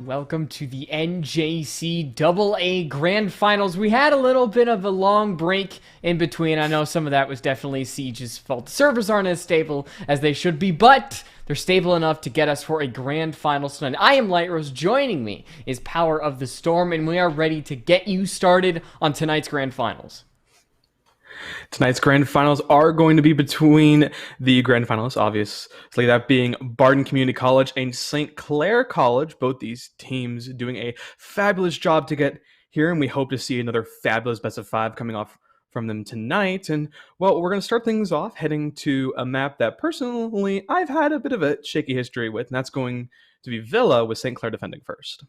Welcome to the NJCAA Grand Finals. We had a little bit of a long break in between. I know some of that was definitely Siege's fault. The servers aren't as stable as they should be, but they're stable enough to get us for a Grand Finals tonight. I am Lightrose. Joining me is Power of the Storm, and we are ready to get you started on tonight's Grand Finals. Tonight's Grand Finals are going to be between the Grand Finalists, obviously, that being Barton Community College and St. Clair College. Both these teams doing a fabulous job to get here, and we hope to see another fabulous best of five coming off from them tonight. And, well, we're going to start things off heading to a map that, personally, I've had a bit of a shaky history with, and that's going to be Villa, with St. Clair defending first.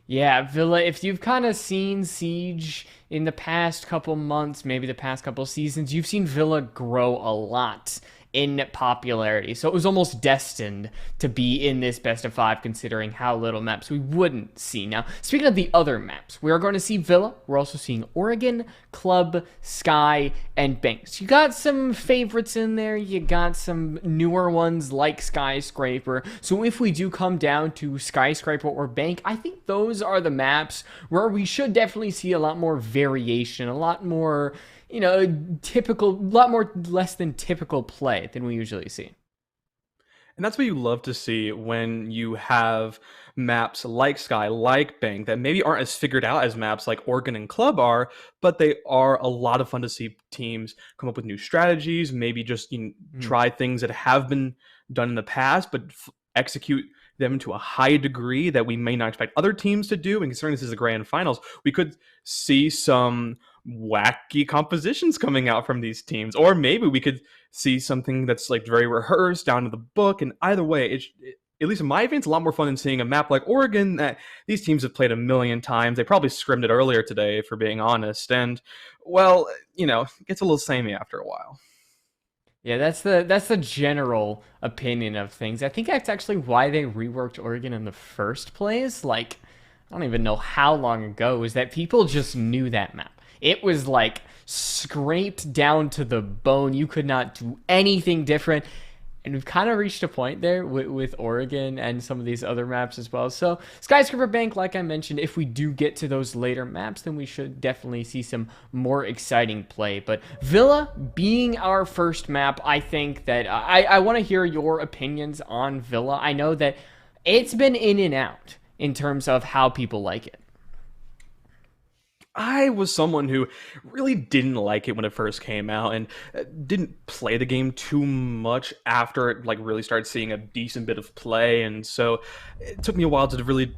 Yeah, Villa, if you've kind of seen Siege in the past couple months, maybe the past couple seasons, you've seen Villa grow a lot in popularity. So it was almost destined to be in this best of five, considering how little maps we wouldn't see. Now, speaking of the other maps, we are going to see Villa. We're also seeing Oregon, Club, Sky, and Banks. You got some favorites in there. You got some newer ones like Skyscraper. So if we do come down to Skyscraper or Bank, I think those are the maps where we should definitely see a lot more variation, a lot more, you know, less than typical play than we usually see. And that's what you love to see when you have maps like Sky, like Bank, that maybe aren't as figured out as maps like Oregon and Club are, but they are a lot of fun to see teams come up with new strategies, maybe just try things that have been done in the past, but execute them to a high degree that we may not expect other teams to do. And considering this is the Grand Finals, we could see some wacky compositions coming out from these teams, or maybe we could see something that's like very rehearsed down to the book. And either way, at least in my opinion, it's a lot more fun than seeing a map like Oregon that these teams have played a million times. They probably scrimmed it earlier today, for being honest, and, well, you know, it gets a little samey after a while. Yeah, that's the general opinion of things. I think that's actually why they reworked Oregon in the first place. Like, I don't even know how long ago, is that people just knew that map. It was like scraped down to the bone. You could not do anything different. And we've kind of reached a point there with Oregon and some of these other maps as well. So Skyscraper Bank, like I mentioned, if we do get to those later maps, then we should definitely see some more exciting play. But Villa being our first map, I think that I want to hear your opinions on Villa. I know that it's been in and out in terms of how people like it. I was someone who really didn't like it when it first came out, and didn't play the game too much after it really started seeing a decent bit of play. And so it took me a while to really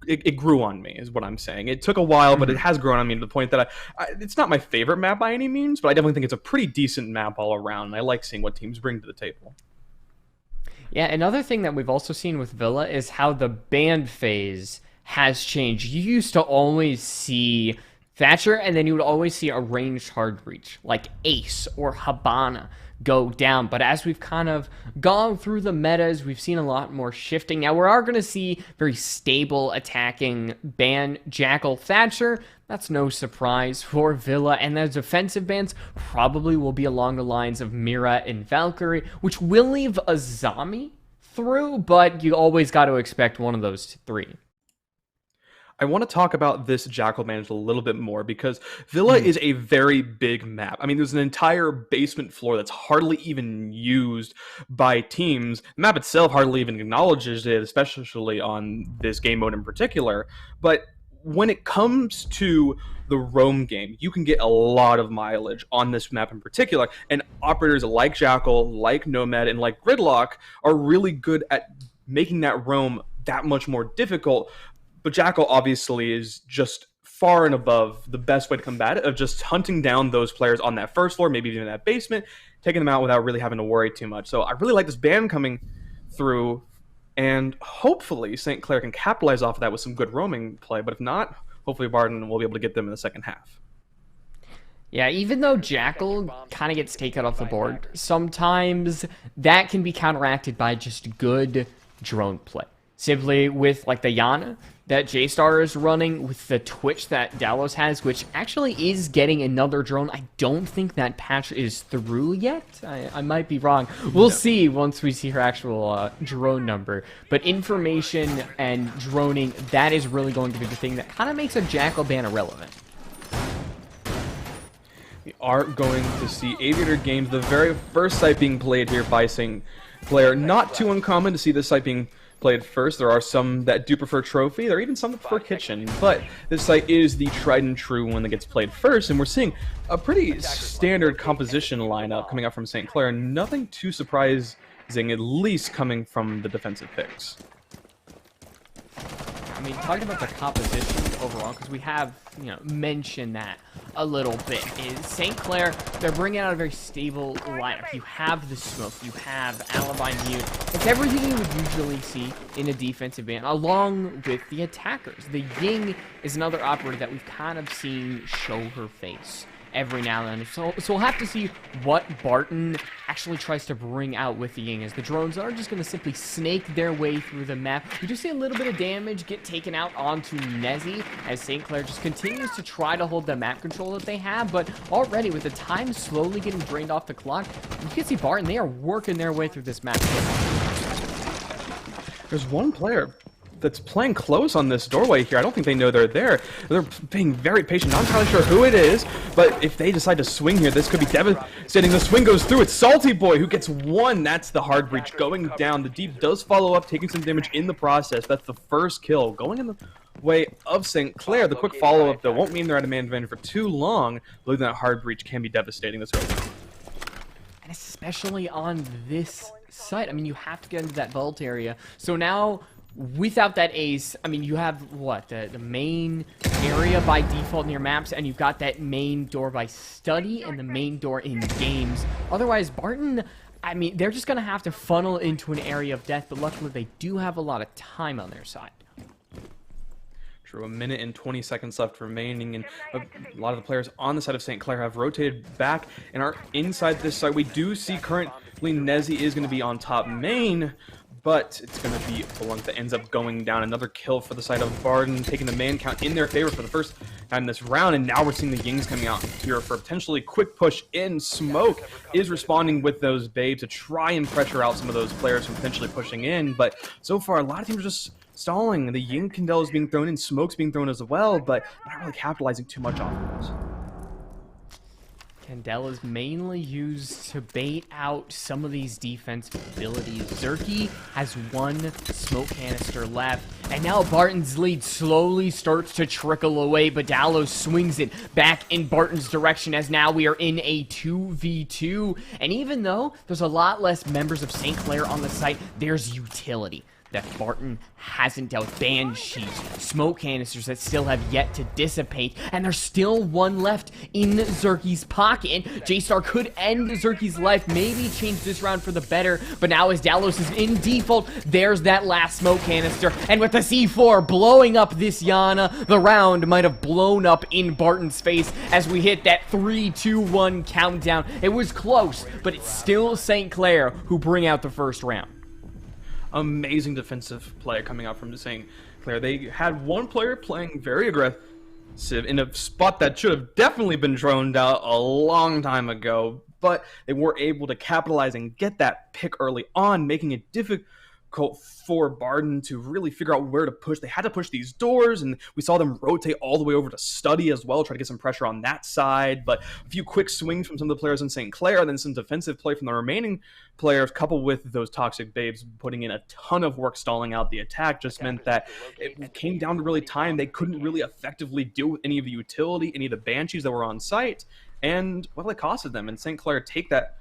it grew on me, is what I'm saying. It took a while, but it has grown on me to the point that it's not my favorite map by any means, but I definitely think it's a pretty decent map all around, and I like seeing what teams bring to the table. Yeah, another thing that we've also seen with Villa is how the band phase has changed. You used to always see Thatcher, and then you would always see a ranged hard reach like Ace or Habana go down. But as we've kind of gone through the metas, we've seen a lot more shifting. Now we are going to see very stable attacking ban Jackal Thatcher. That's no surprise for Villa. And their defensive bans probably will be along the lines of Mira and Valkyrie, which will leave a Zami through, but you always got to expect one of those three. I want to talk about this Jackal ban a little bit more, because Villa is a very big map. I mean, there's an entire basement floor that's hardly even used by teams. The map itself hardly even acknowledges it, especially on this game mode in particular. But when it comes to the roam game, you can get a lot of mileage on this map in particular. And operators like Jackal, like Nomad, and like Gridlock are really good at making that roam that much more difficult. But Jackal obviously is just far and above the best way to combat it, of just hunting down those players on that first floor, maybe even in that basement, taking them out without really having to worry too much. So I really like this ban coming through, and hopefully St. Clair can capitalize off of that with some good roaming play. But if not, hopefully Barton will be able to get them in the second half. Yeah, even though Jackal kind of gets taken off the board, sometimes that can be counteracted by just good drone play. simply with like the Yana that J-Star is running, with the Twitch that Dallos has, which actually is getting another drone. I don't think that patch is through yet. I might be wrong. We'll see once we see her actual drone number. But information and droning, that is really going to be the thing that kind of makes a Jackal ban irrelevant. We are going to see Aviator Games, the very first site being played here by St. Clair. Not too uncommon to see this site being played first. There are some that do prefer Trophy. There are even some that prefer Kitchen. But this site is the tried and true one that gets played first. And we're seeing a pretty standard composition lineup coming out from St. Clair. Nothing too surprising, at least coming from the defensive picks. I mean, talking about the composition overall, because we have, mentioned that a little bit, is St. Clair, they're bringing out a very stable lineup. You have the smoke, you have Alibi Mute. It's everything you would usually see in a defensive ban, along with the attackers. The Ying is another operator that we've kind of seen show her face every now and then. So we'll have to see what Barton actually tries to bring out with the Ying, as the drones are just going to simply snake their way through the map. We do see a little bit of damage get taken out onto Nezzy, as St. Clair just continues to try to hold the map control that they have, but already with the time slowly getting drained off the clock, you can see Barton, they are working their way through this map. There's one player that's playing close on this doorway here. I don't think they know they're there. They're being very patient. Not entirely sure who it is, but if they decide to swing here, this could be devastating. The swing goes through. It's Salty Boy who gets one. That's the hard breach going down. The Deep does follow up, taking some damage in the process. That's the first kill going in the way of St. Clair. The quick follow-up, though, won't mean they're at a man advantage for too long. Losing that hard breach can be devastating this early. And especially on this site. I mean, you have to get into that vault area. So now, without that ace, I mean, you have, what, the main area by default in your maps, and you've got that main door by study and the main door in games. Otherwise, Barton, I mean, they're just going to have to funnel into an area of death, but luckily they do have a lot of time on their side. True, 1 minute and 20 seconds left remaining, and a lot of the players on the side of St. Clair have rotated back and are inside this site. We do see currently Nezzy is going to be on top main, but it's going to be Blunk that ends up going down. Another kill for the side of Barton, taking the man count in their favor for the first time in this round, and now we're seeing the Yings coming out here for a potentially quick push in. Smoke is responding with those babes to try and pressure out some of those players from potentially pushing in, but so far a lot of teams are just stalling. The Ying Candela is being thrown in, Smoke's being thrown as well, but not really capitalizing too much off of those. Candela's mainly used to bait out some of these defensive abilities. Zerky has one smoke canister left, and now Barton's lead slowly starts to trickle away, but Dallos swings it back in Barton's direction, as now we are in a 2v2. And even though there's a lot less members of St. Clair on the site, there's utility that Barton hasn't dealt. Banshees, smoke canisters that still have yet to dissipate, and there's still one left in Zerky's pocket. And J-Star could end Zerky's life, maybe change this round for the better, but now as Dallos is in default, there's that last smoke canister, and with the C4 blowing up this Yana, the round might have blown up in Barton's face as we hit that 3, 2, 1 countdown. It was close, but it's still St. Clair who bring out the first round. Amazing defensive play coming out from St. Clair. They had one player playing very aggressive in a spot that should have definitely been droned out a long time ago, but they were able to capitalize and get that pick early on, making it difficult for Barton to really figure out where to push. They had to push these doors, and we saw them rotate all the way over to study as well, try to get some pressure on that side, but a few quick swings from some of the players in St. Clair, and then some defensive play from the remaining players, coupled with those toxic babes putting in a ton of work stalling out the attack, just meant that it came down to really time. They couldn't really effectively deal with any of the utility, any of the Banshees that were on site, and well, it costed them, and St. Clair take that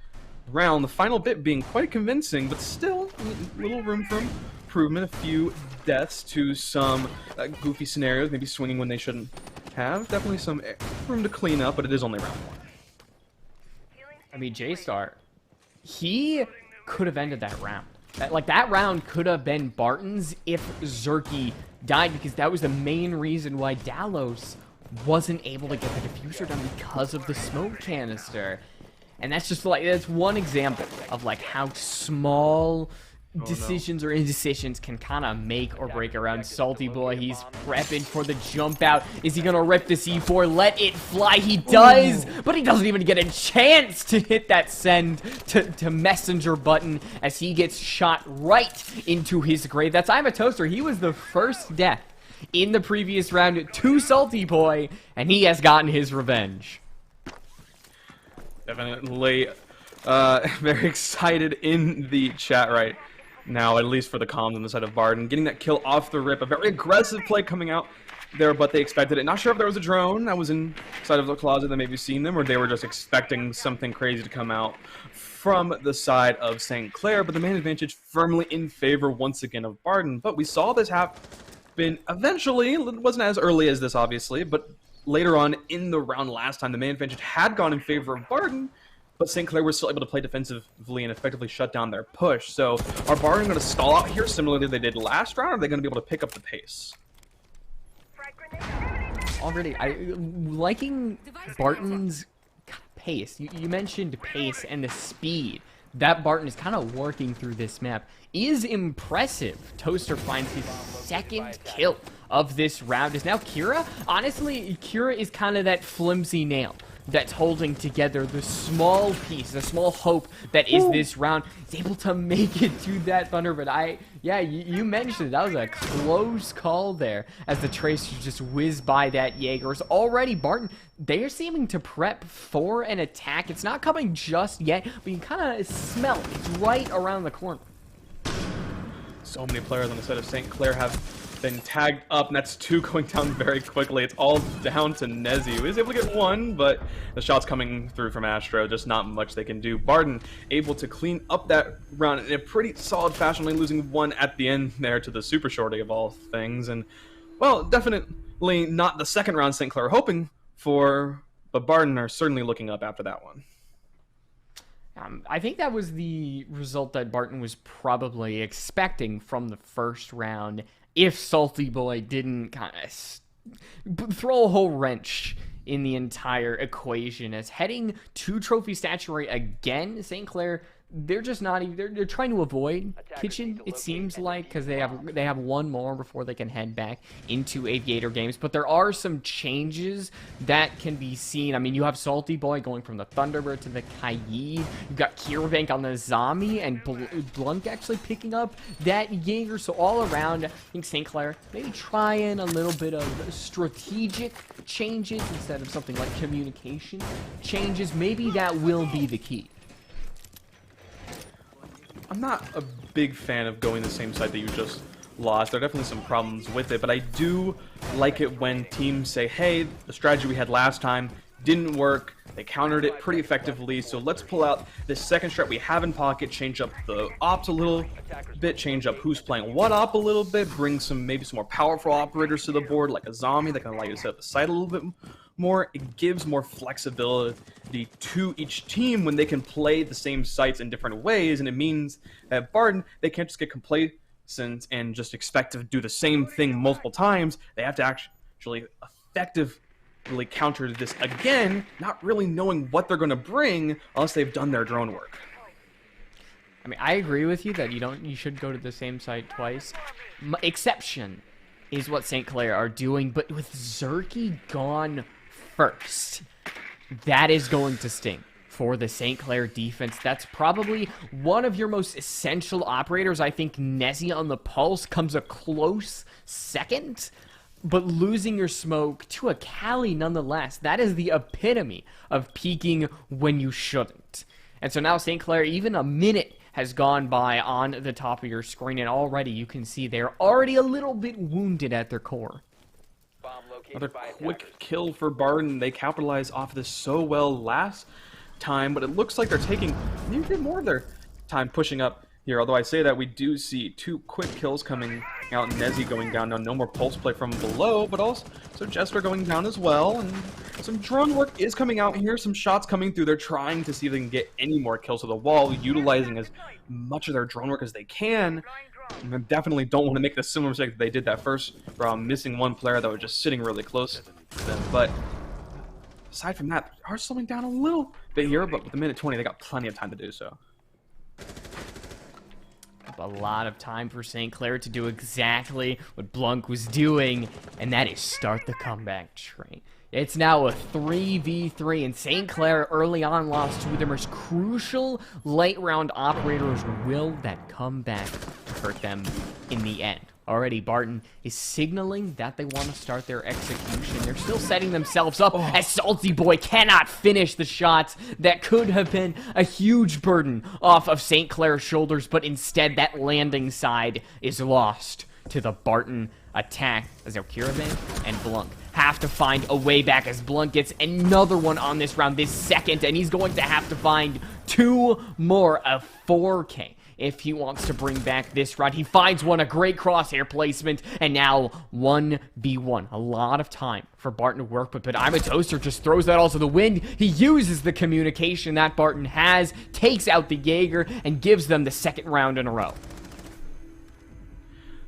round, the final bit being quite convincing, but still a little room for improvement. A few deaths to some goofy scenarios, maybe swinging when they shouldn't have. Definitely some room to clean up, but it is only round 1. I mean, J-Star, he could have ended that round. That round could have been Barton's if Zerky died, because that was the main reason why Dallos wasn't able to get the diffuser done, because of the smoke canister. And that's just that's one example of how small no. decisions or indecisions can kind of make or break around Salty Boy. He's prepping for the jump out. Is he gonna rip the C4? Let it fly. He does, but he doesn't even get a chance to hit that send to messenger button as he gets shot right into his grave. That's I'm a Toaster. He was the first death in the previous round to Salty Boy, and he has gotten his revenge. Definitely very excited in the chat right now, at least for the comms on the side of Barton. Getting that kill off the rip. A very aggressive play coming out there, but they expected it. Not sure if there was a drone that was inside of the closet that maybe seen them, or they were just expecting something crazy to come out from the side of St. Clair, but the man advantage firmly in favor once again of Barton. But we saw this happen eventually. It wasn't as early as this, obviously, but later on in the round last time, the man advantage had gone in favor of Barton, but St. Clair was still able to play defensively and effectively shut down their push. So are Barton going to stall out here similarly to they did last round, or are they going to be able to pick up the pace? Already, liking Barton's pace. You mentioned pace and the speed that Barton is kind of working through this map is impressive. Toaster finds his second kill of this round. Is now Kira. Honestly, Kira is kind of that flimsy nail that's holding together the small piece, the small hope that is this round. He's able to make it to that thunder, but yeah, you mentioned it. That was a close call there as the Tracers just whiz by that Jaeger's. Already, Barton, they are seeming to prep for an attack. It's not coming just yet, but you kind of smell it. It's right around the corner. So many players on the side of St. Clair have been tagged up, and that's two going down very quickly. It's all down to Nezzy, who is able to get one, but the shots coming through from Astro, just not much they can do. Barton able to clean up that round in a pretty solid fashion, only losing one at the end there to the super shorty of all things. And, well, definitely not the second round St. Clair are hoping for, but Barton are certainly looking up after that one. I think that was the result that Barton was probably expecting from the first round if Salty Boy didn't kind of throw a whole wrench in the entire equation. As heading to Trophy Statuary again, St. Clair, they're just not even, they're trying to avoid Kitchen, it seems like, because they have one more before they can head back into Aviator Games. But there are some changes that can be seen. I mean, you have Salty Boy going from the Thunderbird to the Kaid. You've got Kierbank on the Zombie, and Blunk actually picking up that Jaeger. So all around, I think St. Clair maybe trying a little bit of strategic changes instead of something like communication changes. Maybe that will be the key. I'm not a big fan of going the same side that you just lost. There are definitely some problems with it, but I do like it when teams say, hey, the strategy we had last time didn't work. They countered it pretty effectively, so let's pull out this second strat we have in pocket, change up the ops a little bit, change up who's playing what op a little bit, bring maybe some more powerful operators to the board, like a zombie that can allow you to set up the site a little bit more. It gives more flexibility to each team when they can play the same sites in different ways, and it means that Barton, they can't just get complacent and just expect to do the same thing multiple times. They have to actually effectively counter this again, not really knowing what they're going to bring unless they've done their drone work. I mean, I agree with you that you should go to the same site twice. Exception is what St. Clair are doing, but with Zerky gone first, that is going to sting for the St. Clair defense. That's probably one of your most essential operators. I think Nezzy on the Pulse comes a close second, but losing your smoke to a Cali nonetheless, that is the epitome of peaking when you shouldn't. And so now St. Clair, even a minute has gone by on the top of your screen, and already you can see they're already a little bit wounded at their core. Another quick kill for Barton. They capitalized off this so well last time, but it looks like they're taking a bit more of their time pushing up here. Although I say that, we do see two quick kills coming out. Nezzy going down. Now no more pulse play from below, but also Jester going down as well. And some drone work is coming out here. Some shots coming through. They're trying to see if they can get any more kills to the wall, utilizing as much of their drone work as they can. And I definitely don't want to make the similar mistake that they did that first round, missing one player that was just sitting really close to them. But aside from that, they are slowing down a little bit here, but with the minute 20, they got plenty of time to do so. up a lot of time for St. Clair to do exactly what Blunk was doing, and that is start the comeback train. It's now a 3v3, and St. Clair early on lost two of their most crucial late-round operators. Will that come back to hurt them in the end? Already, Barton is signaling that they want to start their execution. They're still setting themselves up as Salty Boy cannot finish the shots that could have been a huge burden off of St. Clair's shoulders, but instead that landing side is lost to the Barton attack as Okirabe and Blunk have to find a way back as Blunk gets another one on this round, this second, and he's going to have to find two more of 4K if he wants to bring back this round. He finds one, a great crosshair placement, and now 1v1. A lot of time for Barton to work, but I'm a Toaster just throws that all to the wind. He uses the communication that Barton has, takes out the Jaeger, and gives them the second round in a row.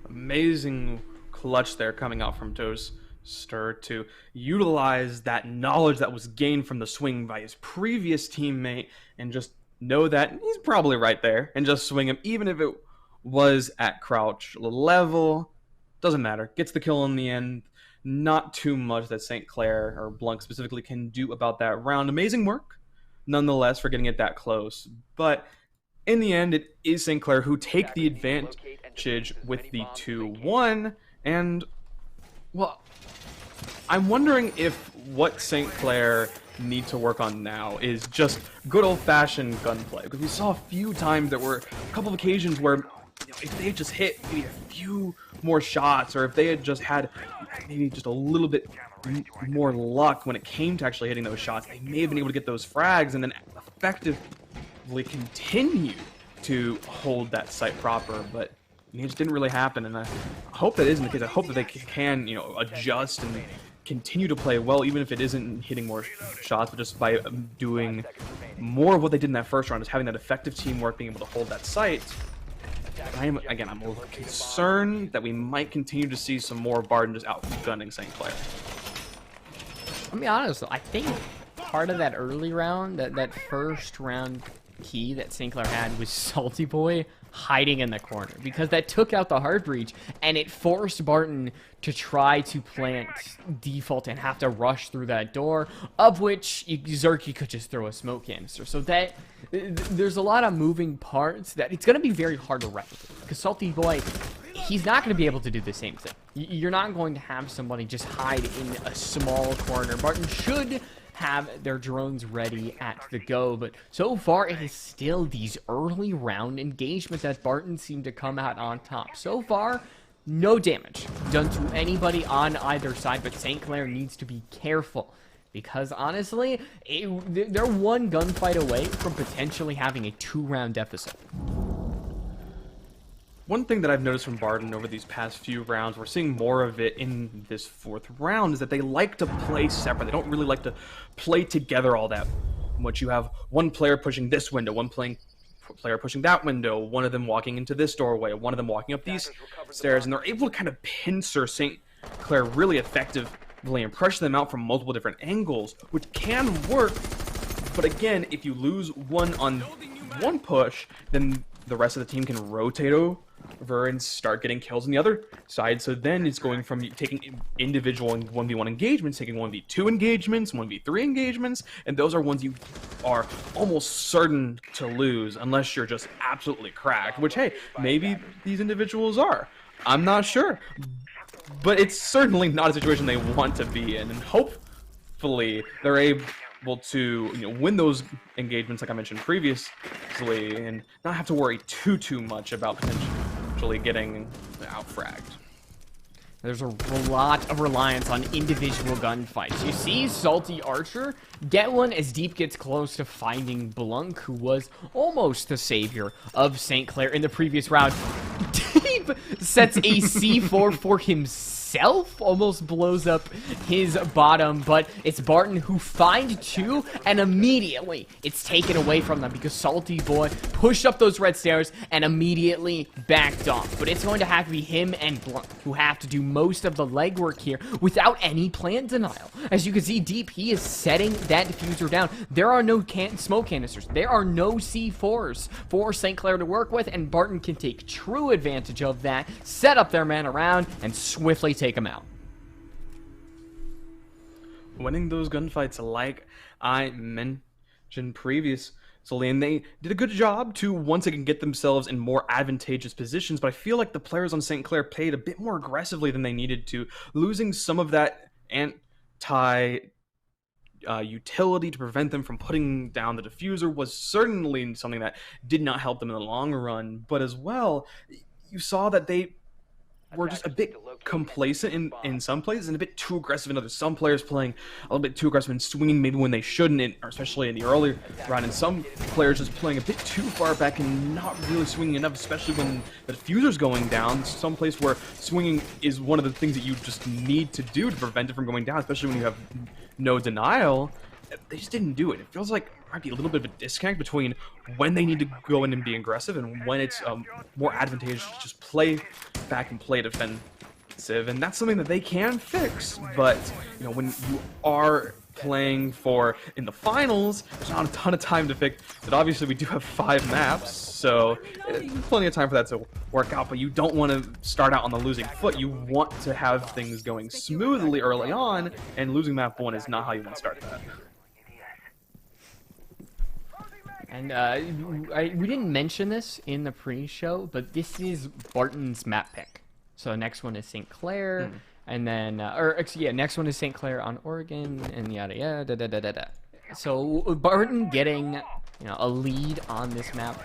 Amazing clutch there coming out from Toaster to utilize that knowledge that was gained from the swing by his previous teammate and just know that he's probably right there and just swing him, even if it was at crouch level. Doesn't matter. Gets the kill in the end. Not too much that St. Clair, or Blunk specifically, can do about that round. Amazing work, nonetheless, for getting it that close. But in the end, it is St. Clair who take the advantage with the 2-1. And, well, I'm wondering if what St. Clair need to work on now is just good old-fashioned gunplay, because we saw a few times there were a couple of occasions where, you know, if they had just hit maybe a few more shots, or if they had just had maybe just a little bit more luck when it came to actually hitting those shots, they may have been able to get those frags and then effectively continue to hold that site proper. But it just didn't really happen, and I hope that isn't the case. I hope that they can, you know, adjust and continue to play well, even if it isn't hitting more shots, but just by doing more of what they did in that first round, is having that effective teamwork, being able to hold that site. I'm a little concerned that we might continue to see some more Barton just outgunning St. Clair. I'll be honest, I think part of that early round, that first round key that St. Clair had was Salty Boy hiding in the corner, because that took out the hard breach and it forced Barton to try to plant default and have to rush through that door, of which Zerky could just throw a smoke canister. So that there's a lot of moving parts that it's going to be very hard to replicate, because Salty Boy, he's not going to be able to do the same thing. You're not going to have somebody just hide in a small corner. Barton should have their drones ready at the go, but so far it is still these early round engagements that Barton seem to come out on top. So far, no damage done to anybody on either side, but St. Clair needs to be careful, because honestly, they're one gunfight away from potentially having a 2-round deficit. One thing that I've noticed from Barton over these past few rounds, we're seeing more of it in this 4th round, is that they like to play separate. They don't really like to play together all that much. You have one player pushing this window, one player pushing that window, one of them walking into this doorway, one of them walking up these stairs, and they're able to kind of pincer St. Clair really effectively and pressure them out from multiple different angles, which can work. But again, if you lose one on one push, then the rest of the team can rotate over and start getting kills on the other side. So then it's going from taking individual 1v1 engagements, taking 1v2 engagements, 1v3 engagements, and those are ones you are almost certain to lose unless you're just absolutely cracked, which, hey, maybe these individuals are. I'm not sure. But it's certainly not a situation they want to be in, and hopefully they're able to, you know, win those engagements like I mentioned previously and not have to worry too much about potentially getting out-fragged. There's a lot of reliance on individual gunfights. You see Salty Archer get one as Deep gets close to finding Blunk, who was almost the savior of St. Clair in the previous round. Deep sets a C4 for himself himself almost blows up his bottom, but it's Barton who find 2, and immediately it's taken away from them because Salty Boy pushed up those red stairs and immediately backed off. But it's going to have to be him and Blunt who have to do most of the legwork here without any plant denial. As you can see deep, he is setting that diffuser down. There are no smoke canisters. There are no C4s for St. Clair to work with, and Barton can take true advantage of that, set up their man around, and swiftly take him out. Winning those gunfights, like I mentioned previously, and they did a good job to once again get themselves in more advantageous positions, but I feel like the players on St. Clair played a bit more aggressively than they needed to, losing some of that utility to prevent them from putting down the diffuser was certainly something that did not help them in the long run. But as well, you saw that they were just a bit complacent in some places and a bit too aggressive in others. Some players playing a little bit too aggressive and swinging maybe when they shouldn't, or especially in the early round, and some players just playing a bit too far back and not really swinging enough, especially when the diffuser's going down. Some place where swinging is one of the things that you just need to do to prevent it from going down, especially when you have no denial. They just didn't do it. It feels like there might be a little bit of a disconnect between when they need to go in and be aggressive and when it's more advantageous to just play back and play defensive, and that's something that they can fix. But you know, when you are playing for in the finals, there's not a ton of time to fix it. Obviously, we do have 5 maps, so plenty of time for that to work out, but you don't want to start out on the losing foot. You want to have things going smoothly early on, and losing map 1 is not how you want to start that. And we didn't mention this in the pre-show, but this is Barton's map pick. So next one is St. Clair, and then, next one is St. Clair on Oregon, and yada yada da da da da. So Barton getting, a lead on this map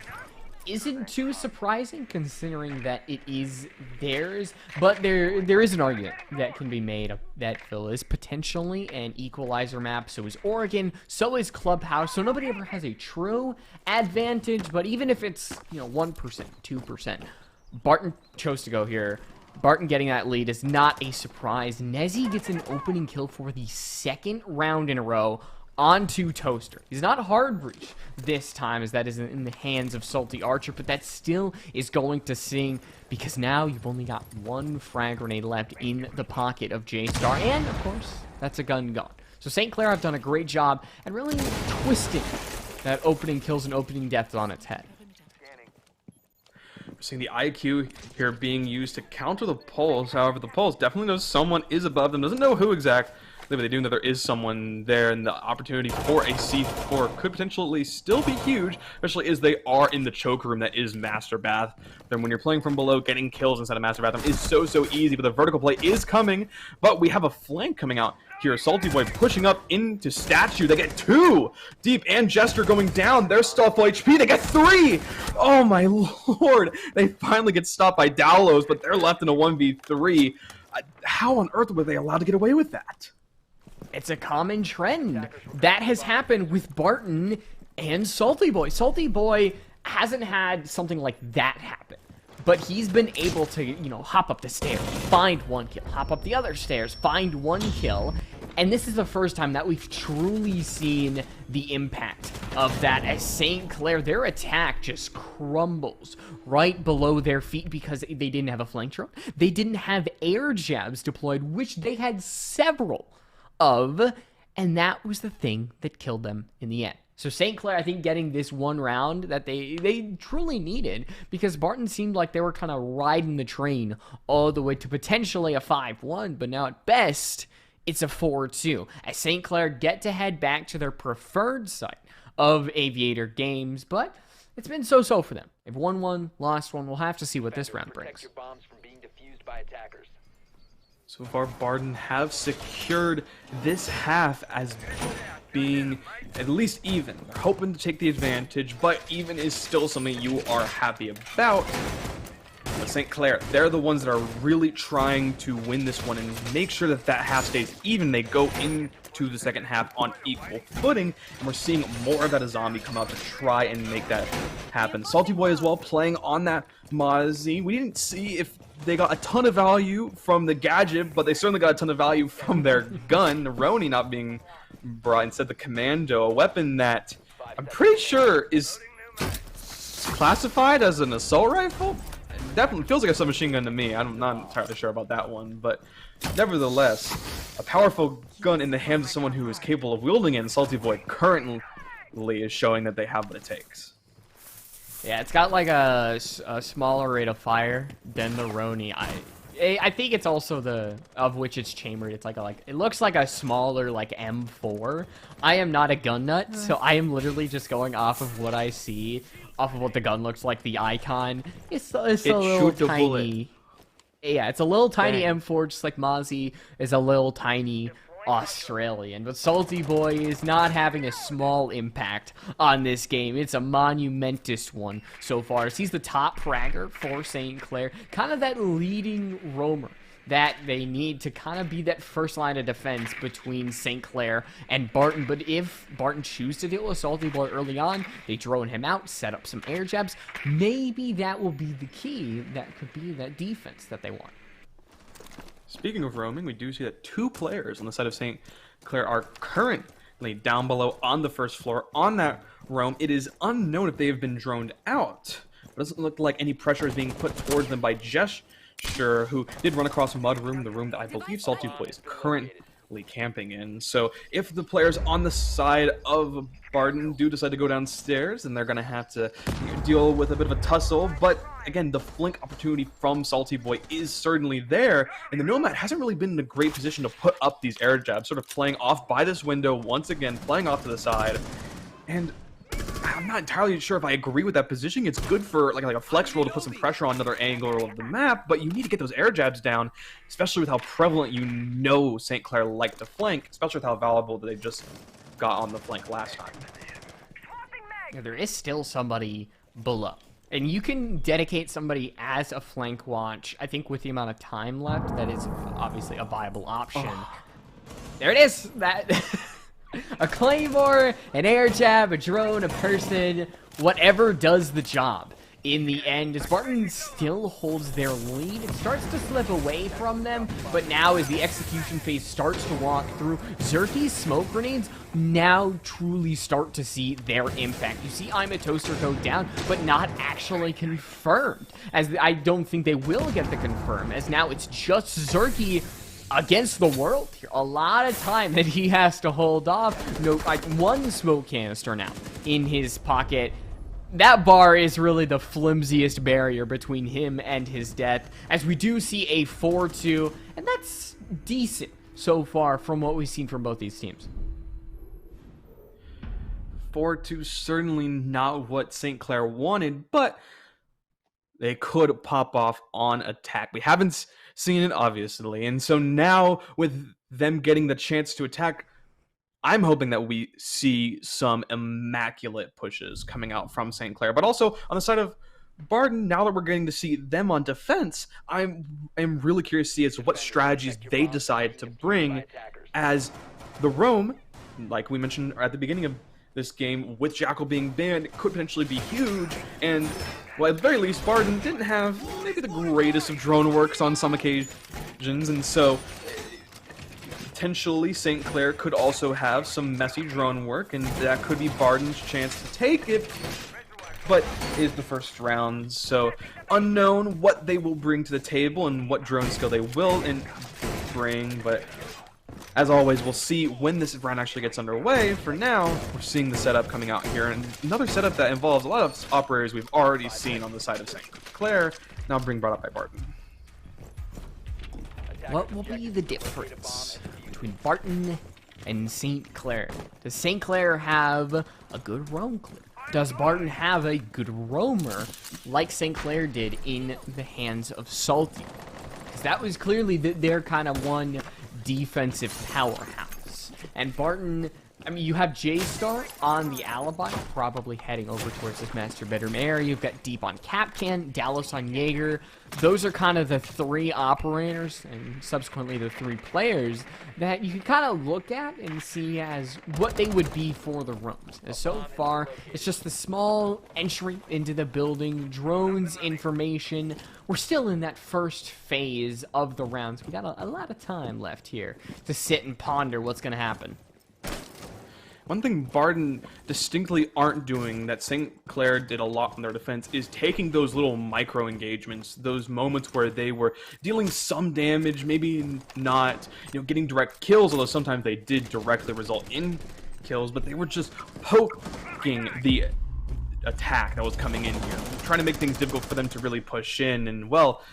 isn't too surprising considering that it is theirs, but there is an argument that can be made that Phil is potentially an equalizer map. So is Oregon, so is Clubhouse, so nobody ever has a true advantage. But even if it's 1%, 2%, Barton chose to go here. Barton getting that lead is not a surprise. Nezzy gets an opening kill for the 2nd round in a row onto Toaster. He's not hard breach this time, as that is in the hands of Salty Archer, but that still is going to sting because now you've only got 1 frag grenade left in the pocket of J-Star, and of course, that's a gun gone. So St. Clair have done a great job at really twisting that opening kills and opening deaths on its head. We're seeing the IQ here being used to counter the pulse. However, the pulse definitely knows someone is above them, doesn't know who exactly, but they do know there is someone there, and the opportunity for a C4 could potentially still be huge, especially as they are in the choke room that is Master Bath. Then when you're playing from below, getting kills inside of Master Bath is so easy, but the vertical play is coming, but we have a flank coming out here. Salty Boy pushing up into Statue. They get 2 deep, and Jester going down. They're still full HP. They get 3. Oh my lord. They finally get stopped by Dowlos, but they're left in a 1v3. How on earth were they allowed to get away with that? It's a common trend that has happened with Barton and Salty Boy. Salty Boy hasn't had something like that happen, but he's been able to, hop up the stairs, find 1 kill, hop up the other stairs, find 1 kill, and this is the first time that we've truly seen the impact of that, as St. Clair, their attack just crumbles right below their feet because they didn't have a flank drone. They didn't have air jabs deployed, which they had several of, and that was the thing that killed them in the end. So St. Clair, I think, getting this 1 round that they truly needed, because Barton seemed like they were kind of riding the train all the way to potentially a 5-1, but now at best, it's a 4-2, as St. Clair get to head back to their preferred site of Aviator Games, but it's been so-so for them. They've won 1, lost 1. We'll have to see what this round brings. So far, Barton have secured this half as being at least even. They're hoping to take the advantage, but even is still something you are happy about. But St. Clair, they're the ones that are really trying to win this one and make sure that that half stays even. They go into the second half on equal footing, and we're seeing more of that as Zombie come out to try and make that happen. Salty Boy as well, playing on that Mozzie. We didn't see if they got a ton of value from the gadget, but they certainly got a ton of value from their gun, the Roni not being brought, instead the Commando, a weapon that I'm pretty sure is classified as an assault rifle. It definitely feels like a submachine gun to me. I'm not entirely sure about that one, but nevertheless, a powerful gun in the hands of someone who is capable of wielding it, and Salty Boy currently is showing that they have what it takes. Yeah, it's got like a smaller rate of fire than the Roni. I think it's also of which it's chambered. It's like it looks like a smaller like M4. I am not a gun nut, so I am literally just going off of what I see, off of what the gun looks like. The icon, it's a little tiny. Yeah, it's a little tiny M4, just like Mozzie is a little tiny Australian. But Salty Boy is not having a small impact on this game. It's a monumentous one so far. He's the top fragger for St. Clair, kind of that leading roamer that they need to kind of be that first line of defense between St. Clair and Barton. But if Barton chooses to deal with Salty Boy early on, they drone him out, set up some air jabs, maybe that will be the key. That could be that defense that they want. Speaking of roaming, we do see that 2 players on the side of St. Clair are currently down below on the first floor on that roam. It is unknown if they have been droned out. It doesn't look like any pressure is being put towards them by Gesture, who did run across Mudroom, the room that I believe Salty Boy is currently camping in. So if the players on the side of Barton do decide to go downstairs, then they're going to have to deal with a bit of a tussle. But again, the flank opportunity from Salty Boy is certainly there, and the Nomad hasn't really been in a great position to put up these air jabs, sort of playing off by this window once again, playing off to the side. And I'm not entirely sure if I agree with that positioning. It's good for like a flex roll to put some pressure on another angle of the map, but you need to get those air jabs down, especially with how prevalent St. Clair like to flank, especially with how valuable they just got on the flank last time. Yeah, there is still somebody below, and you can dedicate somebody as a flank watch. I think with the amount of time left, that is obviously a viable option. There it is. That. A claymore, an air jab, a drone, a person, whatever does the job. In the end, as Barton still holds their lead, it starts to slip away from them, but now as the execution phase starts to walk through, Zerky's smoke grenades now truly start to see their impact. You see I'm a Toaster go down, but not actually confirmed, as I don't think they will get the confirm, as now it's just Zerky against the world here. A lot of time that he has to hold off. No, like 1 smoke canister now in his pocket. That bar is really the flimsiest barrier between him and his death, as we do see a 4-2, and that's decent so far from what we've seen from both these teams. 4-2, certainly not what St. Clair wanted, but they could pop off on attack. We haven't seen it, obviously, and so now with them getting the chance to attack, I'm hoping that we see some immaculate pushes coming out from St. Clair. But also on the side of Barton, now that we're getting to see them on defense, I'm really curious to see as what strategies they decide to bring, as the roam, like we mentioned at the beginning of this game, with Jackal being banned, it could potentially be huge. And well, at the very least, Barton didn't have maybe the greatest of drone works on some occasions, and so potentially St. Clair could also have some messy drone work, and that could be Barton's chance to take it. But it is the first round, so unknown what they will bring to the table and what drone skill they will bring, but as always, we'll see when this round actually gets underway. For now, we're seeing the setup coming out here, and another setup that involves a lot of operators we've already seen on the side of St. Clair, now being brought up by Barton. What will be the difference between Barton and St. Clair? Does St. Clair have a good roam clip? Does Barton have a good roamer like St. Clair did in the hands of Salty? Because that was clearly their kind of one defensive powerhouse. And Barton I mean, you have J-Star on the alibi, probably heading over towards this master bedroom area. You've got Deep on Capcan, Dallas on Jaeger. Those are kind of the three operators, and subsequently the three players, that you can kind of look at and see as what they would be for the rooms. And so far, it's just the small entry into the building, drones, information. We're still in that first phase of the rounds. We got a lot of time left here to sit and ponder what's going to happen. One thing Barton distinctly aren't doing that St. Clair did a lot in their defense is taking those little micro engagements, those moments where they were dealing some damage, maybe not, getting direct kills, although sometimes they did directly result in kills, but they were just poking the attack that was coming in here, trying to make things difficult for them to really push in, and well,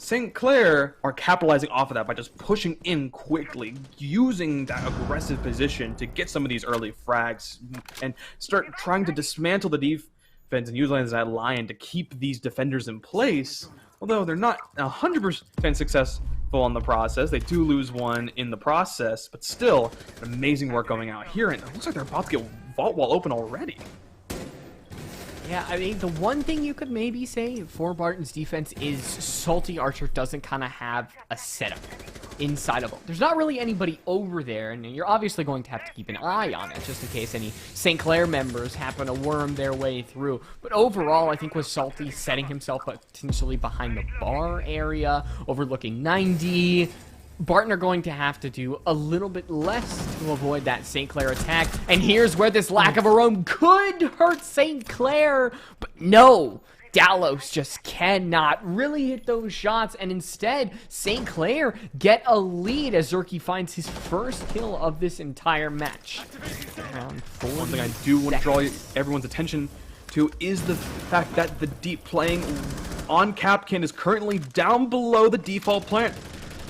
St. Clair are capitalizing off of that by just pushing in quickly, using that aggressive position to get some of these early frags and start trying to dismantle the defense and utilize that lion to keep these defenders in place. Although they're not 100% successful in the process, they do lose one in the process, but still, amazing work going out here, and it looks like they're about to get vault wall open already. Yeah, I mean, the one thing you could maybe say for Barton's defense is Salty Archer doesn't kind of have a setup inside of it. There's not really anybody over there, and you're obviously going to have to keep an eye on it just in case any St. Clair members happen to worm their way through. But overall, I think with Salty setting himself potentially behind the bar area, overlooking 90, Barton are going to have to do a little bit less to avoid that St. Clair attack. And here's where this lack of a roam could hurt St. Clair. But no, Dallas just cannot really hit those shots. And instead, St. Clair get a lead as Zerky finds his first kill of this entire match. Around 40 One thing I do want to draw seconds. everyone's attention to is the fact that the deep playing on Capcan is currently down below the default plant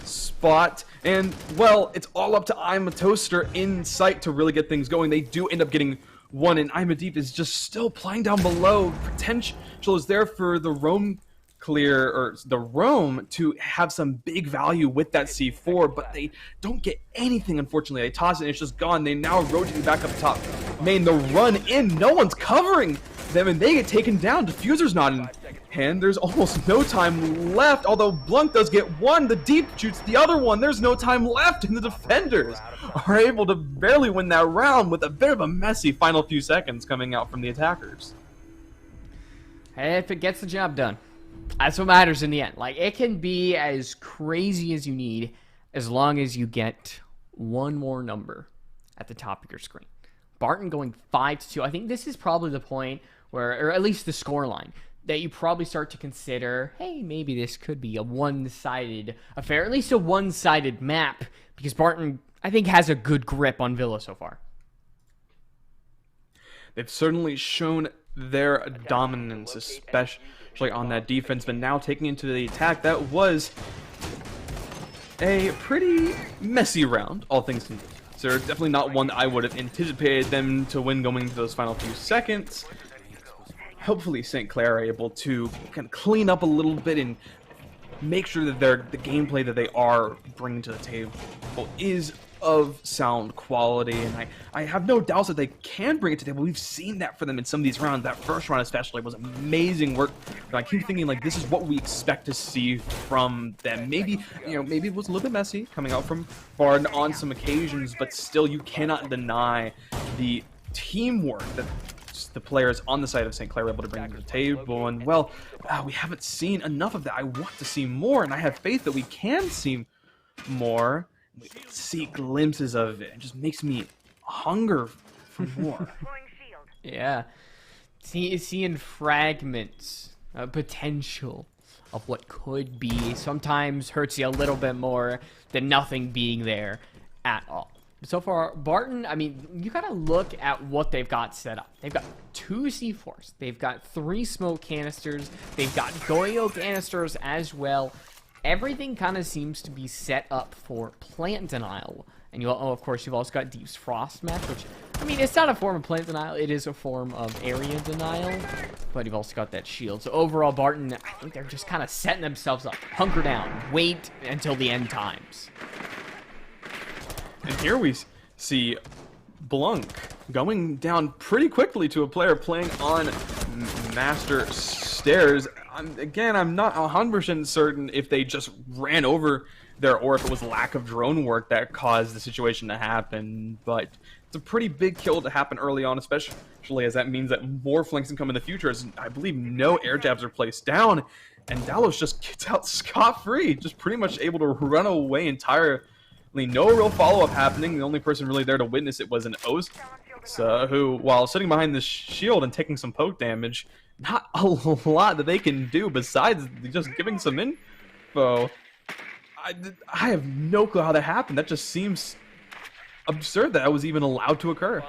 spot, and well, it's all up to I'm a Toaster in sight to really get things going. They do end up getting one, and I'm a Deep is just still playing down below. Potential is there for the roam clear, or the roam, to have some big value with that C4, but they don't get anything, unfortunately. They toss it and it's just gone. They now rotate back up top. Man, the run in, no one's covering them, and they get taken down. Diffuser's not in hand. There's almost no time left, although Blunt does get one. The Deep shoots the other one. There's no time left, and the defenders are able to barely win that round with a bit of a messy final few seconds coming out from the attackers. Hey, if it gets the job done, that's what matters in the end. Like, it can be as crazy as you need as long as you get one more number at the top of your screen. Barton going 5-2. I think this is probably the point where, or at least the scoreline, that you probably start to consider, hey, maybe this could be a one-sided affair, at least a one-sided map, because Barton, I think, has a good grip on Villa so far. They've certainly shown their dominance, especially on that defense, but now taking into the attack, that was a pretty messy round, all things considered. So definitely not one that I would have anticipated them to win going into those final few seconds. Hopefully St. Clair are able to kind of clean up a little bit and make sure that the gameplay that they are bringing to the table is of sound quality, and I have no doubts that they can bring it to the table. We've seen that for them in some of these rounds. That first round especially was amazing work. And I keep thinking, like, this is what we expect to see from them. Maybe, maybe it was a little bit messy coming out from Barton on some occasions, but still you cannot deny the teamwork that the players on the side of St. Clair were able to bring to the table. And well, we haven't seen enough of that. I want to see more, and I have faith that we can see more. We see glimpses of it. It just makes me hunger for more. Yeah. Seeing fragments, potential of what could be, sometimes hurts you a little bit more than nothing being there at all. So far, Barton, I mean, you gotta look at what they've got set up. They've got 2 C4s. They've got 3 smoke canisters. They've got Goyo canisters as well. Everything kind of seems to be set up for plant denial. And of course, you've also got Deep's Frost Match, which, I mean, it's not a form of plant denial. It is a form of area denial. But you've also got that shield. So overall, Barton, I think they're just kind of setting themselves up. Hunker down. Wait until the end times. And here we see Blunk going down pretty quickly to a player playing on Master Stairs. Again, I'm not 100% certain if they just ran over there or if it was lack of drone work that caused the situation to happen, but it's a pretty big kill to happen early on, especially as that means that more flanks can come in the future, as I believe no air jabs are placed down, and Dallos just gets out scot-free, just pretty much able to run away entirely. No real follow-up happening. The only person really there to witness it was an O's, who, while sitting behind the shield and taking some poke damage, not a lot that they can do besides just giving some info. I have no clue how that happened. That just seems absurd that was even allowed to occur.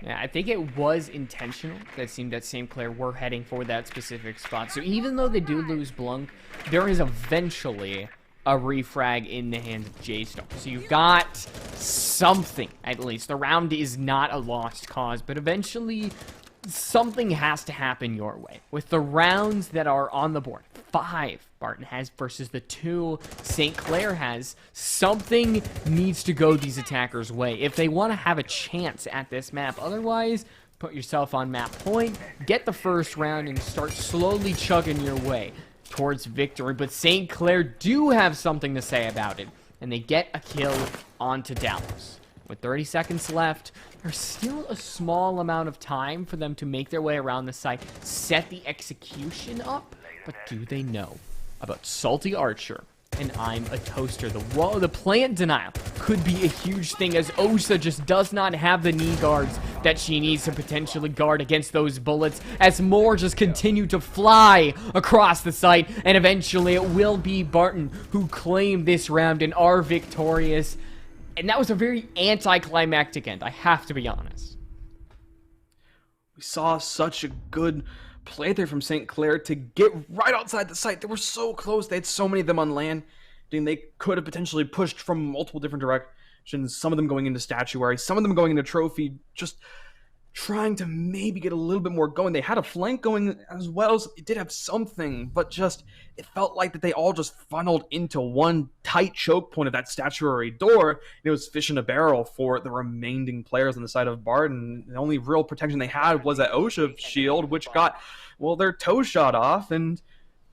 Yeah, I think it was intentional. That seemed that St. Clair were heading for that specific spot. So even though they do lose Blunk, there is eventually a refrag in the hands of J-Star. So you've got something, at least. The round is not a lost cause, but eventually something has to happen your way. With the rounds that are on the board, 5 Barton has versus the 2 St. Clair has, something needs to go these attackers' way if they want to have a chance at this map. Otherwise, put yourself on map point, get the first round, and start slowly chugging your way towards victory. But St. Clair do have something to say about it, and they get a kill onto Dallas. With 30 seconds left, there's still a small amount of time for them to make their way around the site, set the execution up, but do they know about Salty Archer and I'm a Toaster? The plant denial could be a huge thing, as Osa just does not have the knee guards that she needs to potentially guard against those bullets, as more just continue to fly across the site, and eventually it will be Barton who claim this round and are victorious. And that was a very anticlimactic end, I have to be honest. We saw such a good play there from St. Clair to get right outside the site. They were so close. They had so many of them on land. They could have potentially pushed from multiple different directions, some of them going into statuary, some of them going into trophy, just trying to maybe get a little bit more going. They had a flank going as well, so it did have something, but just it felt like that they all just funneled into one tight choke point of that statuary door, and it was fish in a barrel for the remaining players on the side of Barton. The only real protection they had was that OSHA shield, which got, well, their toe shot off, and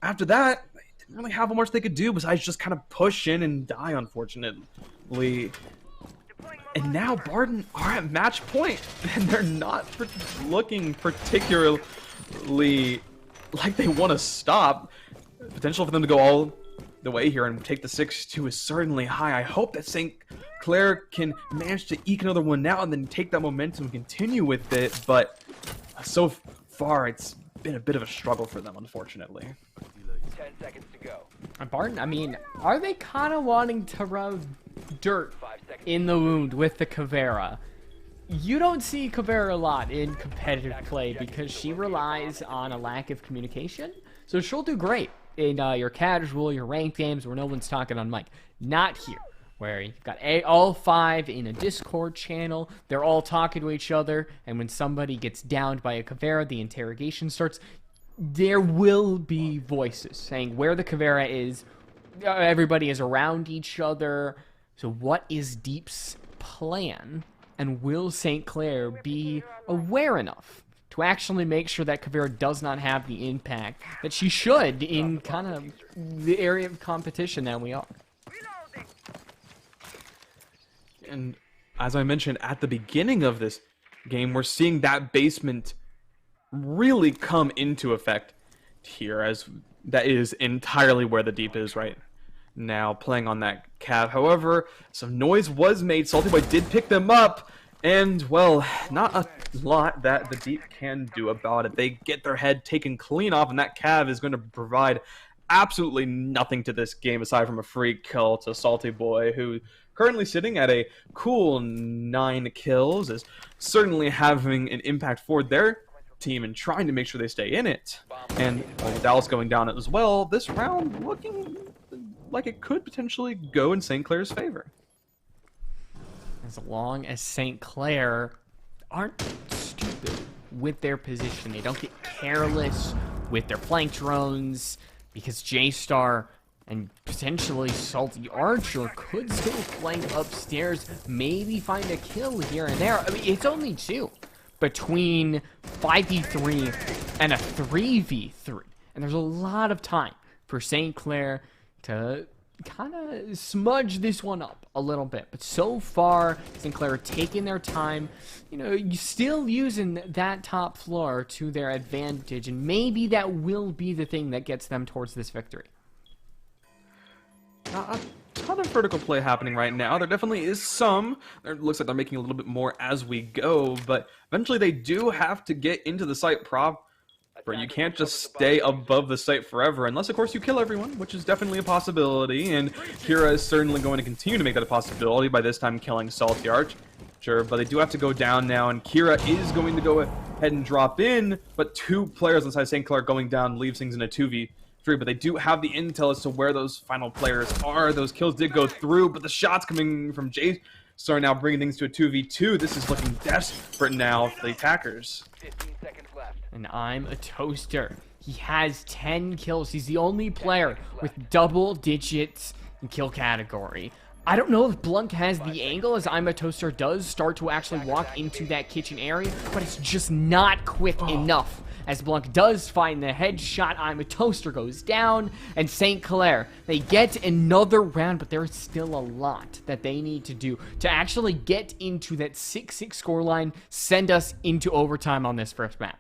after that, they didn't really have much they could do besides just kind of push in and die, unfortunately. And now Barton are at match point, and they're not looking particularly like they want to stop. Potential for them to go all the way here and take the 6-2 is certainly high. I hope that St. Clair can manage to eke another one out and then take that momentum and continue with it, but so far it's been a bit of a struggle for them, unfortunately. 10 seconds to go. Barton, I mean, are they kind of wanting to rub dirt in the wound with the Caveira? You don't see Caveira a lot in competitive play because she relies on a lack of communication. So she'll do great in your casual, your ranked games where no one's talking on mic. Not here, where you've got all 5 in a Discord channel. They're all talking to each other, and when somebody gets downed by a Caveira, the interrogation starts. There will be voices saying where the Caveira is. Everybody is around each other. So what is Deep's plan? And will St. Clair be aware enough to actually make sure that Caveira does not have the impact that she should in kind of the area of competition that we are? And as I mentioned at the beginning of this game, we're seeing that basement really come into effect here, as that is entirely where the Deep is right now, playing on that cab. However, some noise was made. Salty Boy did pick them up, and, well, not a lot that the Deep can do about it. They get their head taken clean off, and that cab is going to provide absolutely nothing to this game aside from a free kill to Salty Boy, who currently sitting at a cool 9 kills, is certainly having an impact for their team and trying to make sure they stay in it. And with Dallas going down as well, this round looking like it could potentially go in St. Clair's favor. As long as St. Clair aren't stupid with their position, they don't get careless with their flank drones, because J-Star And potentially Salty Archer could still flank upstairs, maybe find a kill here and there. I mean, it's only 2 between 5v3 and a 3v3. And there's a lot of time for St. Clair to kind of smudge this one up a little bit. But so far, St. Clair are taking their time, you know, still using that top floor to their advantage. And maybe that will be the thing that gets them towards this victory. A ton of vertical play happening right now. There definitely is some. It looks like they're making a little bit more as we go, but eventually they do have to get into the site proper. You can't just stay above the site forever, unless, of course, you kill everyone, which is definitely a possibility, and Kira is certainly going to continue to make that a possibility, by this time killing Salty Archer, but they do have to go down now, and Kira is going to go ahead and drop in, but 2 players inside St. Clair going down leaves things in a 2v3, but they do have the intel as to where those final players are. Those kills did go through, but the shots coming from Jay are now bringing things to a 2v2. This is looking desperate now for the attackers. 15 seconds left. And I'm a toaster. He has 10 kills. He's the only player with double digits in kill category. I don't know if Blunt has the angle, as I'm a Toaster does start to actually walk into that kitchen area, but it's just not quick enough. As Blunt does find the headshot, I'm a Toaster goes down, and St. Clair, they get another round, but there's still a lot that they need to do to actually get into that 6-6 scoreline, send us into overtime on this first map.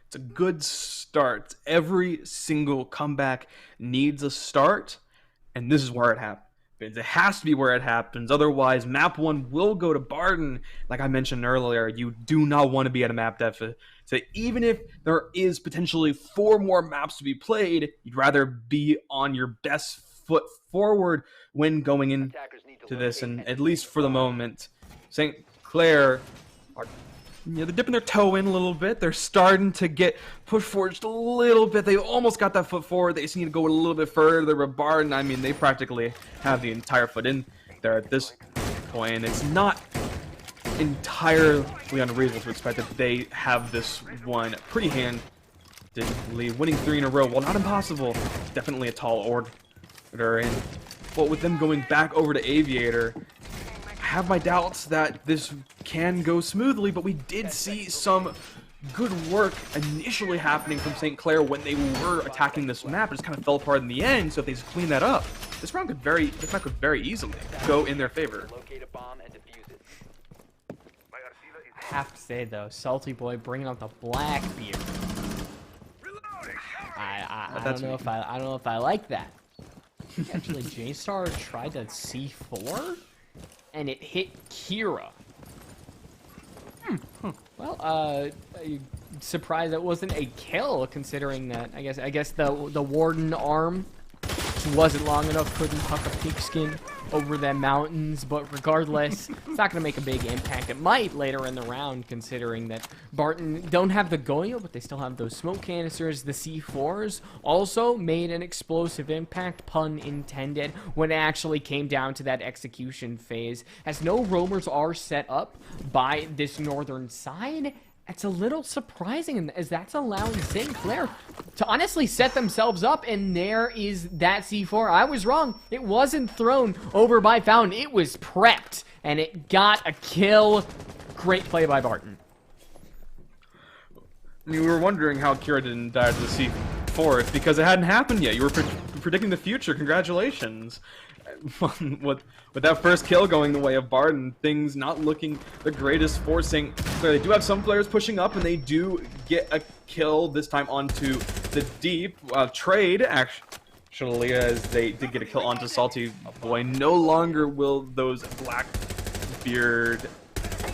It's a good start. Every single comeback needs a start, and this is where it happens. It has to be where it happens. Otherwise, map 1 will go to Barton. Like I mentioned earlier, you do not want to be at a map deficit. So even if there is potentially 4 more maps to be played, you'd rather be on your best foot forward when going into this. And at least for the moment, St. Clair are, they're dipping their toe in a little bit. They're starting to get pushed forward just a little bit. They almost got that foot forward. They just need to go a little bit further. But Barton, I mean, they practically have the entire foot in there at this point. And it's not entirely unreasonable to expect that they have this one pretty handedly. Winning 3 in a row, well, not impossible. Definitely a tall order. And but with them going back over to Aviator, I have my doubts that this can go smoothly, but we did see some good work initially happening from St. Clair when they were attacking this map. It just kind of fell apart in the end, so if they just clean that up, this map could very easily go in their favor. Locate a bomb and defuse it. I have to say though, Salty Boy bringing out the black beard. I don't know if I like that. Actually, J-Star tried that C4, and it hit Kira. Well, surprised it wasn't a kill, considering that I guess the Warden arm wasn't long enough, couldn't huck a pigskin over the mountains, but regardless, it's not going to make a big impact. It might later in the round, considering that Barton don't have the Goyo, but they still have those smoke canisters. The C4s also made an explosive impact, pun intended, when it actually came down to that execution phase. As no roamers are set up by this northern side, it's a little surprising, as that's allowing St. Clair to honestly set themselves up, and there is that C4. I was wrong. It wasn't thrown over by Fountain. It was prepped, and it got a kill. Great play by Barton. You were wondering how Kira didn't die to the C4. It's because it hadn't happened yet. You were predicting the future. Congratulations. With that first kill going the way of Barton, things not looking the greatest for St. Clair. They do have some players pushing up, and they do get a kill this time onto the deep trade, actually, as they did get a kill onto Salty Boy. No longer will those Blackbeard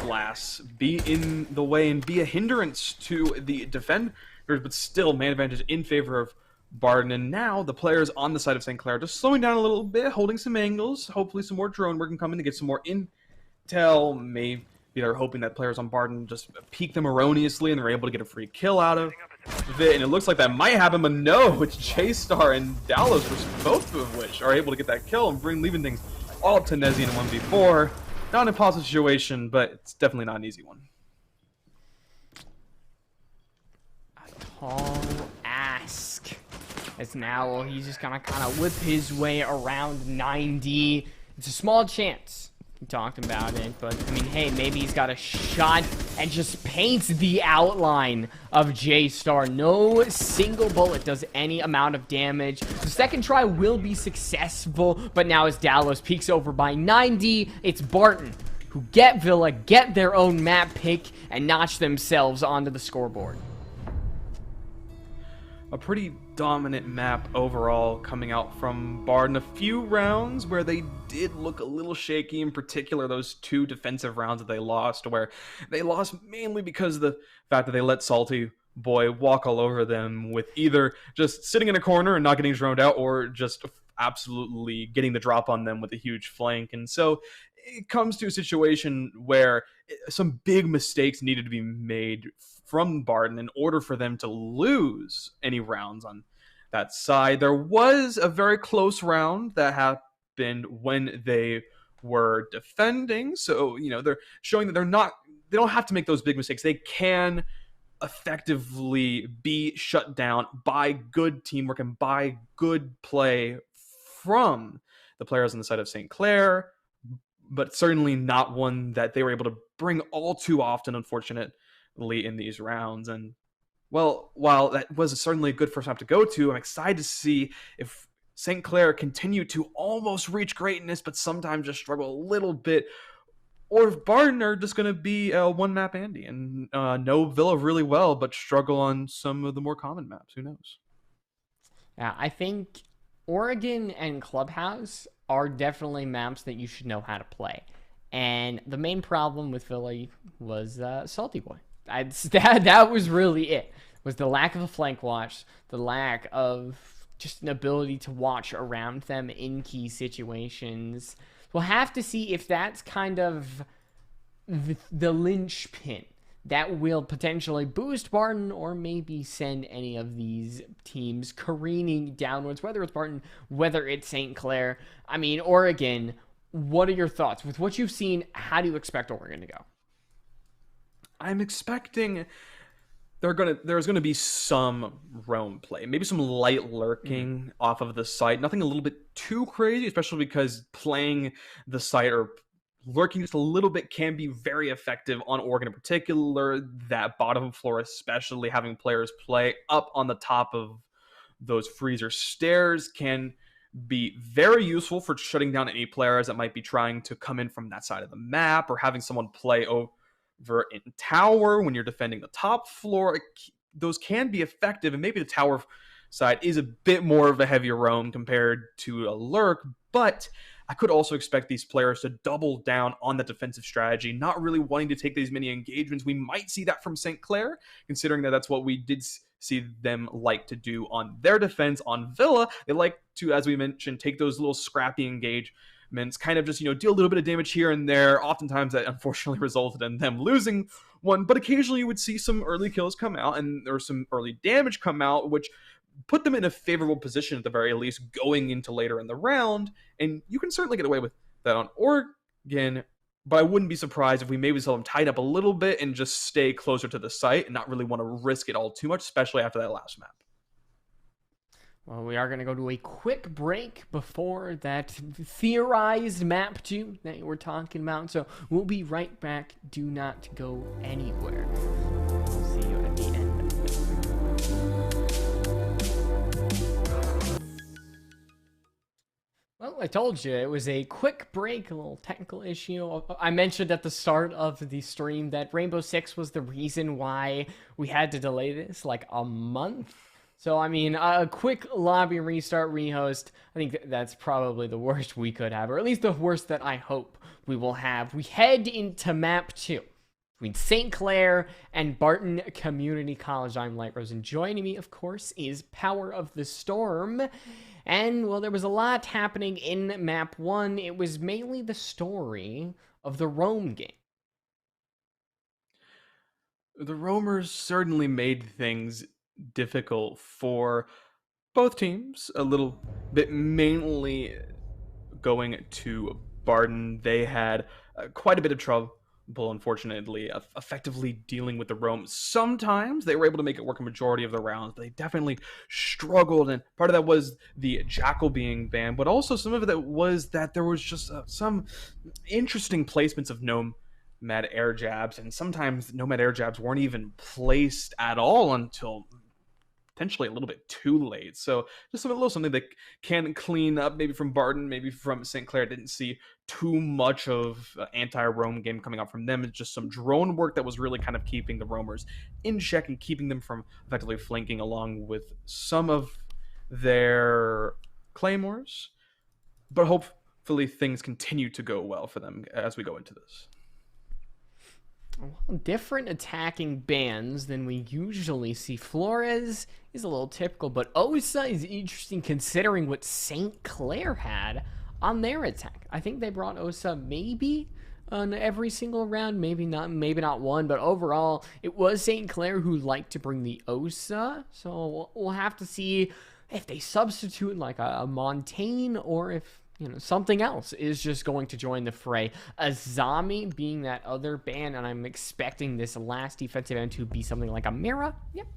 blasts be in the way and be a hindrance to the defenders, but still, man advantage in favor of Barton. And now the players on the side of St. Clair just slowing down a little bit, holding some angles. Hopefully some more drone work can come in to get some more intel. Maybe they're hoping that players on Barton just peek them erroneously and they're able to get a free kill out of it. And it looks like that might happen, but no, it's J-Star and Dallas, both of which are able to get that kill and leaving things all up to Nezzy in a 1v4. Not an impossible situation, but it's definitely not an easy one. A tall ask As now he's just gonna kind of whip his way around 90. It's a small chance. We talked about it, but I mean, hey, maybe he's got a shot and just paints the outline of J-Star. No single bullet does any amount of damage. The second try will be successful, but now as Dallas peeks over by 90, it's Barton who get Villa, get their own map pick, and notch themselves onto the scoreboard. A pretty dominant map overall coming out from Barton. A few rounds where they did look a little shaky, in particular those 2 defensive rounds that they lost, where they lost mainly because of the fact that they let Salty Boy walk all over them with either just sitting in a corner and not getting droned out, or just absolutely getting the drop on them with a huge flank. And so it comes to a situation where some big mistakes needed to be made from Barton in order for them to lose any rounds on that side. There was a very close round that happened when they were defending. So, they're showing that they don't have to make those big mistakes. They can effectively be shut down by good teamwork and by good play from the players on the side of St. Clair, but certainly not one that they were able to bring all too often, unfortunately, in these rounds. And, well, while that was certainly a good first half to go to, I'm excited to see if St. Clair continue to almost reach greatness, but sometimes just struggle a little bit, or if Barton are just going to be a one-map Andy and know Villa really well, but struggle on some of the more common maps. Who knows? Yeah, I think Oregon and Clubhouse are definitely maps that you should know how to play. And the main problem with Philly was Salty Boy. That was really it. Was the lack of a flank watch, the lack of just an ability to watch around them in key situations. We'll have to see if that's kind of the linchpin that will potentially boost Barton or maybe send any of these teams careening downwards, whether it's Barton, whether it's St. Clair. I mean, Oregon, what are your thoughts? With what you've seen, how do you expect Oregon to go? I'm expecting there's gonna be some roam play, maybe some light lurking off of the site. Nothing a little bit too crazy, especially because playing the site or lurking just a little bit can be very effective on Oregon in particular. That bottom floor, especially having players play up on the top of those freezer stairs, can be very useful for shutting down any players that might be trying to come in from that side of the map, or having someone play over in tower when you're defending the top floor. Those can be effective, and maybe the tower side is a bit more of a heavier roam compared to a lurk, but I could also expect these players to double down on the defensive strategy, not really wanting to take these many engagements. We might see that from St. Clair, considering that that's what we did see them like to do on their defense on Villa. They like to, as we mentioned, take those little scrappy engagements, kind of just, deal a little bit of damage here and there. Oftentimes that unfortunately resulted in them losing one, but occasionally you would see some early kills come out and there was some early damage come out, which put them in a favorable position at the very least going into later in the round. And you can certainly get away with that on Oregon, but I wouldn't be surprised if we maybe saw them tied up a little bit and just stay closer to the site and not really want to risk it all too much, especially after that last map. Well, we are going to go to a quick break before that theorized map 2 that we're talking about. So we'll be right back. Do not go anywhere. We'll see you at the end. Well, I told you, it was a quick break, a little technical issue. I mentioned at the start of the stream that Rainbow Six was the reason why we had to delay this like a month. So, I mean, a quick lobby restart, rehost, I think that's probably the worst we could have, or at least the worst that I hope we will have. We head into map 2 between St. Clair and Barton Community College. I'm Light Rose, and joining me, of course, is Power of the Storm. And, well, there was a lot happening in map 1. It was mainly the story of the Roam game. The Roamers certainly made things difficult for both teams a little bit, mainly going to Barton. They had quite a bit of trouble unfortunately, effectively dealing with the roam. Sometimes they were able to make it work a majority of the rounds, but they definitely struggled. And part of that was the Jackal being banned, but also some of it was that there was just some interesting placements of Nomad air jabs, and sometimes Nomad air jabs weren't even placed at all until potentially a little bit too late. So just a little something that can clean up, maybe from Barton, maybe from St. Clair. Didn't see too much of anti-roam game coming out from them. It's just some drone work that was really kind of keeping the roamers in check and keeping them from effectively flanking, along with some of their claymores. But hopefully things continue to go well for them as we go into this. Well, different attacking bans than we usually see. Flores is a little typical, but Osa is interesting considering what St. Clair had on their attack. I think they brought Osa maybe on every single round, maybe not one, but overall it was St. Clair who liked to bring the Osa. So we'll have to see if they substitute like a Montaigne, or if something else is just going to join the fray. Azami being that other ban, and I'm expecting this last defensive end to be something like a Mira. Yep.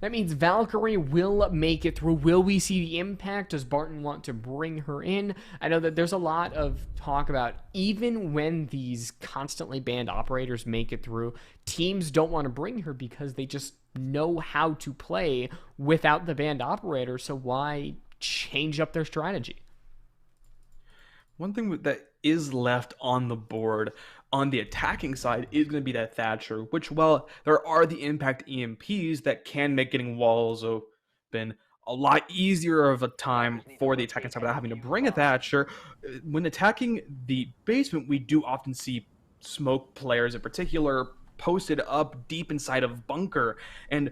That means Valkyrie will make it through. Will we see the impact? Does Barton want to bring her in? I know that there's a lot of talk about, even when these constantly banned operators make it through, teams don't want to bring her because they just know how to play without the banned operator. So why change up their strategy? One thing that is left on the board on the attacking side is going to be that Thatcher, which, well, there are the impact EMPs that can make getting walls open a lot easier of a time for the attacking side without having to bring a Thatcher. When attacking the basement, we do often see smoke players in particular posted up deep inside of bunker, and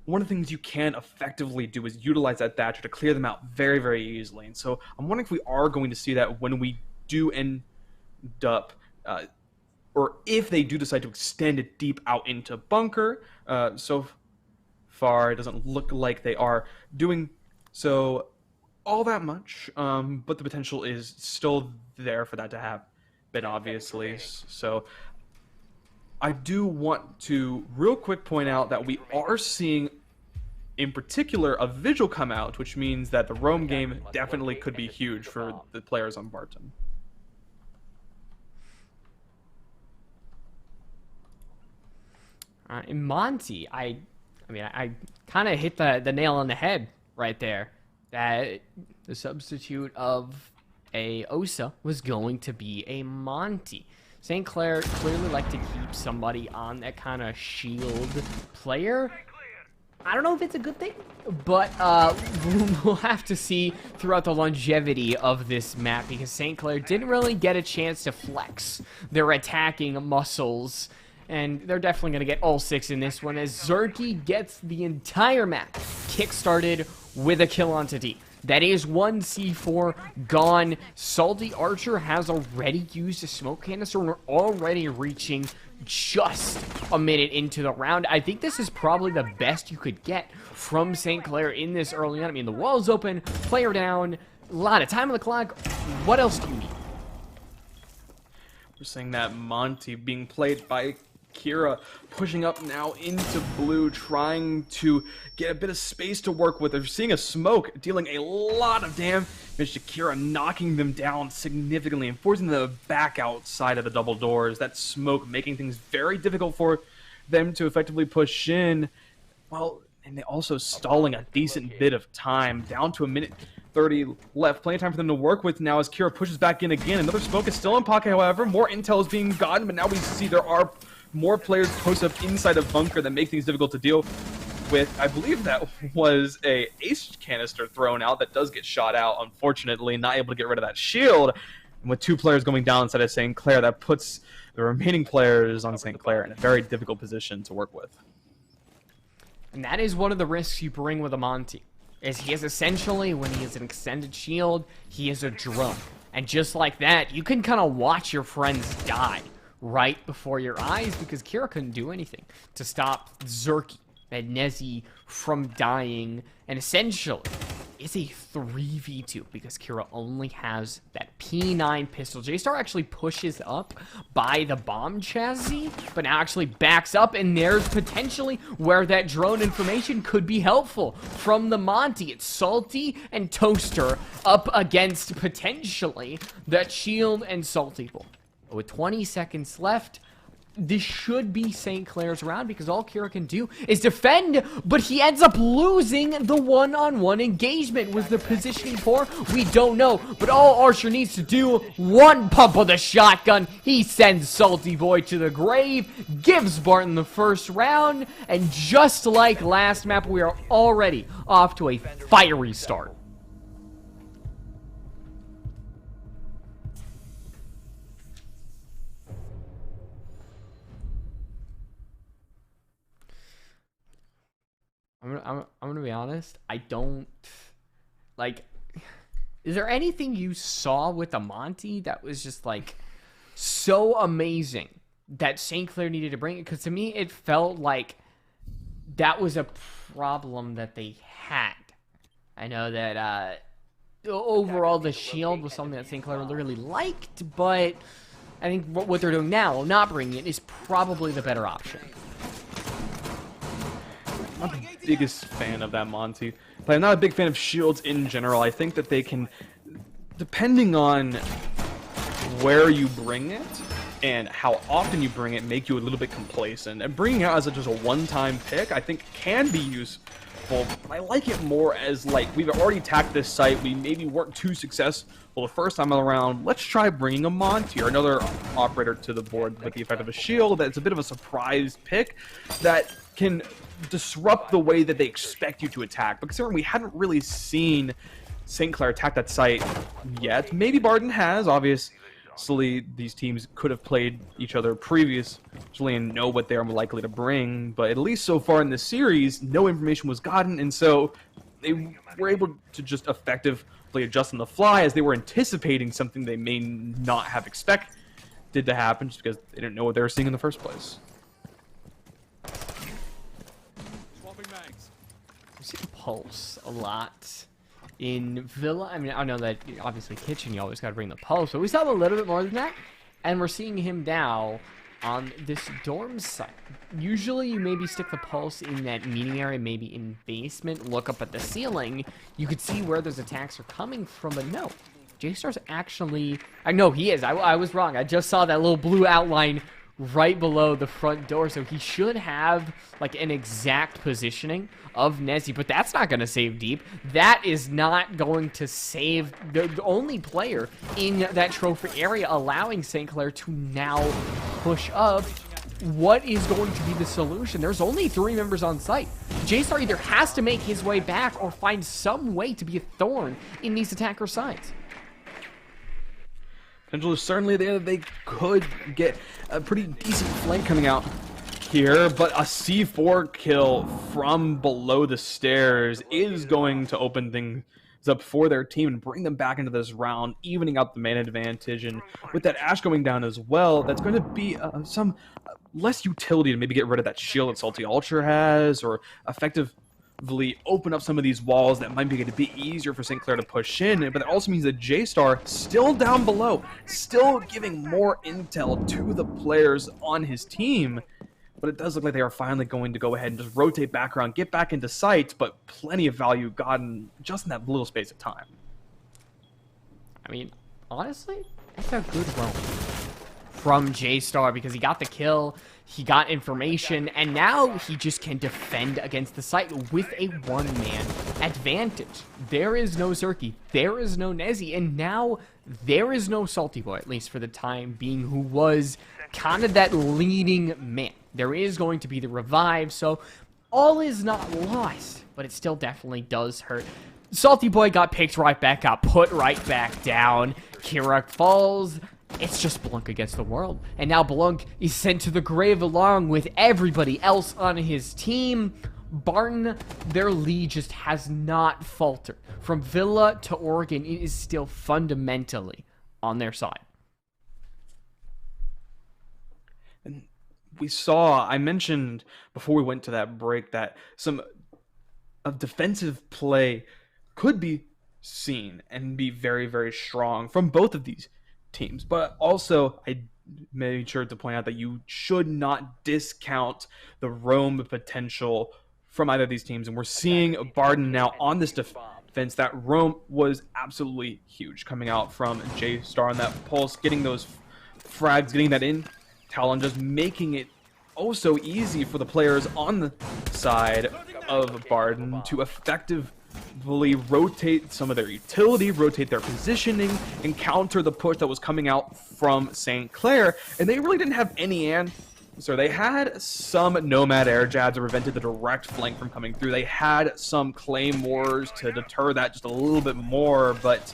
one of the things you can effectively do is utilize that Thatcher to clear them out very, very easily. And so I'm wondering if we are going to see that when we do end up, or if they do decide to extend it deep out into bunker. So far, it doesn't look like they are doing so all that much, but the potential is still there for that to happen, obviously. So I do want to real quick point out that we are seeing, in particular, a Vigil come out, which means that the roam game definitely could be huge for the players on Barton. In Monty, I kind of hit the nail on the head right there. That the substitute of a Osa was going to be a Monty. St. Clair clearly like to keep somebody on that kind of shield player. I don't know if it's a good thing, but we'll have to see throughout the longevity of this map, because St. Clair didn't really get a chance to flex their attacking muscles, and they're definitely going to get all 6 in this one, as Zerky gets the entire map kick-started with a kill onto D. That is one C4 gone. Salty Archer has already used a smoke canister, and we're already reaching just a minute into the round. I think this is probably the best you could get from St. Clair in this early on. I mean, the wall's open, player down, a lot of time on the clock. What else do you need? We're seeing that Monty being played by Kira, pushing up now into blue, trying to get a bit of space to work with. They're seeing a smoke, dealing a lot of damage to Kira, knocking them down significantly and forcing them back outside of the double doors. That smoke making things very difficult for them to effectively push in. Well, and they also stalling a decent bit of time, down to 1:30 left. Plenty of time for them to work with now as Kira pushes back in again. Another smoke is still in pocket, however. More intel is being gotten, but now we see there are more players posted up inside of bunker that make things difficult to deal with. I believe that was a ace canister thrown out that does get shot out, unfortunately, not able to get rid of that shield. And with 2 players going down inside of St. Clair, that puts the remaining players on St. Clair in a very difficult position to work with. And that is one of the risks you bring with a Monty, is he is essentially, when he is an extended shield, he is a drone. And just like that, you can kind of watch your friends die right before your eyes, because Kira couldn't do anything to stop Zerky and Nezi from dying. And essentially, is a 3v2 because Kira only has that P9 pistol. J-Star actually pushes up by the bomb chassis, but now actually backs up, and there's potentially where that drone information could be helpful from the Monty. It's Salty and Toaster up against potentially that Shield and Salty Bull. With 20 seconds left, this should be St. Clair's round because all Kira can do is defend, but he ends up losing the one-on-one engagement. Was the positioning poor? We don't know, but all Archer needs to do, one pump of the shotgun, he sends Salty Boy to the grave, gives Barton the first round, and just like last map, we are already off to a fiery start. I'm gonna be honest. I don't like. Is there anything you saw with the Monty that was just like so amazing that St. Clair needed to bring it? Because to me, it felt like that was a problem that they had. I know that overall the shield was something that St. Clair really liked, but I think what they're doing now, not bringing it, is probably the better option. I'm not the biggest fan of that Monty, but I'm not a big fan of shields in general. I think that they can, depending on where you bring it and how often you bring it, make you a little bit complacent. And bringing it out as just a one-time pick, I think can be useful, but I like it more as like, we've already attacked this site, we maybe weren't too successful the first time around, let's try bringing a Monty or another operator to the board with the effect of a shield. That's a bit of a surprise pick that can disrupt the way that they expect you to attack. But considering we hadn't really seen St. Clair attack that site yet, maybe Barton has. Obviously, these teams could have played each other previously and know what they're more likely to bring, but at least so far in this series, no information was gotten, and so they were able to just effectively adjust on the fly as they were anticipating something they may not have expected to happen just because they didn't know what they were seeing in the first place. We see the pulse a lot in Villa. I mean, I know that obviously Kitchen, you always got to bring the pulse, but we saw a little bit more than that, and we're seeing him now on this dorm site. Usually you maybe stick the pulse in that meeting area, maybe in basement, look up at the ceiling. You could see where those attacks are coming from, but no. J-Star's actually, I know he is. I was wrong. I just saw that little blue outline right below the front door, so he should have like an exact positioning of Nezzy, but that's not going to save Deep. That is not going to save the only player in that trophy area, allowing St. Clair to now push up. What is going to be the solution? There's only 3 members on site. J-Star either has to make his way back or find some way to be a thorn in these attacker sides. Potential is certainly there that they could get a pretty decent flank coming out here, but a C4 kill from below the stairs is going to open things up for their team and bring them back into this round, evening out the man advantage. And with that Ash going down as well, that's going to be some less utility to maybe get rid of that shield that Salty Ultra has, or effectively open up some of these walls that might be going to be easier for St. Clair to push in. But that also means that J-Star still down below, still giving more intel to the players on his team. But it does look like they are finally going to go ahead and just rotate back around, get back into sight, but plenty of value gotten just in that little space of time. I mean, honestly, that's a good roam from J-Star because he got the kill, he got information, and now he just can defend against the site with a one-man advantage. There is no Zerky, there is no Nezzy, and now there is no Salty Boy, at least for the time being, who was kind of that leading man. There is going to be the revive, so all is not lost, but it still definitely does hurt. Salty Boy got picked right back up, put right back down. Kira falls. It's just Blunk against the world. And now Blunk is sent to the grave along with everybody else on his team. Barton, their lead just has not faltered. From Villa to Oregon, it is still fundamentally on their side. And we saw, I mentioned before we went to that break, that some of defensive play could be seen and be very, very strong from both of these teams. But also, I made sure to point out that you should not discount the roam potential from either of these teams. And we're seeing Barton now on this defense. That roam was absolutely huge coming out from J-Star on that pulse, getting those frags, getting that in, Talon just making it oh so easy for the players on the side of Barton to effectively rotate some of their utility, rotate their positioning, and counter the push that was coming out from St. Clair. And they really didn't have any answer. They had some Nomad air jabs that prevented the direct flank from coming through. They had some Claymores to deter that just a little bit more, but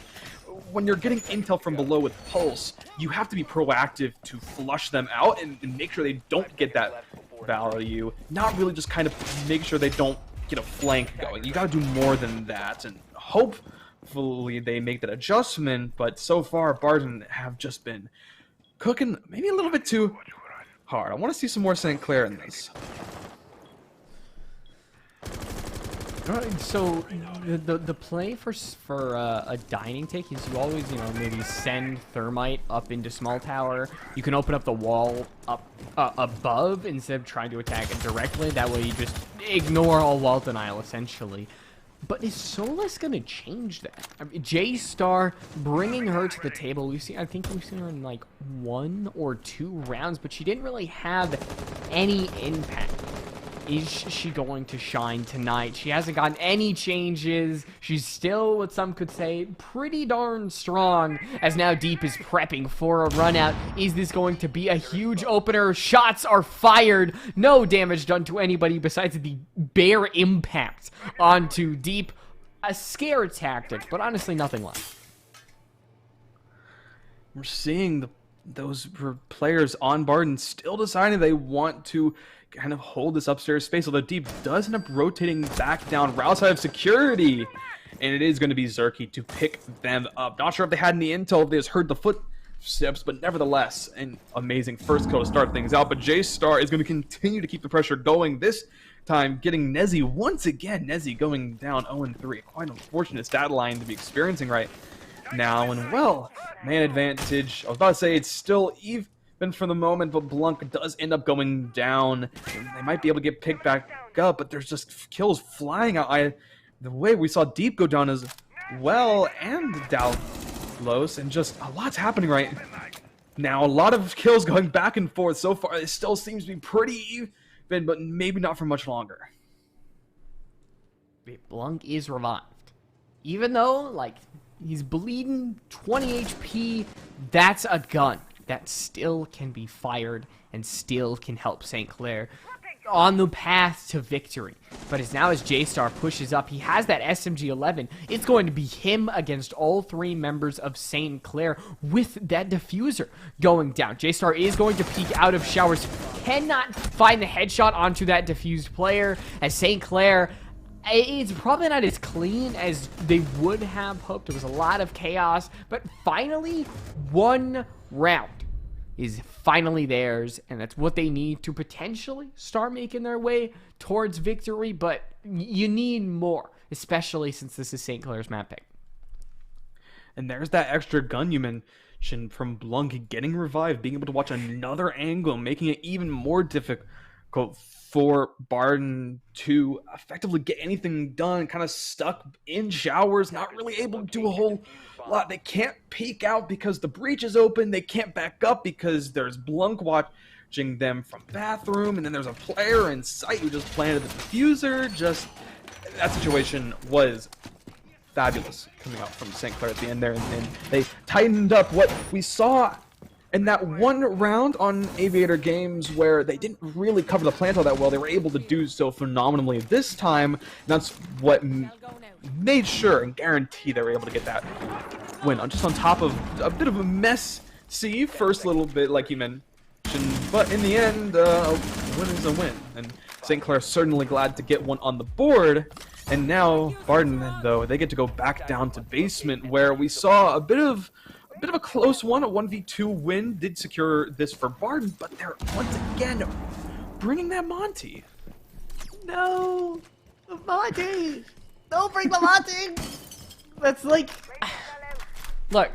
when you're getting intel from below with Pulse, you have to be proactive to flush them out and make sure they don't get that value, not really just kind of make sure they don't get a flank going. You got to do more than that, and hopefully they make that adjustment, but so far Barton have just been cooking maybe a little bit too hard. I want to see some more St. Clair in this. So the play for a dining take is you always, you know, maybe send Thermite up into small tower. You can open up the wall up above instead of trying to attack it directly. That way you just ignore all wall denial essentially. But is Solus gonna change that? I mean, J-Star bringing her to the table. I think we've seen her in like 1 or 2 rounds, but she didn't really have any impact. Is she going to shine tonight? She hasn't gotten any changes. She's still, what some could say, pretty darn strong, as now Deep is prepping for a run out. Is this going to be a huge opener? Shots are fired. No damage done to anybody besides the bare impact onto Deep. A scare tactic, but honestly nothing left. We're seeing those players on Barton still deciding they want to kind of hold this upstairs space, although Deep does end up rotating back down, route side of security, and it is going to be Zerky to pick them up. Not sure if they had any intel, if they just heard the footsteps, but nevertheless, an amazing first kill to start things out. But J-Star is going to continue to keep the pressure going, this time getting Nezzy once again. Nezzy going down 0-3. Quite an unfortunate stat line to be experiencing right now, and well, man advantage. I was about to say it's still even for the moment, but Blanc does end up going down. They might be able to get picked back up, but there's just kills flying out. The way we saw Deep go down as well, and Dalos, and just a lot's happening right now. A lot of kills going back and forth. So far, it still seems to be pretty even, but maybe not for much longer. Blanc is revived. Even though, like, he's bleeding 20 HP, that's a gun that still can be fired and still can help St. Clair on the path to victory. But as J-Star pushes up, he has that SMG-11. It's going to be him against all 3 members of St. Clair with that diffuser going down. J-Star is going to peek out of showers, cannot find the headshot onto that diffused player, as St. Clair, it's probably not as clean as they would have hoped. There was a lot of chaos, but finally, 1 round is finally theirs, and that's what they need to potentially start making their way towards victory, but you need more, especially since this is St. Clair's map pick. And there's that extra gun you mentioned from Blanc getting revived, being able to watch another angle, making it even more difficult for Barton to effectively get anything done, kind of stuck in showers, not really able to do a whole lot. They can't peek out because the breach is open. They can't back up because there's Blanc watching them from bathroom, and then there's a player in sight who just planted the diffuser. Just that situation was fabulous coming out from St. Clair at the end there, and they tightened up what we saw in that 1 round on Aviator Games where they didn't really cover the plant all that well. They were able to do so phenomenally this time. That's what made sure and guaranteed they were able to get that win. Just on top of a bit of a messy first little bit, like you mentioned, but in the end, a win is a win. And St. Clair certainly glad to get one on the board. And now Barton, though, they get to go back down to basement, where we saw a bit of a close one. A 1v2 win did secure this for Barton, but they're once again bringing that Monty. No, Monty! Don't bring the Monty! That's like... Look,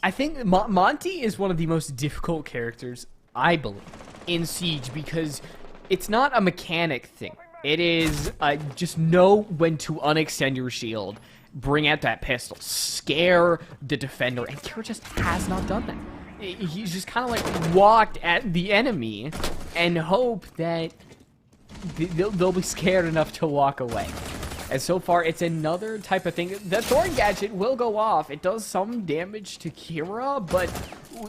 I think Monty is one of the most difficult characters, I believe, in Siege, because it's not a mechanic thing. It is just know when to unextend your shield, bring out that pistol, scare the defender, and Kira just has not done that. He's just kind of like walked at the enemy and hope that they'll be scared enough to walk away. And so far, it's another type of thing. The Thorn Gadget will go off. It does some damage to Kira, but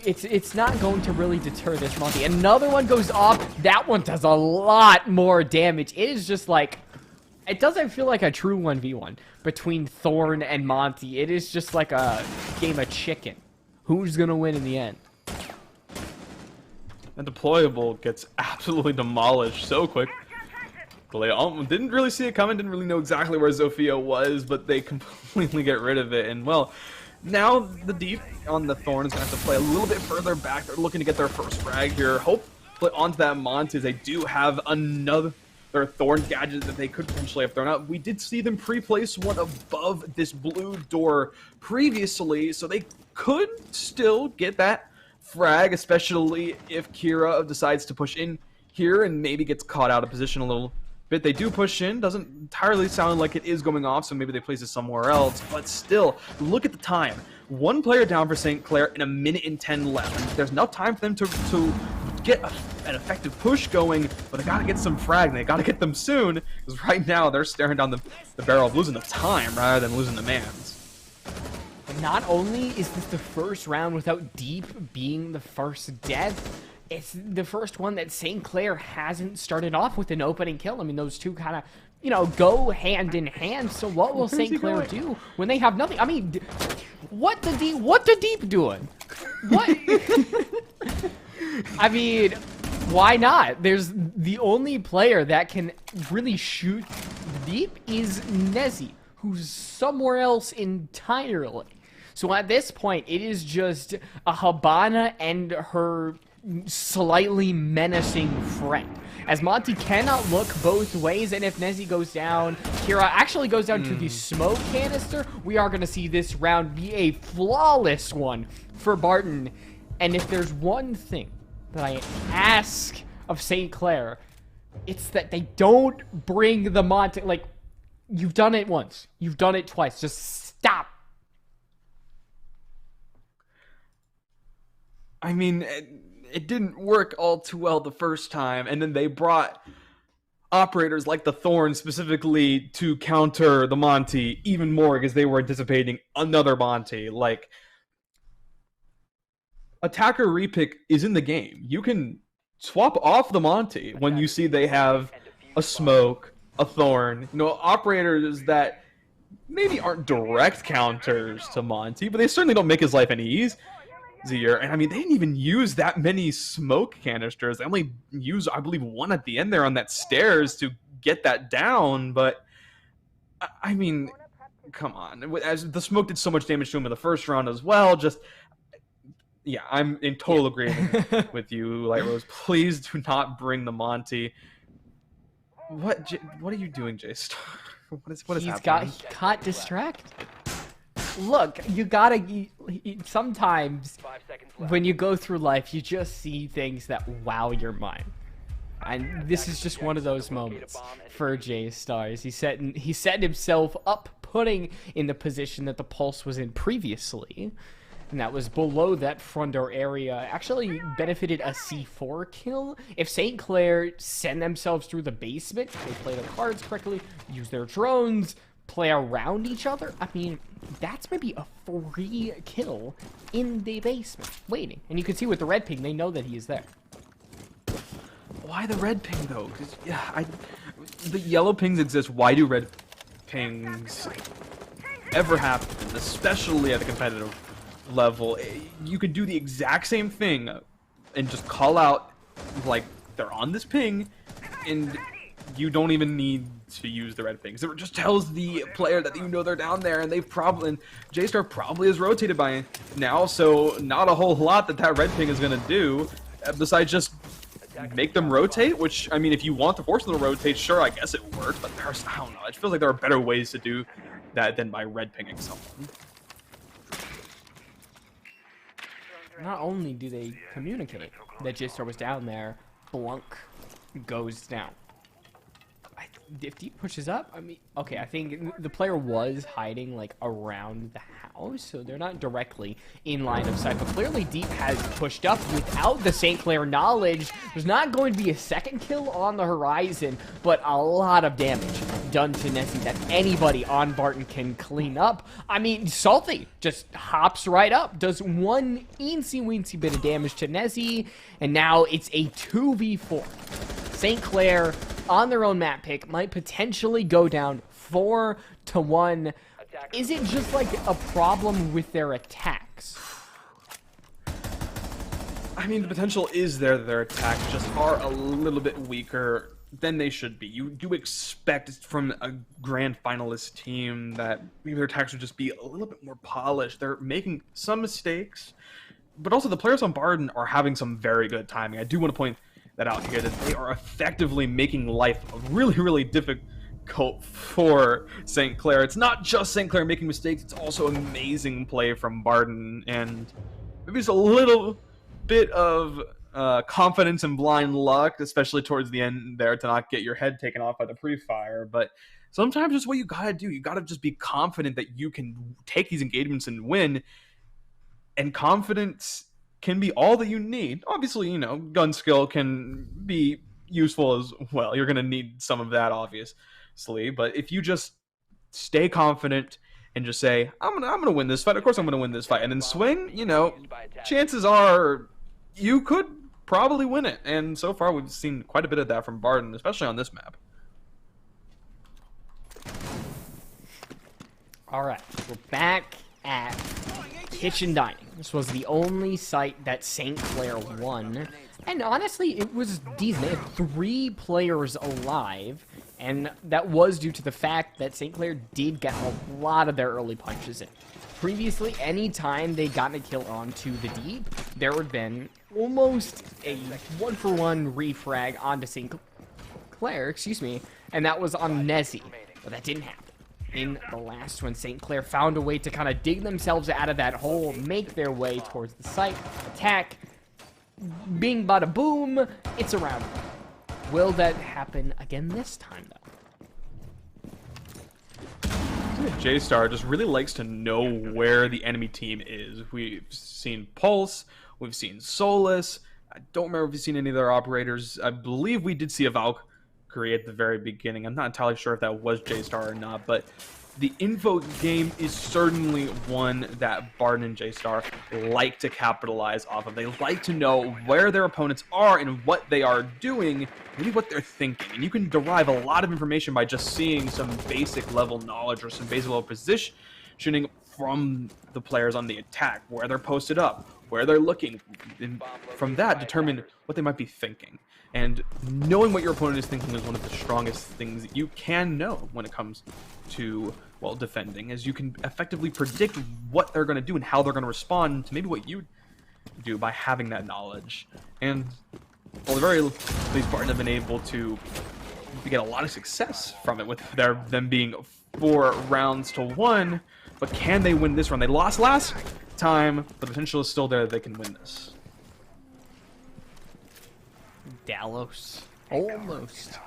it's not going to really deter this Monty. Another one goes off. That one does a lot more damage. It is just like... It doesn't feel like a true 1v1 between Thorn and Monty. It is just like a game of chicken. Who's going to win in the end? And Deployable gets absolutely demolished so quick. Didn't really see it coming, didn't really know exactly where Zofia was, but they completely get rid of it. And, well, now the deep on the Thorn is going to have to play a little bit further back. They're looking to get their first frag here. Hopefully onto that Monty, they do have another Thorn gadget that they could potentially have thrown out. We did see them pre-place one above this blue door previously, so they could still get that frag, especially if Kira decides to push in here and maybe gets caught out of position a little bit. They do push in, doesn't entirely sound like it is going off, so maybe they place it somewhere else, but still, look at the time. One player down for St. Clair and 1 minute and 10 left. There's enough time for them to get an effective push going, but they gotta get some frag, and they gotta get them soon, because right now they're staring down the barrel of losing the time rather than losing the mans. Not only is this the first round without Deep being the first death, it's the first one that St. Clair hasn't started off with an opening kill. I mean, those two kind of, you know, go hand in hand. So what will St. Clair do when they have nothing? I mean, what the Deep doing? What? I mean, why not? There's the only player that can really shoot Deep is Nezzy, who's somewhere else entirely. So at this point, it is just a Habana and her slightly menacing friend. As Monty cannot look both ways, and if Nezzy goes down, Kira actually goes down to the smoke canister, we are going to see this round be a flawless one for Barton. And if there's one thing that I ask of St. Clair, it's that they don't bring the Monty. Like, you've done it once. You've done it twice. Just stop. I mean, it didn't work all too well the first time, and then they brought operators like the Thorn specifically to counter the Monty even more because they were anticipating another Monty. Like, attacker repick is in the game. You can swap off the Monty when you see they have a smoke, a Thorn, you know, operators that maybe aren't direct counters to Monty, but they certainly don't make his life any easier. And I mean, they didn't even use that many smoke canisters. They only used, I believe, one at the end there on that stairs to get that down. But I mean, come on. As the smoke did so much damage to him in the first round as well. Just, yeah, I'm in total agreement with you, Light Rose. Please do not bring the Monty. What are you doing, J-Star? What is happening? He got distracted. Look, you gotta... Sometimes, when you go through life, you just see things that wow your mind. And this is just one of those moments for J-Stars. He set himself up, putting in the position that the Pulse was in previously. And that was below that front door area. Actually benefited a C4 kill. If St. Clair send themselves through the basement, they play their cards correctly, use their drones, play around each other, I mean, that's maybe a free kill in the basement waiting. And you can see with the red ping, they know that he is there. Why the red ping though? Because yeah, the yellow pings exist. Why do red pings ever happen? Especially at a competitive level, you could do the exact same thing and just call out like they're on this ping, and you don't even need to use the red pings. It just tells the player that you know they're down there, and they've probably, and J-Star probably is rotated by now, so not a whole lot that red ping is going to do, besides just make them rotate, which, I mean, if you want to force them to rotate, sure, I guess it works, but there's, I don't know, it feels like there are better ways to do that than by red pinging someone. Not only do they communicate that J-Star was down there, Blunk goes down. If Deep pushes up, I mean, okay, I think the player was hiding, like, around the house, so they're not directly in line of sight, but clearly Deep has pushed up without the St. Clair knowledge. There's not going to be a second kill on the horizon, but a lot of damage done to Nessie that anybody on Barton can clean up. I mean, Salty just hops right up, does one eensy-weensy bit of damage to Nessie, and now it's a 2v4. St. Clair, on their own map pick, might potentially go down 4-1. Is it just like a problem with their attacks? I mean, the potential is there that their attacks just are a little bit weaker than they should be. You do expect from a grand finalist team that maybe their attacks would just be a little bit more polished. They're making some mistakes, but also the players on Barton are having some very good timing. I do want to point that out here, that they are effectively making life really, really difficult for St. Clair. It's not just St. Clair making mistakes, it's also amazing play from Barton, and maybe it's a little bit of confidence and blind luck, especially towards the end there, to not get your head taken off by the pre-fire. But sometimes it's what you gotta do. You gotta just be confident that you can take these engagements and win, and confidence can be all that you need. Obviously, you know, gun skill can be useful as well. You're going to need some of that, obviously. But if you just stay confident and just say, I'm gonna win this fight. Of course I'm going to win this fight. And then swing, you know, chances are you could probably win it. And so far we've seen quite a bit of that from Barton, especially on this map. All right, we're back at Kitchen Dining. This was the only site that St. Clair won, and honestly, it was decent. They had 3 players alive, and that was due to the fact that St. Clair did get a lot of their early punches in. Previously, any time they got a kill onto the Deep, there would have been almost a 1-for-1 refrag onto St. Clair, excuse me, and that was on Nessie, but that didn't happen. In the last one, St. Clair found a way to kind of dig themselves out of that hole, make their way towards the site, attack, bing bada boom, it's around. Will that happen again this time, though? J-Star just really likes to know where the enemy team is. We've seen Pulse, we've seen Solus, I don't remember if we've seen any of their operators. I believe we did see a Valkyrie at the very beginning. I'm not entirely sure if that was J-Star or not, but the info game is certainly one that Barton and J-Star like to capitalize off of. They like to know where their opponents are and what they are doing, really what they're thinking. And you can derive a lot of information by just seeing some basic level knowledge or some basic level positioning from the players on the attack, where they're posted up, where they're looking, and from that determine what they might be thinking. And knowing what your opponent is thinking is one of the strongest things that you can know when it comes to, well, defending, as you can effectively predict what they're going to do and how they're going to respond to maybe what you do by having that knowledge. And, well, the very least, Barton have been able to get a lot of success from it, with them being 4 rounds to 1. But can they win this round? They lost last time, but the potential is still there that they can win this. Dallos almost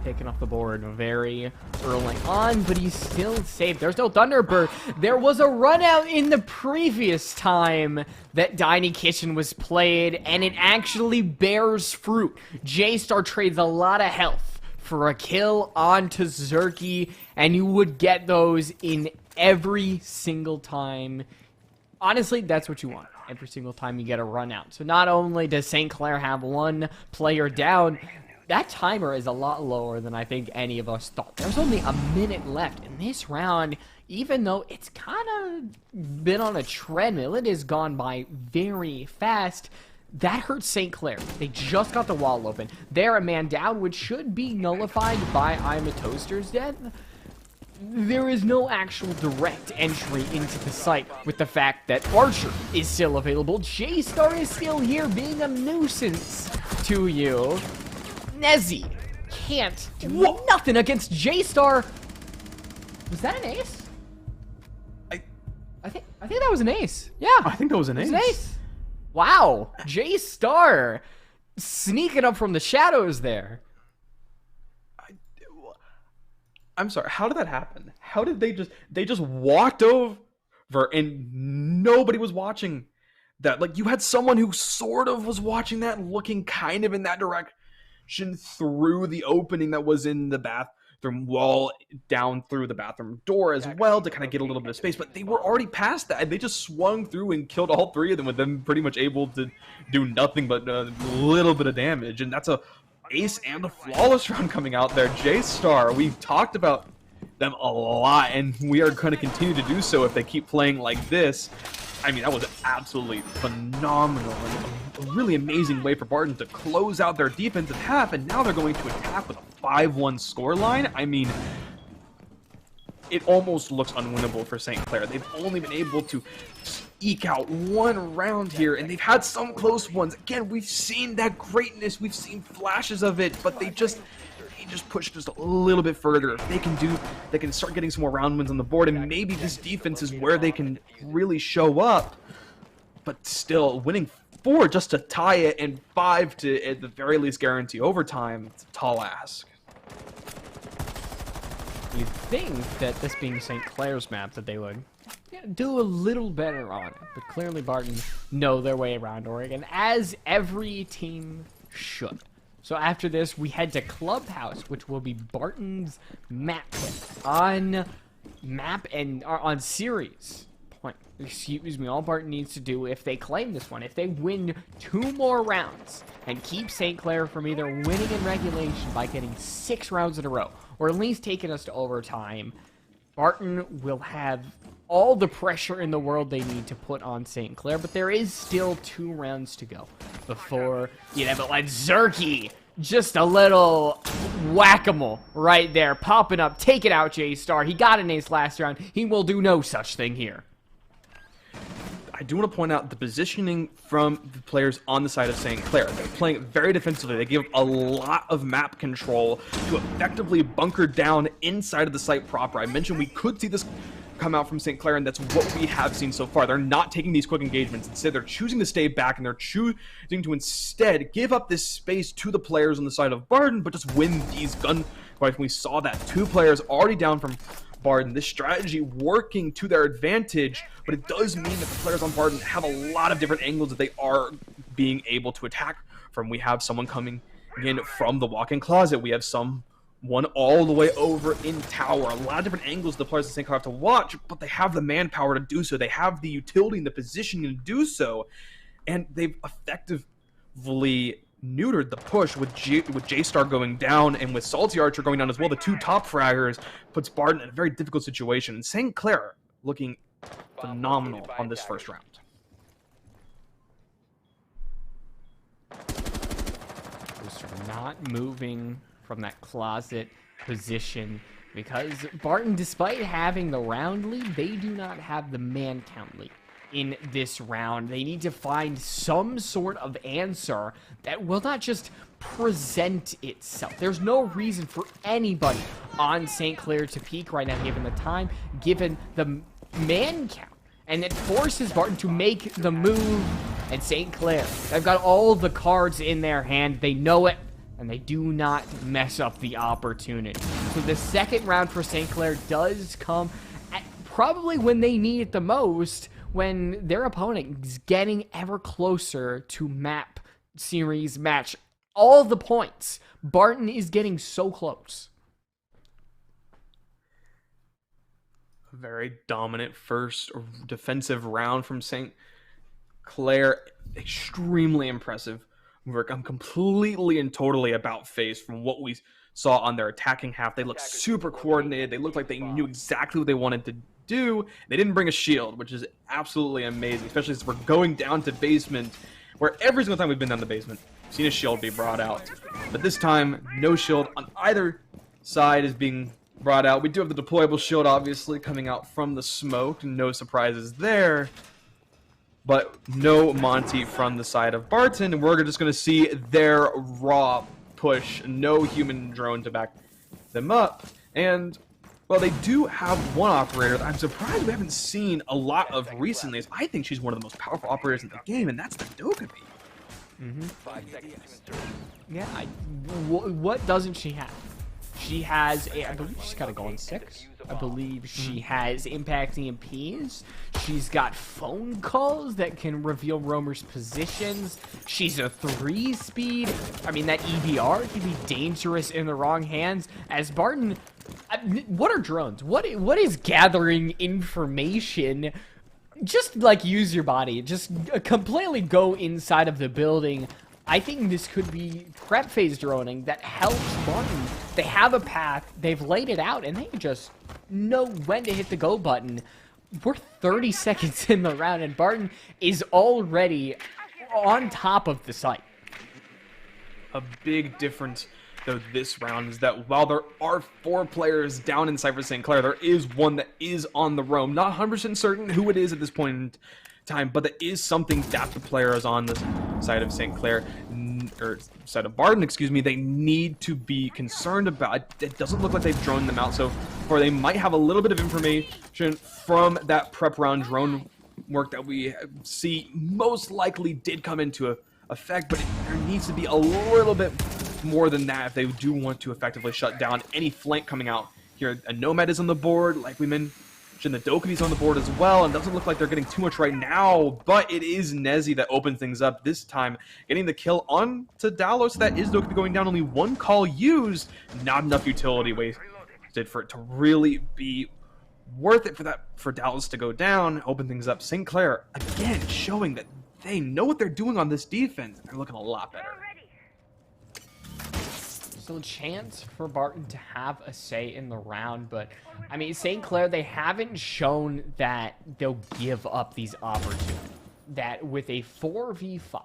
taken off the board very early on, but he's still safe. There's no Thunderbird. There was a run out in the previous time that Dining Kitchen was played, and it actually bears fruit. J-Star trades a lot of health for a kill onto Zerky, and you would get those in every single time. Honestly, that's what you want. Every single time you get a run out. So not only does St. Clair have 1 player down, that timer is a lot lower than I think any of us thought. There's only a minute left in this round. Even though it's kind of been on a treadmill, it has gone by very fast. That hurts St. Clair. They just got the wall open. They're a man down, which should be nullified by I'm a Toaster's death. There is no actual direct entry into the site, with the fact that Archer is still available. J-Star is still here being a nuisance to you. Nezzy can't do nothing against J-Star. Was that an ace? think that was an ace. Yeah. I think that was an It ace. was an ace. Wow. J Star sneaking up from the shadows there. I'm sorry. How did that happen? How did they just walked over and nobody was watching that? Like, you had someone who sort of was watching that, looking kind of in that direction through the opening that was in the bathroom wall, down through the bathroom door as well, to kind of get a little bit of space. But they were already past that, and they just swung through and killed all three of them, with them pretty much able to do nothing but a little bit of damage. And that's a ace and a flawless round coming out there. J-Star, we've talked about them a lot, and we are going to continue to do so if they keep playing like this. I mean, that was absolutely phenomenal, and a really amazing way for Barton to close out their defensive half, and now they're going to attack with a 5-1 scoreline. I mean, it almost looks unwinnable for St. Clair. They've only been able to eke out one round here, and they've had some close ones. Again, we've seen that greatness, we've seen flashes of it, but they just push just a little bit further. If they can start getting some more round wins on the board, and maybe this defense is where they can really show up. But still, winning 4 just to tie it, and 5 to at the very least guarantee overtime, it's a tall ask. You'd think that this being St. Clair's map that they would do a little better on it, but clearly Barton know their way around Oregon, as every team should. So after this, we head to Clubhouse, which will be Barton's map on map and on series point. Excuse me. All Barton needs to do, if they claim this one, if they win 2 more rounds and keep St. Clair from either winning in regulation by getting 6 rounds in a row, or at least taking us to overtime, Barton will have all the pressure in the world they need to put on St. Clair, but there is still 2 rounds to go before you have it like Zerky. Just a little whack-a-mole right there, popping up, taking out J-Star. He got an ace last round. He will do no such thing here. I do want to point out the positioning from the players on the side of St. Clair. They're playing very defensively. They give a lot of map control to effectively bunker down inside of the site proper. I mentioned we could see this come out from St. Clair, and that's what we have seen so far. They're not taking these quick engagements. Instead, they're choosing to stay back, and they're choosing to instead give up this space to the players on the side of Barton, but just win these gunfights. We saw that 2 players already down from Barton. This strategy working to their advantage, but it does mean that the players on Barton have a lot of different angles that they are being able to attack from. We have someone coming in from the walk-in closet. We have someone all the way over in tower. A lot of different angles the players at St. Clair have to watch, but they have the manpower to do so. They have the utility and the positioning to do so, and they've effectively neutered the push with J-Star going down and with Salty Archer going down as well. The 2 top fraggers puts Barton in a very difficult situation, and St. Clair looking phenomenal on this first round. Just not moving from that closet position, because Barton, despite having the round lead, they do not have the man count lead in this round. They need to find some sort of answer that will not just present itself. There's no reason for anybody on St. Clair to peak right now, given the time, given the man count. And it forces Barton to make the move. And St. Clair, they've got all the cards in their hand. They know it, and they do not mess up the opportunity. So the second round for St. Clair does come at probably when they need it the most, when their opponent is getting ever closer to map series match all the points. Barton is getting so close. A very dominant first defensive round from St. Clair. Extremely impressive work. I'm completely and totally about face from what we saw on their attacking half. They looked super coordinated. They looked like they knew exactly what they wanted to do. They didn't bring a shield, which is absolutely amazing, especially as we're going down to basement, where every single time we've been down the basement, we've seen a shield be brought out. But this time, no shield on either side is being brought out. We do have the deployable shield, obviously, coming out from the smoke. No surprises there. But no Monty from the side of Barton, and we're just going to see their raw push. No human drone to back them up. And Well, they do have one operator that I'm surprised we haven't seen a lot of recently. As I think she's one of the most powerful operators in the game, and that's the Dokkaebi. 5 seconds to insertion. Yeah, what doesn't she have? She has, I believe she's got a golden 6. I believe she has impact EMPs. She's got phone calls that can reveal roamers' positions. She's a 3-speed. I mean, that EBR can be dangerous in the wrong hands. As Barton, what are drones? What is gathering information? Just like use your body. Just completely go inside of the building. I think this could be prep phase droning that helps Barton. They have a path, they've laid it out, and they just know when to hit the go button. We're 30 seconds in the round, and Barton is already on top of the site. A big difference, though, this round is that while there are 4 players down in Cypher St. Clair, there is one that is on the roam. Not 100% certain who it is at this point in time, but there is something that the player is on the side of St. Clair, or side of Barton, excuse me, they need to be concerned about. It doesn't look like they've droned them out so far. They might have a little bit of information from that prep round drone work that we see most likely did come into effect, but there needs to be a little bit more than that if they do want to effectively shut down any flank coming out here. A Nomad is on the board, like we mentioned. The Dokkaebi's on the board as well, and doesn't look like they're getting too much right now, but it is Nezzy that opens things up this time, getting the kill on to Dalos. That is Dokkaebi going down, only 1 call used, not enough utility wasted for it to really be worth it for Dalos to go down, open things up. St. Clair, again, showing that they know what they're doing on this defense, and they're looking a lot better. Still a chance for Barton to have a say in the round, but I mean, St. Clair, they haven't shown that they'll give up these opportunities. That with a 4v5,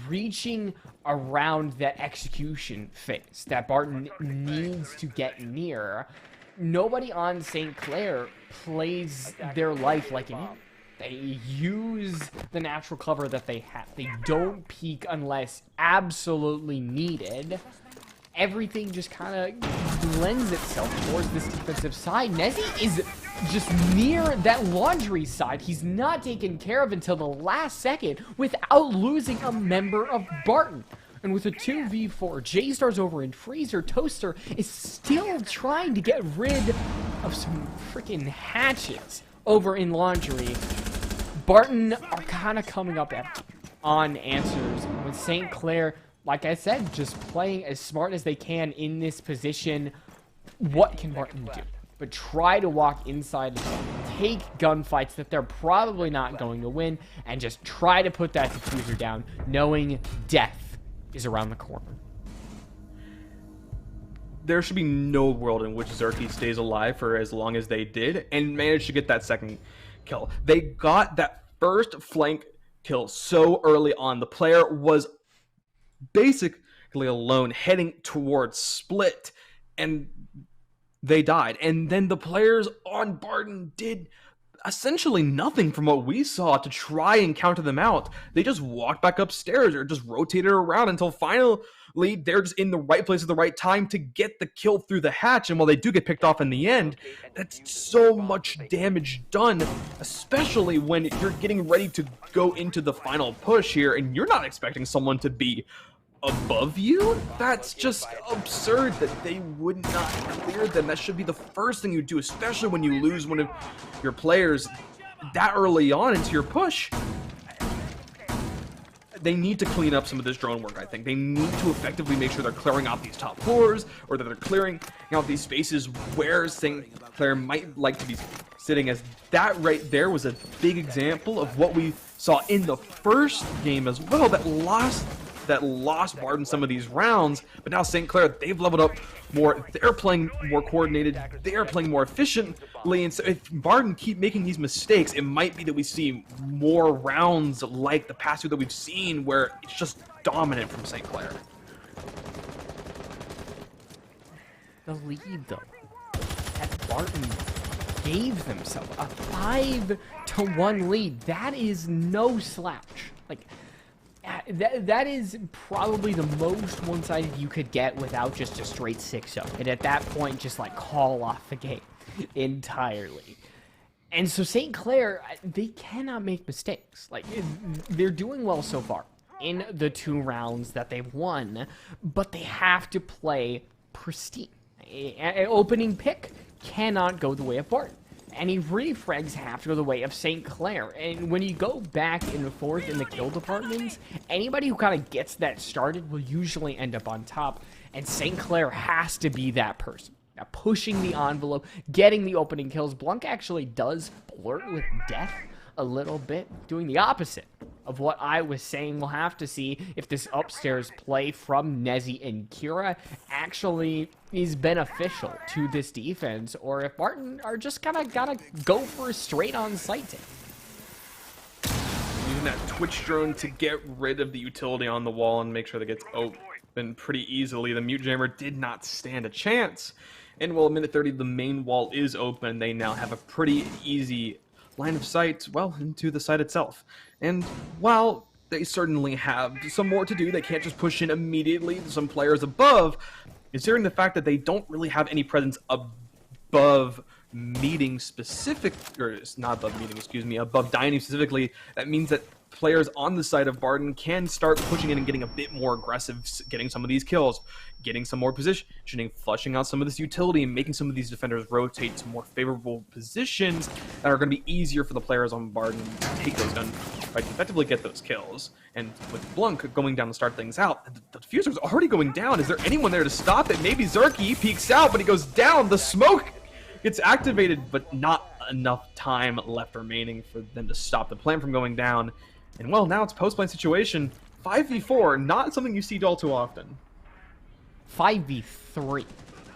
reaching around that execution phase that Barton needs to get near, nobody on St. Clair plays their life like an eagle. They use the natural cover that they have. They don't peek unless absolutely needed. Everything just kind of lends itself towards this defensive side. Nezzy is just near that laundry side. He's not taken care of until the last second without losing a member of Barton. And with a 2v4, J-Stars over in Freezer, Toaster is still trying to get rid of some freaking hatches over in laundry. Barton are kind of coming up on answers with St. Clair. Like I said, just playing as smart as they can in this position. What can Barton do? But try to walk inside and take gunfights that they're probably not going to win, and just try to put that diffuser down, knowing death is around the corner. There should be no world in which Zerky stays alive for as long as they did, and managed to get that second kill. They got that first flank kill so early on. The player was basically alone heading towards split, and they died. And then the players on Barton did essentially nothing from what we saw to try and counter them out. They just walked back upstairs or just rotated around until finally they're just in the right place at the right time to get the kill through the hatch. And while they do get picked off in the end, that's so much damage done, especially when you're getting ready to go into the final push here and you're not expecting someone to be above you. That's just absurd that they would not clear them. That should be the first thing you do, especially when you lose one of your players that early on into your push. They need to clean up some of this drone work, I think. They need to effectively make sure they're clearing out these top floors, or that they're clearing out these spaces where St. Clair might like to be sitting, as that right there was a big example of what we saw in the first game as well, that lost Barton some of these rounds. But now St. Clair, they've leveled up more. They're playing more coordinated. They're playing more efficiently. And so if Barton keep making these mistakes, it might be that we see more rounds like the past two that we've seen, where it's just dominant from St. Clair. The lead, though, that Barton gave themselves, a 5-1 lead. That is no slouch. Like, That is probably the most one-sided you could get without just a straight 6-0. And at that point, just like call off the game entirely. And so St. Clair, they cannot make mistakes. Like, they're doing well so far in the 2 rounds that they've won, but they have to play pristine. An opening pick cannot go the way of Barton. Any refrags have to go the way of St. Clair. And when you go back and forth in the kill departments, anybody who kind of gets that started will usually end up on top. And St. Clair has to be that person. Now, pushing the envelope, getting the opening kills. Blanc actually does flirt with death a little bit, doing the opposite of what I was saying. We'll have to see if this upstairs play from Nezzy and Kira actually is beneficial to this defense, or if Barton are just kind of gotta go for a straight on sight take. Using that Twitch drone to get rid of the utility on the wall and make sure that gets open pretty easily. The Mute Jammer did not stand a chance. And while a minute 30, the main wall is open, they now have a pretty easy line of sight, well, into the site itself. And while they certainly have some more to do, they can't just push in immediately. Some players above, considering the fact that they don't really have any presence above meeting specific, or not above meeting, excuse me, above dining specifically, that means that players on the side of Barton can start pushing in and getting a bit more aggressive, getting some of these kills, getting some more positioning, flushing out some of this utility, and making some of these defenders rotate to more favorable positions that are going to be easier for the players on Barton to take those gunfights, right, to effectively get those kills. And with Blanc going down to start things out, the diffuser's already going down. Is there anyone there to stop it? Maybe Zerky, he peeks out, but he goes down. The smoke gets activated, but not enough time left remaining for them to stop the plant from going down. And well, now it's post-plant situation. 5v4, not something you see all too often. 5v3.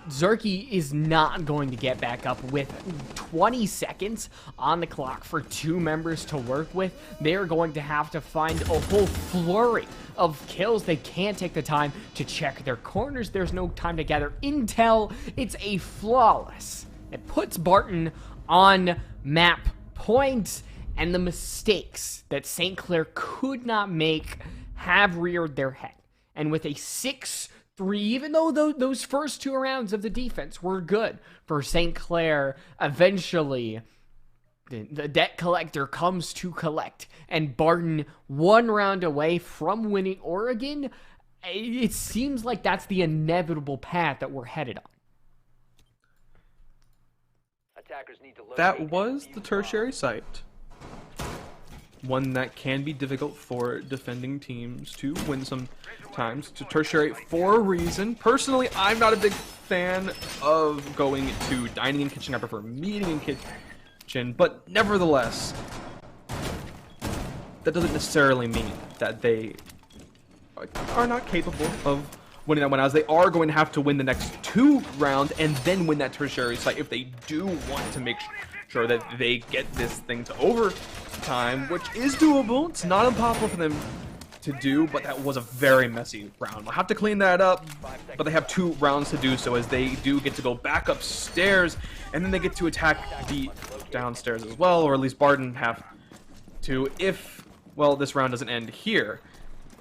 Zerky is not going to get back up with 20 seconds on the clock for 2 members to work with. They're going to have to find a whole flurry of kills. They can't take the time to check their corners. There's no time to gather intel. It's a flawless. It puts Barton on map point. And the mistakes that St. Clair could not make have reared their head. And with a 6-3, even though those first 2 rounds of the defense were good for St. Clair, eventually the debt collector comes to collect. And Barton, 1 round away from winning Oregon, it seems like that's the inevitable path that we're headed on. Attackers need to That was the tertiary site. One that can be difficult for defending teams to win sometimes. To tertiary for a reason. Personally, I'm not a big fan of going to dining and kitchen. I prefer meeting in kitchen. But nevertheless, that doesn't necessarily mean that they are not capable of winning that one, as they are going to have to win the next 2 rounds and then win that tertiary site if they do want to make sure that they get this thing to overtime, which is doable. It's not impossible for them to do, but that was a very messy round. We'll have to clean that up, but they have 2 rounds to do so, as they do get to go back upstairs, and then they get to attack the downstairs as well, or at least Barton have to, if, well, this round doesn't end here.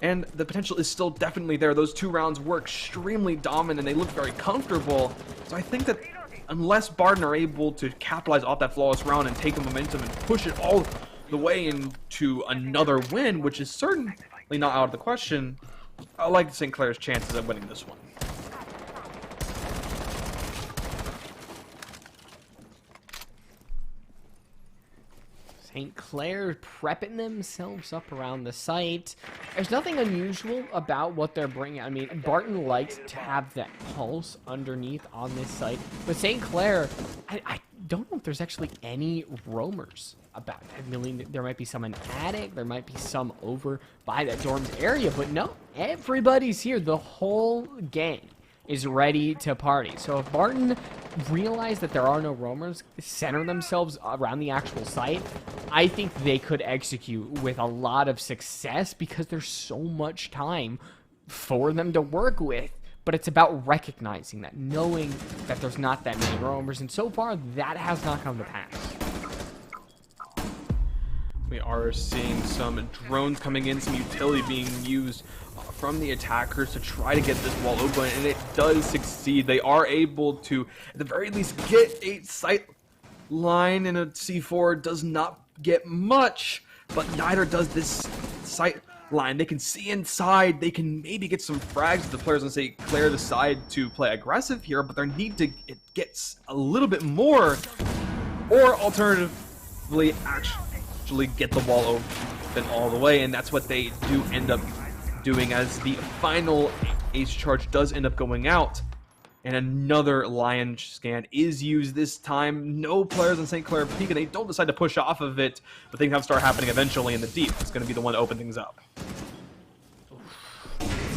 And the potential is still definitely there. Those 2 rounds were extremely dominant, and they look very comfortable. So I think that unless Barton are able to capitalize off that flawless round and take the momentum and push it all the way into another win, which is certainly not out of the question, I like St. Clair's chances of winning this one. St. Clair prepping themselves up around the site. There's nothing unusual about what they're bringing. I mean, Barton likes to have that pulse underneath on this site. But St. Clair, I don't know if there's actually any roamers about it. I mean, there might be some in attic. There might be some over by that dorms area. But no, everybody's here. The whole gang is ready to party. So if Barton realize that there are no roamers, center themselves around the actual site, I think they could execute with a lot of success, because there's so much time for them to work with. But it's about recognizing that, knowing that there's not that many roamers, and so far that has not come to pass. We are seeing some drones coming in, some utility being used from the attackers to try to get this wall open, and it does succeed. They are able to, at the very least, get a sight line, and a C4 does not get much, but neither does this sight line. They can see inside, they can maybe get some frags if the players on say Clair decide to play aggressive here, but they need to get a little bit more, or alternatively actually get the wall open all the way, and that's what they do end up doing as the final ace charge does end up going out. And another lion scan is used this time. No players in St. Clair peek, and they don't decide to push off of it, but things have to start happening eventually in the deep. It's going to be the one to open things up.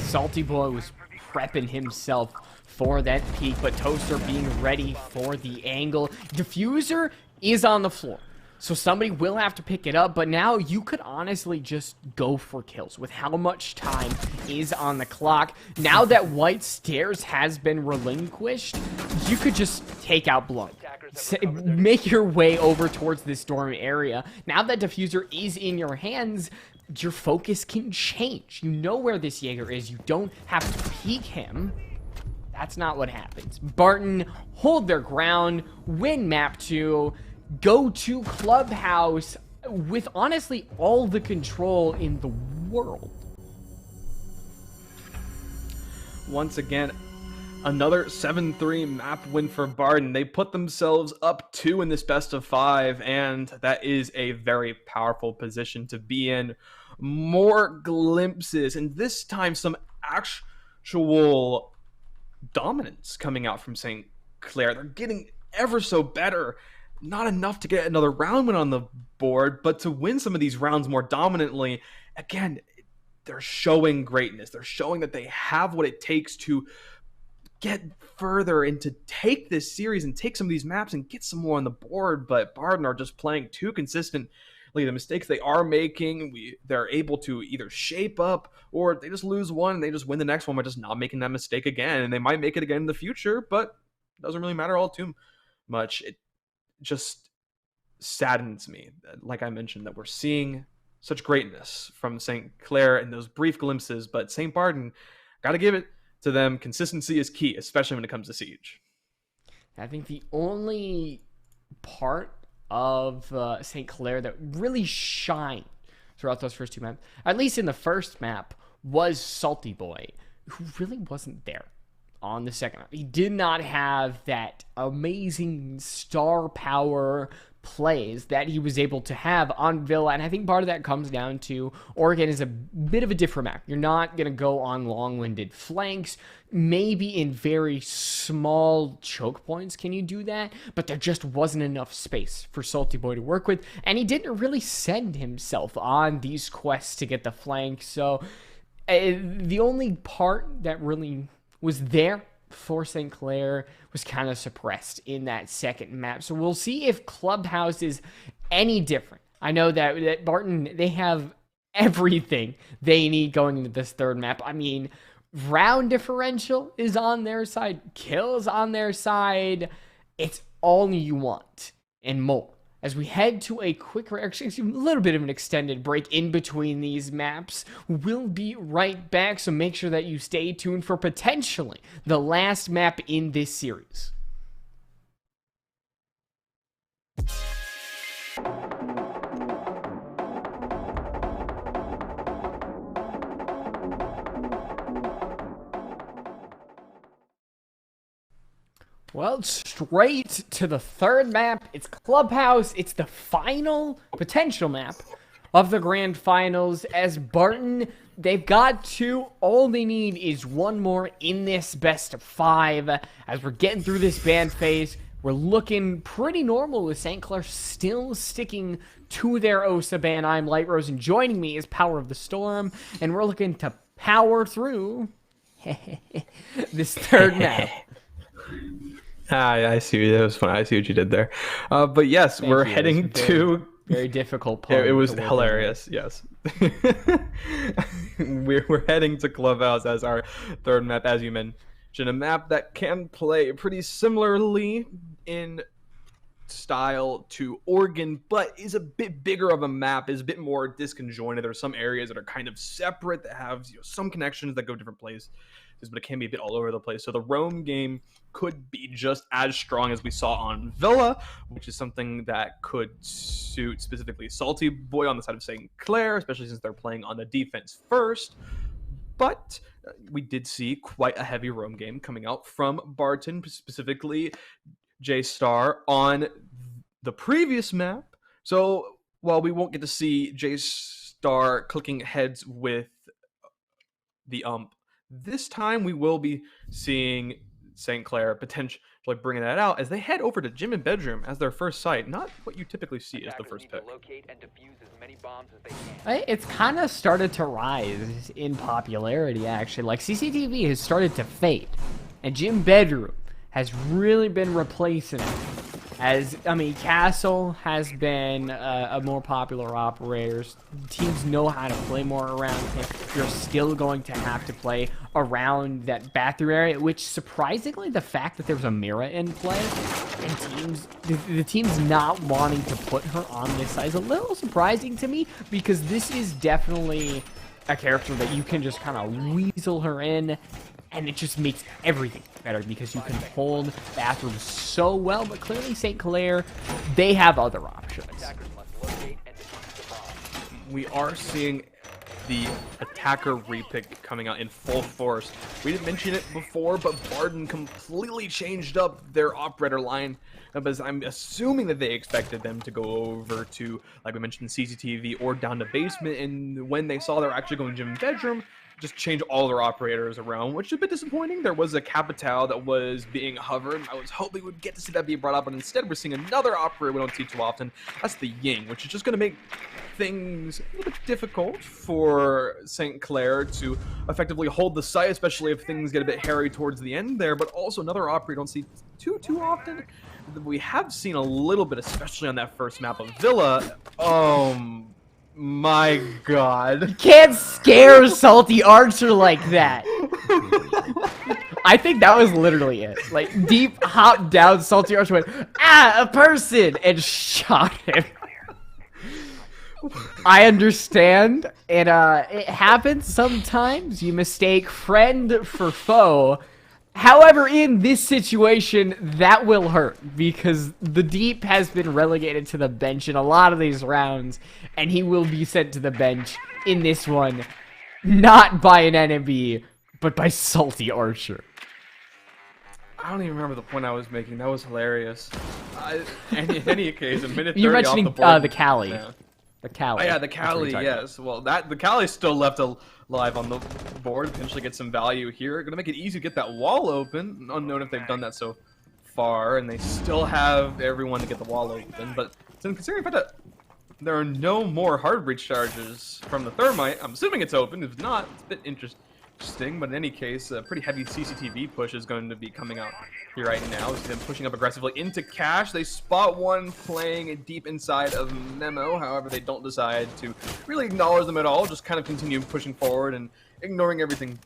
Salty Boy was prepping himself for that peek, but Toaster being ready for the angle. Diffuser is on the floor, so somebody will have to pick it up, but now you could honestly just go for kills with how much time is on the clock. Now that White Stairs has been relinquished, you could just take out Blood. Make your way over towards this storm area. Now that Diffuser is in your hands, your focus can change. You know where this Jaeger is. You don't have to peek him. That's not what happens. Barton hold their ground, win map 2, go to Clubhouse with honestly all the control in the world. Once again, another 7-3 map win for Barton. They put themselves up 2 in this best of 5, and that is a very powerful position to be in. More glimpses, and this time some actual dominance coming out from St. Clair. They're getting ever so better. Not enough to get another round win on the board, but to win some of these rounds more dominantly. Again, they're showing greatness. They're showing that they have what it takes to get further and to take this series and take some of these maps and get some more on the board. But Barton are just playing too consistently. The mistakes they are making, they're able to either shape up, or they just lose one and they just win the next one by just not making that mistake again. And they might make it again in the future, but it doesn't really matter all too much. It just saddens me, like I mentioned, that we're seeing such greatness from St. Clair in those brief glimpses, but St. Barton, gotta give it to them. Consistency is key, especially when it comes to Siege. I think the only part of St. Clair that really shined throughout those first 2 maps, at least in the first map, was Salty Boy, who really wasn't there on the second map. He did not have that amazing star power plays that he was able to have on Villa, and I think part of that comes down to Oregon is a bit of a different map. You're not going to go on long-winded flanks. Maybe in very small choke points can you do that, but there just wasn't enough space for Salty Boy to work with, and he didn't really send himself on these quests to get the flank, so the only part that really was there for St. Clair was kind of suppressed in that second map. So we'll see if Clubhouse is any different. I know that Barton, they have everything they need going into this third map. I mean, round differential is on their side, kills on their side. It's all you want and more. As we head to a quicker, actually a little bit of an extended break in between these maps, we'll be right back, so make sure that you stay tuned for potentially the last map in this series. Well, straight to the third map. It's Clubhouse. It's the final potential map of the grand finals. As Barton, they've got 2. All they need is 1 more in this best of 5. As we're getting through this ban phase, we're looking pretty normal with St. Clair still sticking to their OSA ban. I'm Light Rose, and joining me is Power of the Storm, and we're looking to power through this third map. I see. That was fun. I see what you did there. But yes, we're heading to very difficult. It was hilarious. Yes, we're heading to Clubhouse as our third map, as you mentioned, a map that can play pretty similarly in style to Oregon, but is a bit bigger of a map, is a bit more disconjointed. There's some areas that are kind of separate that have some connections that go different places, but it can be a bit all over the place. So the roam game could be just as strong as we saw on Villa, which is something that could suit specifically Salty Boy on the side of St. Clair, especially since they're playing on the defense first. But we did see quite a heavy roam game coming out from Barton, specifically J-Star on the previous map. So while we won't get to see J-Star clicking heads with the this time we will be seeing St. Clair potentially bringing that out as they head over to Gym and Bedroom as their first site. Not what you typically see as the first pick. It's kind of started to rise in popularity, actually. Like, CCTV has started to fade, and Gym Bedroom has really been replacing it. As, I mean, Castle has been a more popular operator. Teams know how to play more around him. You're still going to have to play around that bathroom area, which, surprisingly, the fact that there's a Mira in play, and the team's not wanting to put her on this side is a little surprising to me, because this is definitely a character that you can just kind of weasel her in, and it just makes everything better because you can hold bathrooms so well. But clearly St. Clair, they have other options. We are seeing the attacker repick coming out in full force. We didn't mention it before, but Barton completely changed up their operator line, because I'm assuming that they expected them to go over to, like we mentioned, CCTV or down to basement, and when they saw they're actually going Gym and Bedroom, just change all their operators around, which is a bit disappointing. There was a Capital that was being hovered. I was hoping we'd get to see that be brought up, but instead we're seeing another operator we don't see too often. That's the Ying, which is just going to make things a little bit difficult for St. Clair to effectively hold the site, especially if things get a bit hairy towards the end there. But also another operator don't see too often. We have seen a little bit, especially on that first map of Villa. My God. You can't scare Salty Archer like that. I think that was literally it. Like, deep hop down, Salty Archer went, a person, and shot him. I understand, and it happens sometimes. You mistake friend for foe. However, in this situation, that will hurt, because the Deep has been relegated to the bench in a lot of these rounds, and he will be sent to the bench in this one, not by an enemy, but by Salty Archer. I don't even remember the point I was making. That was hilarious. In any case, a minute 30 You're mentioning off the board. the Cali. Yeah. The Cali. Oh yeah, the Cali, yes. Well, the Cali's still left alive on the board. Potentially get some value here. Gonna make it easy to get that wall open. Unknown if they've done that so far, and they still have everyone to get the wall open. But considering that there are no more hard breach charges from the Thermite, I'm assuming it's open. If not, it's a bit interesting. But in any case, a pretty heavy CCTV push is going to be coming out here right now. So them pushing up aggressively into Cash. They spot one playing deep inside of Memo. However, they don't decide to really acknowledge them at all. Just kind of continue pushing forward and ignoring everything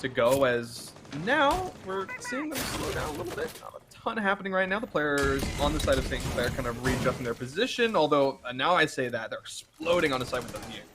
to go, as now we're seeing them slow down a little bit. Not a ton happening right now. The players on the side of St. Clair kind of readjusting their position, although now I say that they're exploding on the side with the Yings.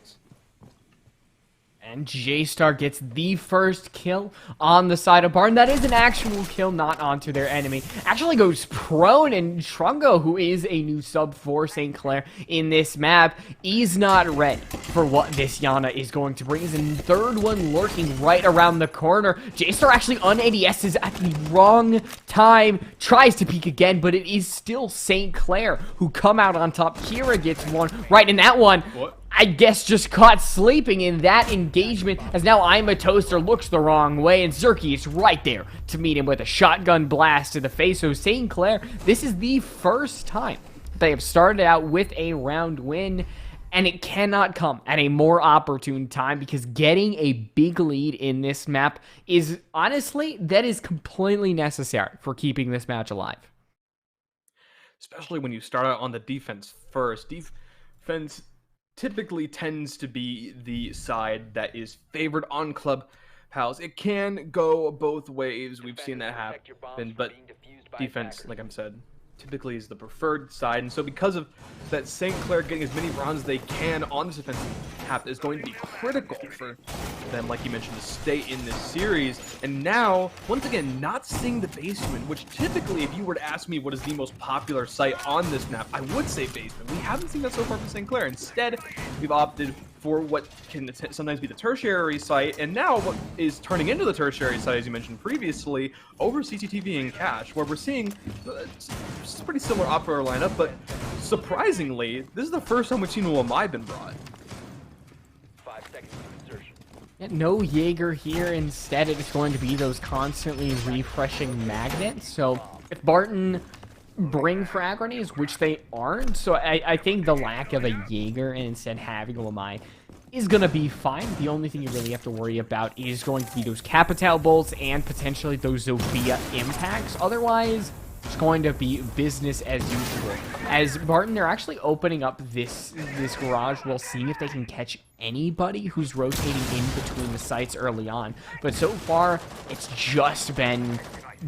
And J-Star gets the first kill on the side of Barton. That is an actual kill, not onto their enemy. Actually goes prone, and Trungo, who is a new sub for St. Clair in this map, is not ready for what this Yana is going to bring. Is a third one lurking right around the corner. J-Star actually un-ADSs at the wrong time. Tries to peek again, but it is still St. Clair who come out on top. Kira gets one right in that one. What? I guess just caught sleeping in that engagement, as now I'm a Toaster looks the wrong way, and Zerky is right there to meet him with a shotgun blast to the face. So St. Clair, this is the first time they have started out with a round win, and it cannot come at a more opportune time, because getting a big lead in this map is, honestly, that is completely necessary for keeping this match alive. Especially when you start out on the defense first. Defense typically tends to be the side that is favored on Clubhouse. It can go both ways. We've seen that happen, but defense, like I said, typically is the preferred side, and so because of that, St. Clair getting as many rounds as they can on this offensive cap is going to be critical for them, like you mentioned, to stay in this series. And now, once again, not seeing the basement, which typically, if you were to ask me what is the most popular site on this map, I would say basement. We haven't seen that so far from St. Clair. Instead, we've opted for what can sometimes be the tertiary site, and now what is turning into the tertiary site, as you mentioned previously, over CCTV and Cash, where we're seeing it's a pretty similar operator lineup, but surprisingly, this is the first time we've seen Wamai been brought. 5 seconds to insertion. Yeah, no Jaeger here. Instead, it's going to be those constantly refreshing magnets. So if Barton bring frag grenades, which they aren't, so I think the lack of a Jaeger and instead having Wamai is going to be fine. The only thing you really have to worry about is going to be those Capital bolts and potentially those Zofia impacts. Otherwise, it's going to be business as usual. As Barton, they're actually opening up this garage. We'll see if they can catch anybody who's rotating in between the sites early on. But so far, it's just been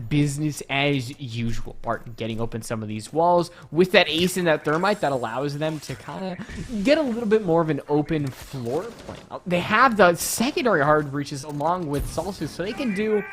business as usual. Barton getting open some of these walls with that ace and that thermite that allows them to kind of get a little bit more of an open floor plan. They have the secondary hard breaches along with Salsus, so they can do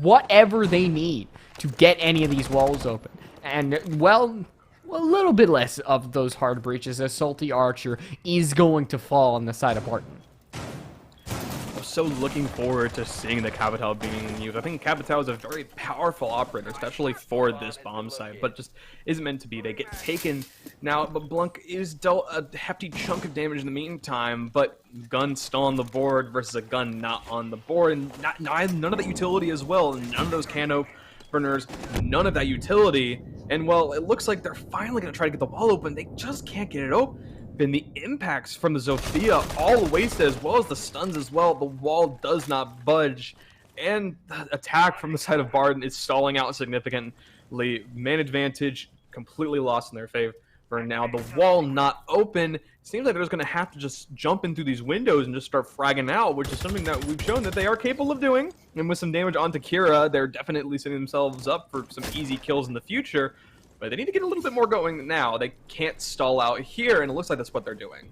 whatever they need to get any of these walls open. And, well, a little bit less of those hard breaches as Salty Archer is going to fall on the side of Barton. I'm so looking forward to seeing the Capital being used. I think Capital is a very powerful operator, especially for this bomb site, but just isn't meant to be. They get taken now, but Blunk is dealt a hefty chunk of damage in the meantime, but gun still on the board versus a gun not on the board, and none of that utility as well, and none of those cano burners, none of that utility. And well, it looks like they're finally going to try to get the wall open. They just can't get it open. The impacts from the Zofia all wasted, as well as the stuns as well. The wall does not budge, and the attack from the side of Barton is stalling out significantly. Man advantage completely lost in their favor. Now the wall not open. It seems like they're just going to have to just jump in through these windows and just start fragging out, which is something that we've shown that they are capable of doing. And with some damage onto Kira, they're definitely setting themselves up for some easy kills in the future. But they need to get a little bit more going now. They can't stall out here, and it looks like that's what they're doing.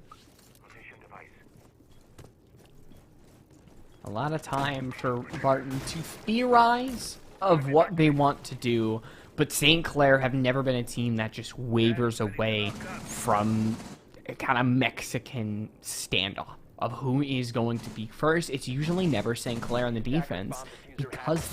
A lot of time for Barton to theorize of what they want to do, but St. Clair have never been a team that just wavers away from a kind of Mexican standoff of who is going to be first. It's usually never St. Clair on the defense because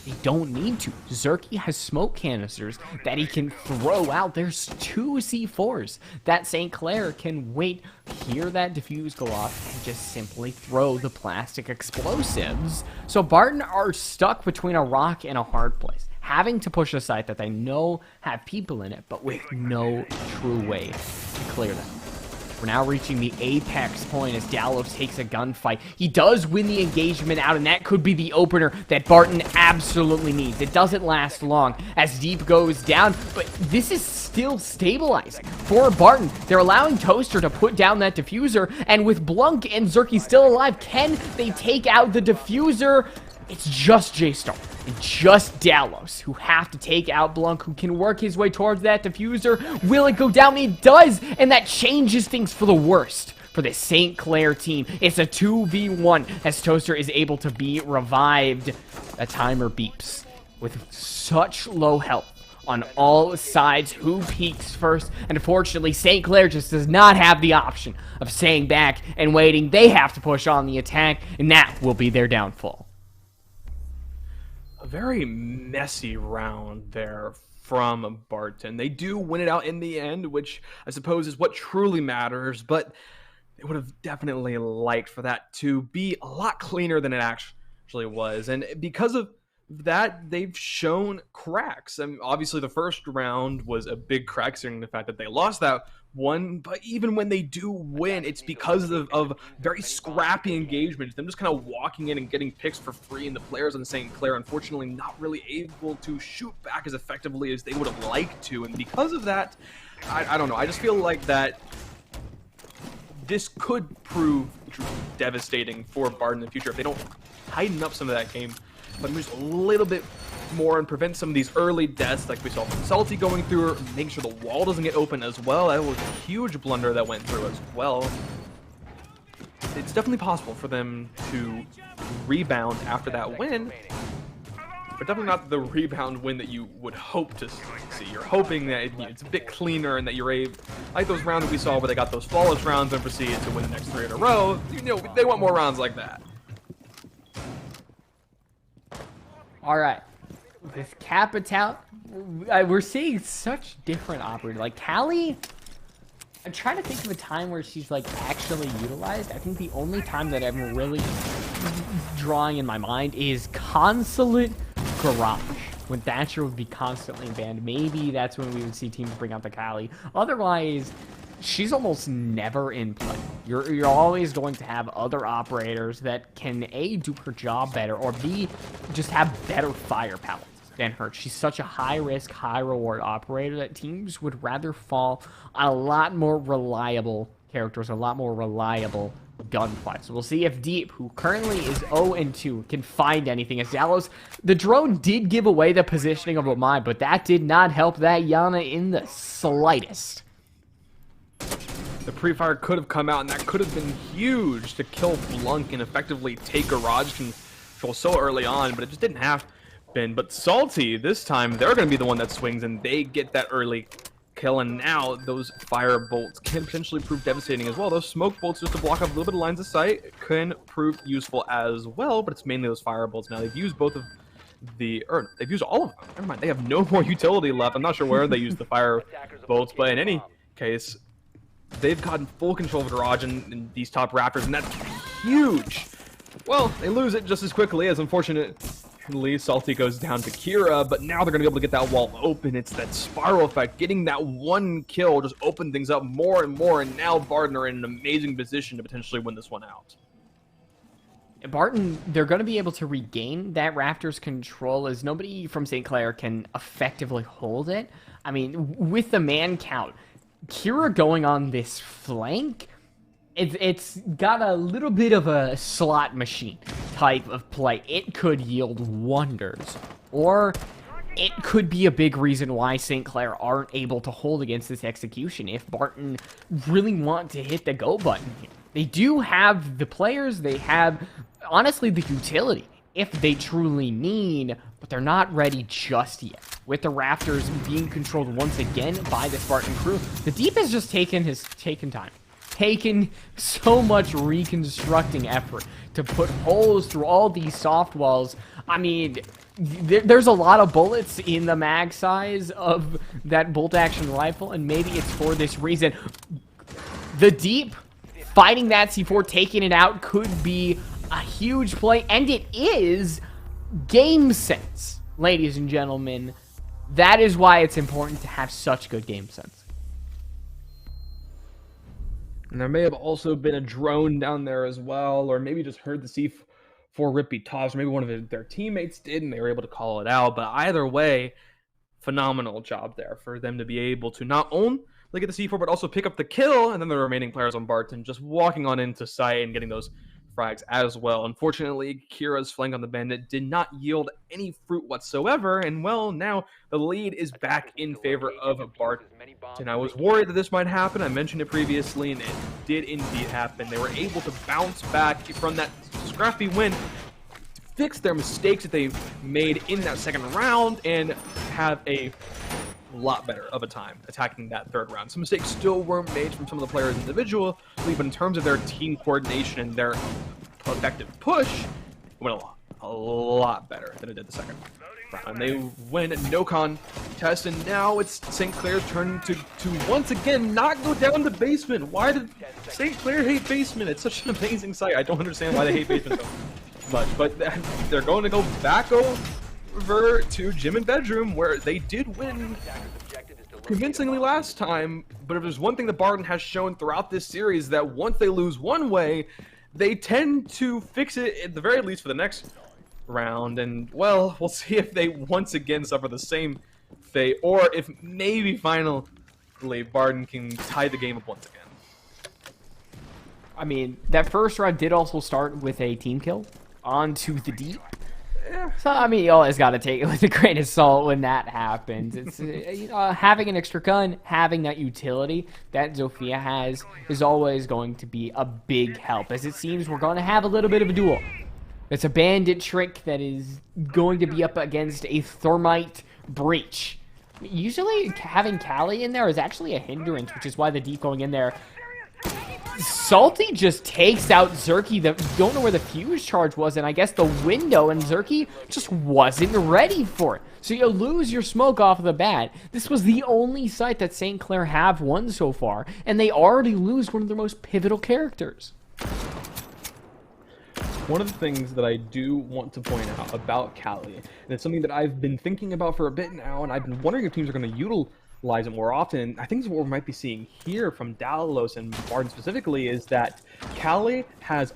they don't need to. Zerky has smoke canisters that he can throw out. There's 2 C4s that St. Clair can wait, hear that defuse go off, and just simply throw the plastic explosives. So Barton are stuck between a rock and a hard place, having to push a site that they know have people in it, but with no true way to clear them. We're now reaching the apex point as Dallos takes a gunfight. He does win the engagement out, and that could be the opener that Barton absolutely needs. It doesn't last long as Deep goes down, but this is still stabilizing for Barton. They're allowing Toaster to put down that diffuser, and with Blunk and Zerky still alive, can they take out the diffuser? It's just J-Star and just Dallos who have to take out Blunk, who can work his way towards that diffuser. Will it go down? It does, and that changes things for the worst for the St. Clair team. It's a 2v1 as Toaster is able to be revived. A timer beeps with such low health on all sides. Who peaks first? And unfortunately, St. Clair just does not have the option of staying back and waiting. They have to push on the attack, and that will be their downfall. A very messy round there from Barton. They do win it out in the end, which I suppose is what truly matters, but they would have definitely liked for that to be a lot cleaner than it actually was. And because of that, they've shown cracks. I mean, obviously the first round was a big crack, considering the fact that they lost that one, but even when they do win, it's because of very scrappy engagement, them just kind of walking in and getting picks for free, and the players on St. Clair unfortunately not really able to shoot back as effectively as they would have liked to. And because of that, I don't know, I just feel like that this could prove devastating for Barton in the future if they don't tighten up some of that game, but just a little bit more and prevent some of these early deaths like we saw from Salty going through, making sure the wall doesn't get open as well. That was a huge blunder that went through as well. It's definitely possible for them to rebound after that win, but definitely not the rebound win that you would hope to see. You're hoping that it's a bit cleaner and that you're able, like those rounds that we saw where they got those flawless rounds and proceeded to win the next 3 in a row. You know, they want more rounds like that. All right. With Capital, we're seeing such different operators. Like Callie, I'm trying to think of a time where she's like actually utilized. I think the only time that I'm really drawing in my mind is Consulate Garage, when Thatcher would be constantly banned. Maybe that's when we would see teams bring out the Callie. Otherwise, she's almost never in play. You're always going to have other operators that can A, do her job better, or B, just have better firepower than her. She's such a high-risk, high-reward operator that teams would rather fall on a lot more reliable characters, a lot more reliable gunplay. So we'll see if Deep, who currently is 0-2, can find anything. As Dallas, the drone did give away the positioning of Omai, but that did not help that Yana in the slightest. The pre-fire could have come out, and that could have been huge to kill Blunk and effectively take garage control so early on, but it just didn't happen. But Salty, this time, they're going to be the one that swings, and they get that early kill, and now those fire bolts can potentially prove devastating as well. Those smoke bolts, just to block up a little bit of lines of sight, can prove useful as well, but it's mainly those fire bolts. Now, they've used both of the, or they've used all of them. Never mind, they have no more utility left. I'm not sure where they use the fire bolts, but in any case, they've gotten full control of Garage and these top rafters, and that's huge. Well, they lose it just as quickly, as unfortunately Salty goes down to Kira, but now they're going to be able to get that wall open. It's that spiral effect. Getting that one kill just opened things up more and more, and now Barton are in an amazing position to potentially win this one out. Barton, they're going to be able to regain that Raptors control, as nobody from St. Clair can effectively hold it. I mean, with the man count, Kira going on this flank, it's got a little bit of a slot machine type of play. It could yield wonders, or it could be a big reason why St. Clair aren't able to hold against this execution if Barton really want to hit the go button here. They do have the players, they have, honestly, the utility if they truly need, but they're not ready just yet. With the Raptors being controlled once again by the Spartan crew, the Deep has just taken time. Taken so much reconstructing effort to put holes through all these soft walls. I mean, there's a lot of bullets in the mag size of that bolt action rifle, and maybe it's for this reason. The Deep fighting that C4, taking it out, could be a huge play, and it is game sense, ladies and gentlemen. That is why it's important to have such good game sense. And there may have also been a drone down there as well, or maybe just heard the C4 Rippy toss, or maybe one of their teammates did and they were able to call it out. But either way, phenomenal job there for them to be able to not only get the C4, but also pick up the kill, and then the remaining players on Barton just walking on into sight and getting those frags as well. Unfortunately, Kira's flank on the bandit did not yield any fruit whatsoever, and well, now the lead is back in favor of Barton. And I was worried that this might happen. I mentioned it previously, and it did indeed happen. They were able to bounce back from that scrappy win, fix their mistakes that they made in that second round, and have a lot better of a time attacking that third round. Some mistakes still weren't made from some of the players individually, but in terms of their team coordination and their effective push, it went a lot better than it did the second round. And they win a no contest, and now it's St. Clair's turn to once again not go down the basement. Why did St. Clair hate basement? It's such an amazing sight. I don't understand why they hate basement so much, but they're going to go back over to gym and bedroom, where they did win convincingly last time. But if there's one thing that Barton has shown throughout this series, that once they lose one way, they tend to fix it at the very least for the next round. And well, we'll see if they once again suffer the same fate, or if maybe finally Barton can tie the game up once again. I mean, that first round did also start with a team kill onto the deep. So, I mean, you always got to take it with a grain of salt when that happens. It's having an extra gun, having that utility that Zofia has is always going to be a big help. As it seems, we're going to have a little bit of a duel. It's a bandit trick that is going to be up against a thermite breach. Usually, having Callie in there is actually a hindrance, which is why the deep going in there. Salty just takes out Zerky. Don't know where the fuse charge was, and I guess the window, and Zerky just wasn't ready for it. So you lose your smoke off of the bat. This was the only site that St. Clair have won so far, and they already lose one of their most pivotal characters. One of the things that I do want to point out about Callie, and it's something that I've been thinking about for a bit now, and I've been wondering if teams are going to utilize it more often. I think this is what we might be seeing here from Dalos and Barton specifically, is that Callie has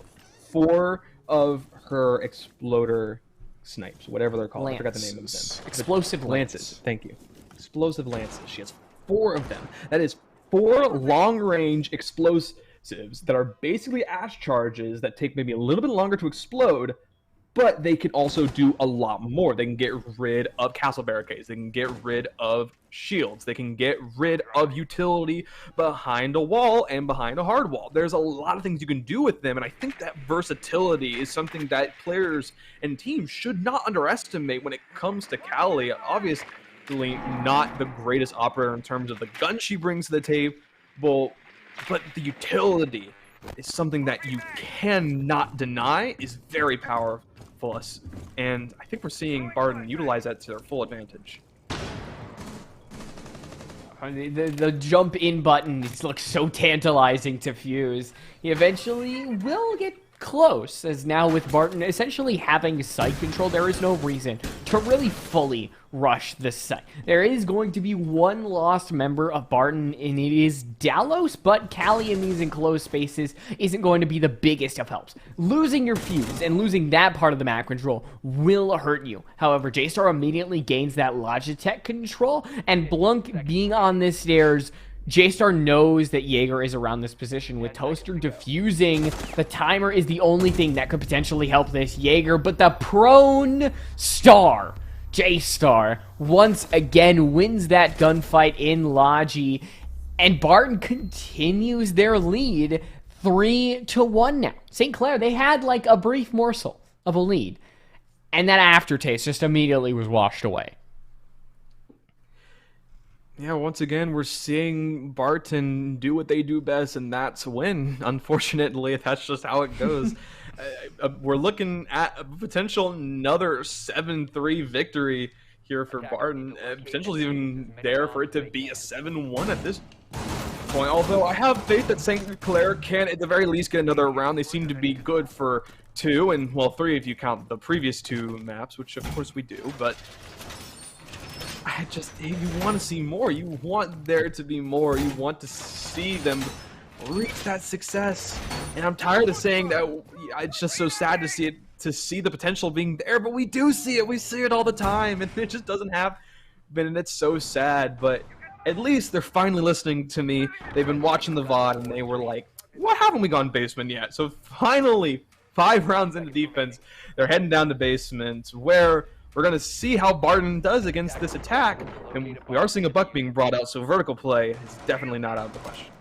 4 of her exploder snipes, whatever they're called. I forgot the name of them. Explosive lances. Thank you. Explosive lances. She has 4 of them. That is 4 long-range explosives that are basically ash charges that take maybe a little bit longer to explode, but they can also do a lot more. They can get rid of castle barricades. They can get rid of shields. They can get rid of utility behind a wall and behind a hard wall. There's a lot of things you can do with them, and I think that versatility is something that players and teams should not underestimate when it comes to Callie. Obviously, not the greatest operator in terms of the gun she brings to the table, but the utility is something that you cannot deny is very powerful. And I think we're seeing Barton utilize that to their full advantage. The jump in button looks so tantalizing to Fuse. He eventually will get close, as now with Barton essentially having site control, there is no reason to really fully rush the site. There is going to be one lost member of Barton, and it is Dalos, but Callie in these enclosed spaces isn't going to be the biggest of helps. Losing your fuse and losing that part of the map control will hurt you. However, J-Star immediately gains that Logitech control, and Blunk being on this stairs, J-Star knows that Jaeger is around this position. With Toaster defusing, the timer is the only thing that could potentially help this Jaeger, but the prone star, J-Star, once again wins that gunfight in Logi, and Barton continues their lead 3-1 now. St. Clair, they had like a brief morsel of a lead, and that aftertaste just immediately was washed away. Yeah, once again, we're seeing Barton do what they do best, and that's win. Unfortunately, that's just how it goes. We're looking at a potential another 7-3 victory here for Barton. Potentially even there for it to be a 7-1 at this point. Although I have faith that St. Clair can, at the very least, get another round. They seem to be good for 2, and, well, 3 if you count the previous 2 maps, which of course we do, but you want to see more. You want there to be more. You want to see them reach that success. And I'm tired of saying that. It's just so sad to see it, to see the potential being there, but we do see it. We see it all the time, and it just doesn't happen, and it's so sad. But at least they're finally listening to me. They've been watching the VOD, and they were like, "What haven't we gone basement yet?" So finally, 5 rounds into defense, they're heading down to basement, where we're going to see how Barton does against this attack, and we are seeing a buck being brought out, so vertical play is definitely not out of the question.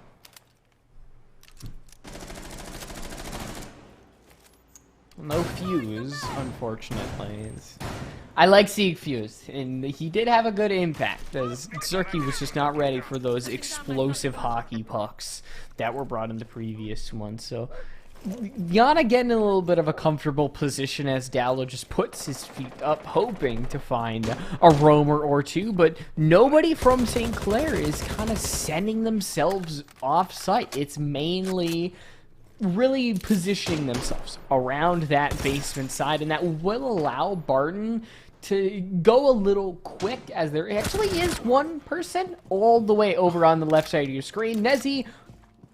No fuse, unfortunately. I like seeing fuse, and he did have a good impact, as Zerky was just not ready for those explosive hockey pucks that were brought in the previous one, so Yana getting in a little bit of a comfortable position as Dallo just puts his feet up, hoping to find a roamer or 2, but nobody from St. Clair is kind of sending themselves off-site. It's mainly really positioning themselves around that basement side, and that will allow Barton to go a little quick, as there actually is one person all the way over on the left side of your screen. Nezzy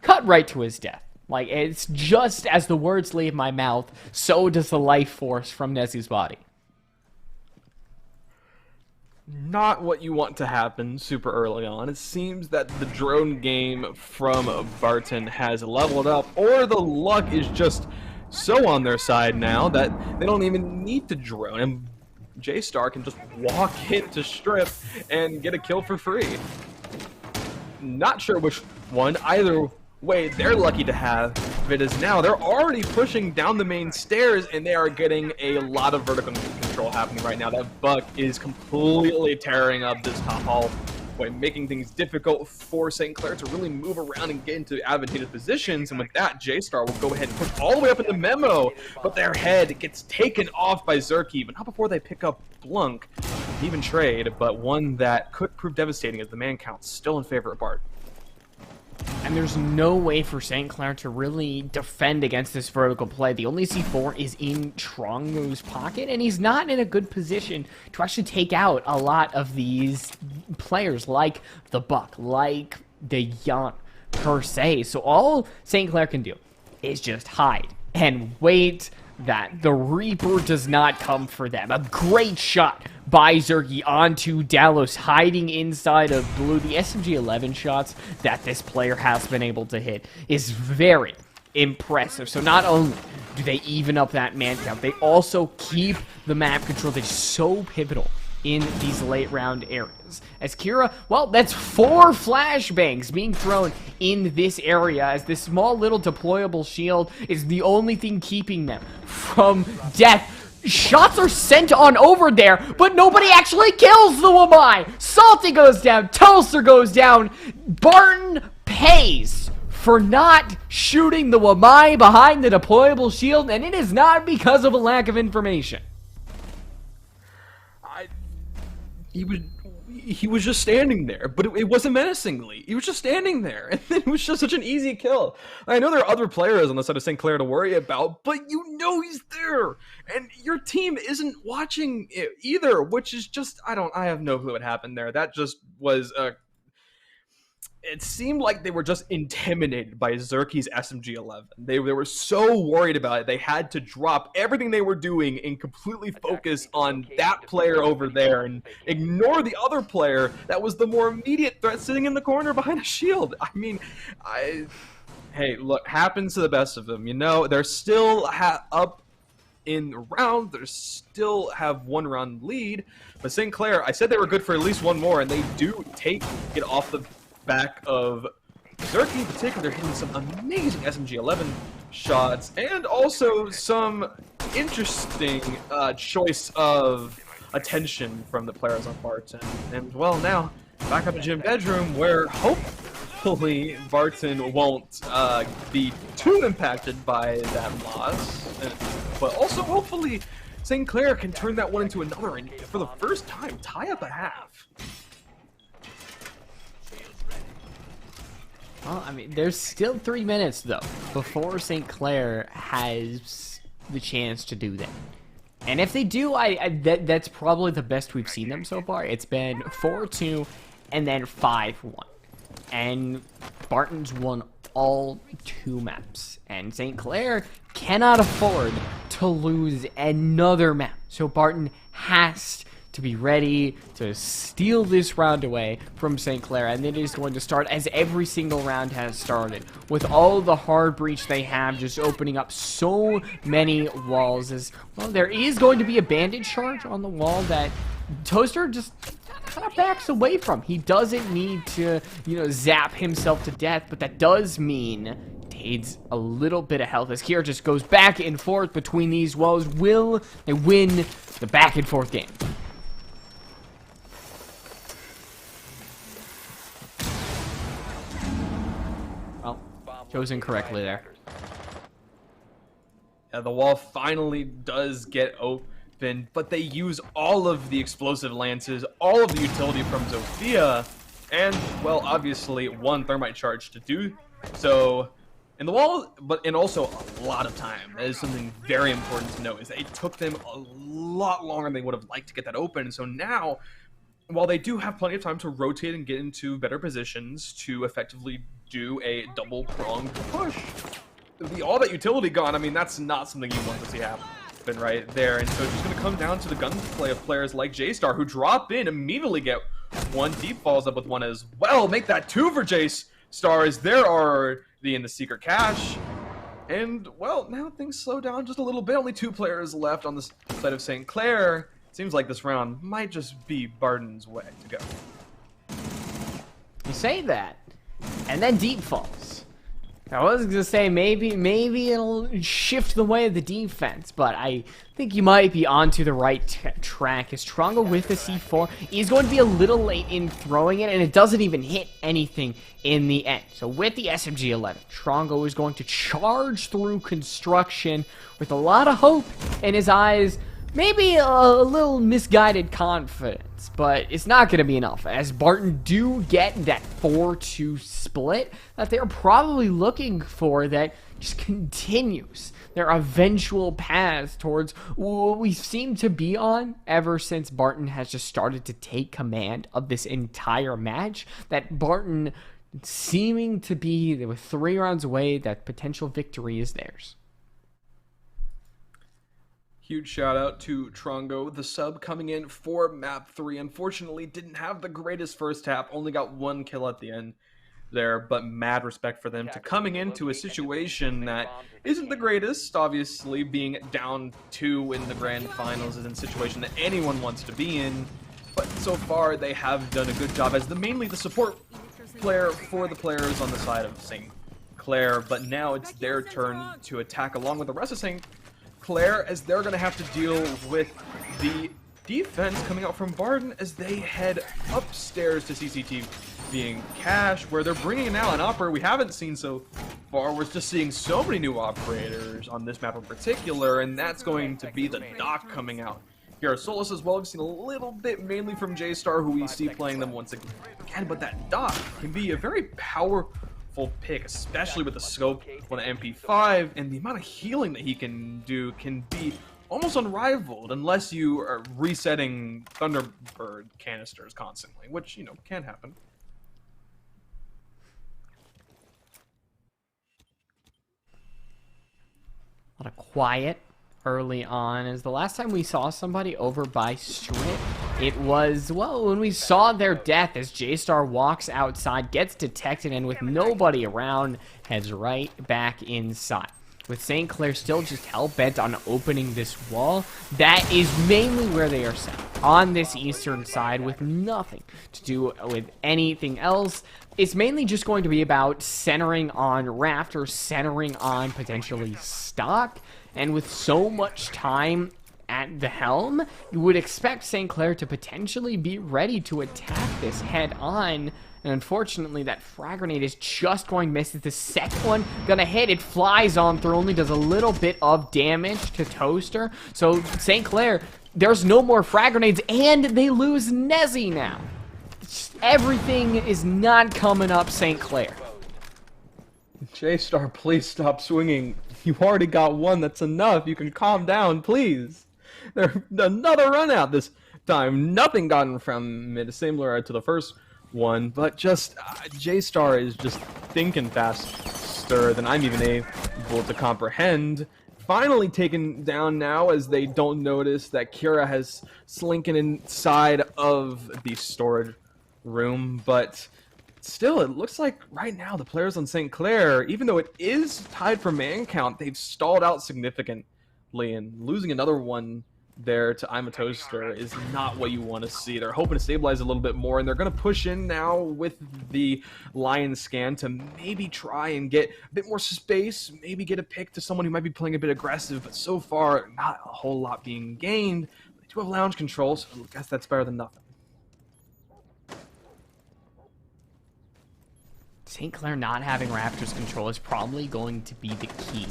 cut right to his death. Like, it's just as the words leave my mouth, so does the life force from Nezzy's body. not what you want to happen super early on. It seems that the drone game from Barton has leveled up, or the luck is just so on their side now that they don't even need to drone, and J-Star can just walk into strip and get a kill for free. Not sure which one. Either way, they're lucky to have it, as now they're already pushing down the main stairs, and they are getting a lot of vertical control happening right now. That Buck is completely tearing up this top hallway, making things difficult for St. Clair to really move around and get into advantageous positions. And with that, J-Star will go ahead and push all the way up into Memo, but their head gets taken off by Zerky, but not before they pick up Blunk. Even trade, but one that could prove devastating as the man count's still in favor of Bart. And there's no way for St. Clair to really defend against this vertical play. The only C4 is in Trongo's pocket, and he's not in a good position to actually take out a lot of these players like the Buck, like the Young, per se. So all St. Clair can do is just hide and wait that the Reaper does not come for them. A great shot by Zerky onto Dallos, hiding inside of Blue. The SMG-11 shots that this player has been able to hit is very impressive. So not only do they even up that man count, they also keep the map control. They're so pivotal in these late round areas. As Kira, well, that's 4 flashbangs being thrown in this area, as this small little deployable shield is the only thing keeping them from death. Shots are sent on over there, but nobody actually kills the Wamai. Salty goes down, Toaster goes down. Barton pays for not shooting the Wamai behind the deployable shield, and it is not because of a lack of information. He was just standing there, but it wasn't menacingly. He was just standing there, and it was just such an easy kill. I know there are other players on the side of St. Clair to worry about, but you know he's there, and your team isn't watching it either, which is just, I have no clue what happened there. That just was it seemed like they were just intimidated by Zerky's SMG-11. They were so worried about it, they had to drop everything they were doing and completely focus on that player over there and ignore the other player that was the more immediate threat sitting in the corner behind a shield. I mean, hey, look, happens to the best of them. You know, they're still up in the round. They still have 1 round lead. But St. Clair, I said they were good for at least 1 more, and they do get off the back of Zerky in particular. They're hitting some amazing SMG-11 shots, and also some interesting choice of attention from the players on Barton. And well, now back up to Gym Bedroom, where hopefully Barton won't be too impacted by that loss, but also hopefully St. Clair can turn that one into another and for the first time tie up a half. Well, I mean, there's still 3 minutes, though, before St. Clair has the chance to do that. And if they do, that's probably the best we've seen them so far. It's been 4-2 and then 5-1. And Barton's won all 2 maps. And St. Clair cannot afford to lose another map. So Barton has to be ready to steal this round away from St. Clair, and it is going to start as every single round has started, with all the hard breach they have just opening up so many walls. As well, there is going to be a bandage charge on the wall that Toaster just kind of backs away from. He doesn't need to, zap himself to death, but that does mean needs a little bit of health, as Kier just goes back and forth between these walls. Will they win the back and forth game? Well, chosen correctly there. Yeah, the wall finally does get open, but they use all of the explosive lances, all of the utility from Zofia, and, well, obviously one thermite charge to do so. And the wall, and also a lot of time. That is something very important to note, is that it took them a lot longer than they would have liked to get that open. So now, while they do have plenty of time to rotate and get into better positions to effectively do a double-pronged push, all that utility gone, I mean, that's not something you want to see happen. happen right there. And so it's just going to come down to the gunplay of players like J-Star, who drop in, immediately get one. Deep follows up with one as well. Make that two for J-Star, as there are in the secret cache. And, well, now things slow down just a little bit. Only 2 players left on the side of St. Clair. Seems like this round might just be Barton's way to go. You say that, and then Deep falls. I was gonna say maybe it'll shift the way of the defense, but I think you might be onto the right track. As Trongo with the C4 is going to be a little late in throwing it, and it doesn't even hit anything in the end. So with the SMG-11, Trongo is going to charge through construction with a lot of hope in his eyes. Maybe a little misguided confidence, but it's not going to be enough, as Barton do get that 4-2 split that they're probably looking for, that just continues their eventual path towards what we seem to be on ever since Barton has just started to take command of this entire match. That Barton seeming to be, with 3 rounds away, that potential victory is theirs. Huge shout out to Trongo, the sub coming in for map 3. Unfortunately, didn't have the greatest first half, only got 1 kill at the end there, but mad respect for them to coming into a situation that isn't the greatest. Obviously, being down 2 in the grand finals isn't a situation that anyone wants to be in, but so far they have done a good job as mainly the support player for the players on the side of St. Clair, but now it's their turn to attack along with the rest of St. Clair, as they're going to have to deal with the defense coming out from Barton as they head upstairs to CCTV being cache, where they're bringing in now an operator we haven't seen so far. We're just seeing so many new operators on this map in particular, and that's going to be the Doc coming out here. Solus as well, we've seen a little bit mainly from J-Star, who we see playing them once again, but that Doc can be a very powerful pick, especially with the scope on the MP5, and the amount of healing that he can do can be almost unrivaled unless you are resetting Thunderbird canisters constantly, which, you know, can happen. A lot of quiet early on, as the last time we saw somebody over by Strip, it was, well, when we saw their death as J-Star walks outside, gets detected, and with nobody around, heads right back inside. With St. Clair still just hell-bent on opening this wall, that is mainly where they are set, on this eastern side, with nothing to do with anything else. It's mainly just going to be about centering on Raptor, centering on potentially Stock, and with so much time at the helm, you would expect St. Clair to potentially be ready to attack this head-on. And unfortunately, that frag grenade is just going to miss. The second one gonna hit. It flies on through, only does a little bit of damage to Toaster. So St. Clair, there's no more frag grenades, and they lose Nezzy now. Everything is not coming up St. Clair. J-Star, please stop swinging. You already got one. That's enough. You can calm down, please. There's another run out this time. Nothing gotten from it, similar to the first one, but just J-Star is just thinking faster than I'm even able to comprehend. Finally taken down now, as they don't notice that Kira has slinking inside of the storage room, but still, it looks like right now the players on St. Clair, even though it is tied for man count, they've stalled out significantly, and losing another one there to I'm a Toaster is not what you want to see. They're hoping to stabilize a little bit more, and they're going to push in now with the Lion scan to maybe try and get a bit more space, maybe get a pick to someone who might be playing a bit aggressive, but so far not a whole lot being gained. They do have lounge control, so I guess that's better than nothing. St. Clair not having Raptors control is probably going to be the key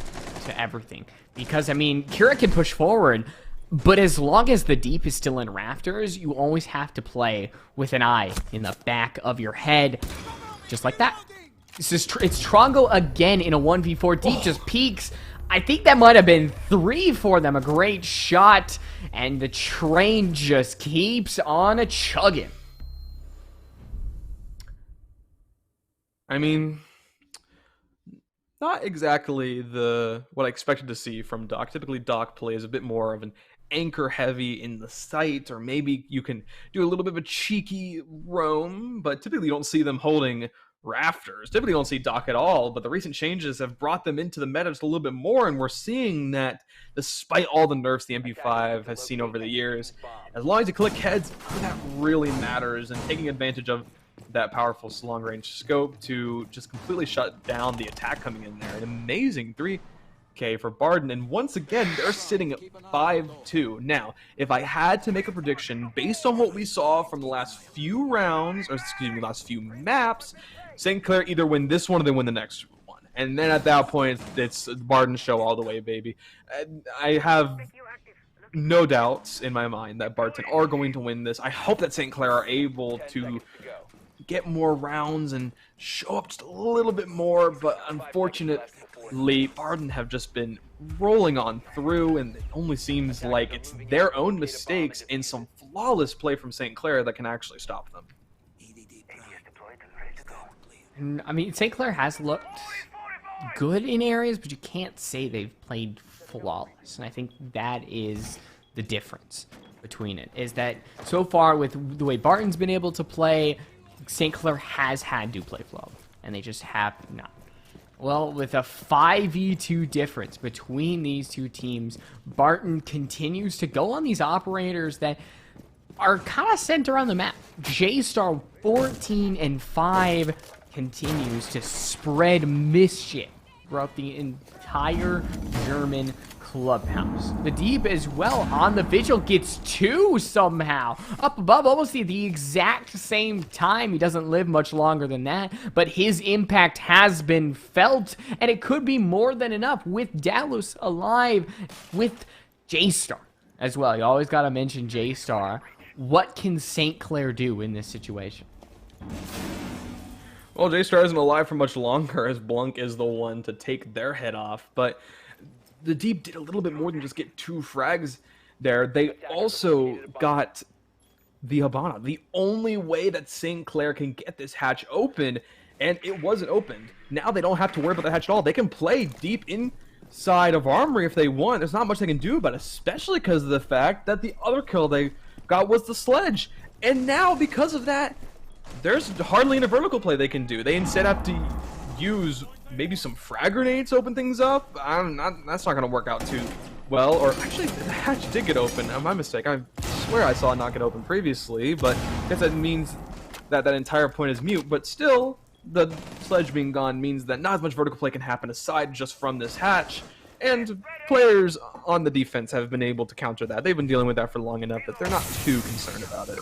to everything. Because, I mean, Kira can push forward, but as long as the deep is still in Raptors, you always have to play with an eye in the back of your head. Just like that. It's Trongo again in a 1v4. Deep just peeks. I think that might have been 3 for them. A great shot. And the train just keeps on chugging. I mean, Not exactly the what I expected to see from Doc. Typically, Doc plays a bit more of an anchor heavy in the sight, or maybe you can do a little bit of a cheeky roam, but typically you don't see them holding rafters. Typically, you don't see Doc at all, but the recent changes have brought them into the meta just a little bit more, and we're seeing that despite all the nerfs the MP5 has seen over the years, as long as you click heads, that really matters, and taking advantage of that powerful long-range scope to just completely shut down the attack coming in there. An amazing 3K for Barton, and once again, they're sitting at 5-2. Now, if I had to make a prediction based on what we saw from the last few rounds, or excuse me, last few maps, St. Clair either win this one or they win the next one. And then at that point, it's Barton's show all the way, baby. I have no doubts in my mind that Barton are going to win this. I hope that St. Clair are able to get more rounds and show up just a little bit more, but unfortunately, Barton have just been rolling on through, and it only seems like it's their own mistakes and some flawless play from St. Clair that can actually stop them. And, I mean, St. Clair has looked good in areas, but you can't say they've played flawless, and I think that is the difference between it, is that so far with the way Barton's been able to play, St. Clair has had to play flawless, and they just have not. Well, with a 5v2 difference between these two teams, Barton continues to go on these operators that are kind of sent around the map. J-Star 14-5 continues to spread mischief throughout the entire German clubhouse. The Deep as well on the vigil gets 2 somehow. Up above almost the exact same time. He doesn't live much longer than that, but his impact has been felt, and it could be more than enough with Dallas alive, with J-Star as well. You always got to mention J-Star. What can St. Clair do in this situation? Well, J-Star isn't alive for much longer, as Blunk is the one to take their head off, but the Deep did a little bit more than just get 2 frags there. They also got the Habana. The only way that St. Clair can get this hatch open, and it wasn't opened. Now they don't have to worry about the hatch at all. They can play deep inside of Armory if they want. There's not much they can do about it, especially because of the fact that the other kill they got was the sledge. And now, because of that, there's hardly any vertical play they can do. They instead have to use maybe some frag grenades to open things up. That's not going to work out too well. Or actually, the hatch did get open. My mistake. I swear I saw it not get open previously, but I guess that means that that entire point is mute. But still, the sledge being gone means that not as much vertical play can happen aside just from this hatch. And players on the defense have been able to counter that. They've been dealing with that for long enough that they're not too concerned about it.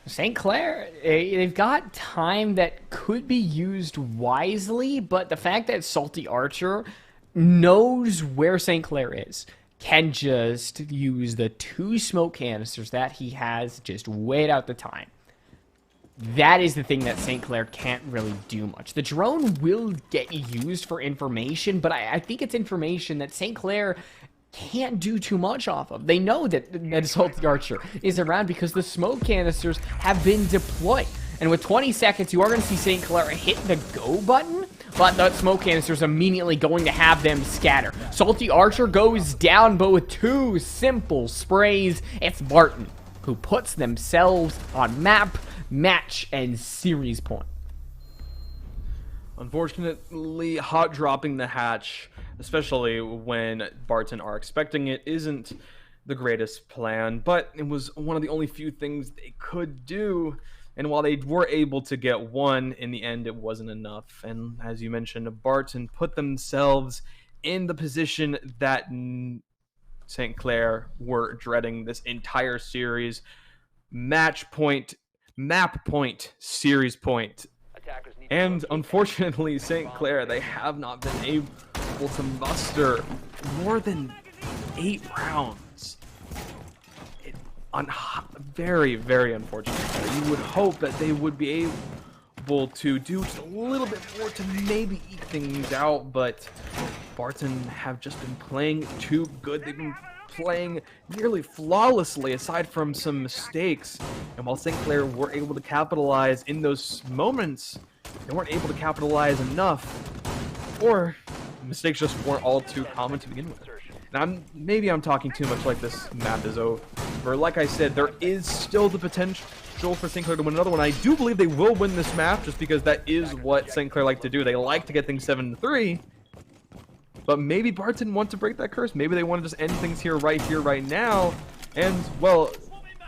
St. Clair, they've got time that could be used wisely, but the fact that Salty Archer knows where St. Clair is, can just use the 2 smoke canisters that he has, just wait out the time. That is the thing that St. Clair can't really do much. The drone will get used for information, but I think it's information that St. Clair can't do too much off of. They know that Salty Archer is around because the smoke canisters have been deployed. And with 20 seconds, you are going to see St. Clair hit the go button, but the smoke canisters immediately going to have them scatter. Salty Archer goes down, but with 2 simple sprays, it's Barton who puts themselves on map, match, and series point. Unfortunately, hot dropping the hatch, especially when Barton are expecting it, isn't the greatest plan, but it was one of the only few things they could do. And while they were able to get 1, in the end, it wasn't enough. And as you mentioned, Barton put themselves in the position that St. Clair were dreading this entire series. Match point, map point, series point. And unfortunately, St. Clair, they have not been able to muster more than 8 rounds. Very, very unfortunate. You would hope that they would be able to do just a little bit more to maybe eke things out, but Barton have just been playing too good. They've been playing nearly flawlessly aside from some mistakes. And while St. Clair were able to capitalize in those moments, they weren't able to capitalize enough, or mistakes just weren't all too common to begin with. Now, maybe I'm talking too much like this map is over. Like I said, there is still the potential for St. Clair to win another one. I do believe they will win this map just because that is what St. Clair like to do. They like to get things 7-3. But maybe Barton want to break that curse. Maybe they want to just end things here, right now. And, well,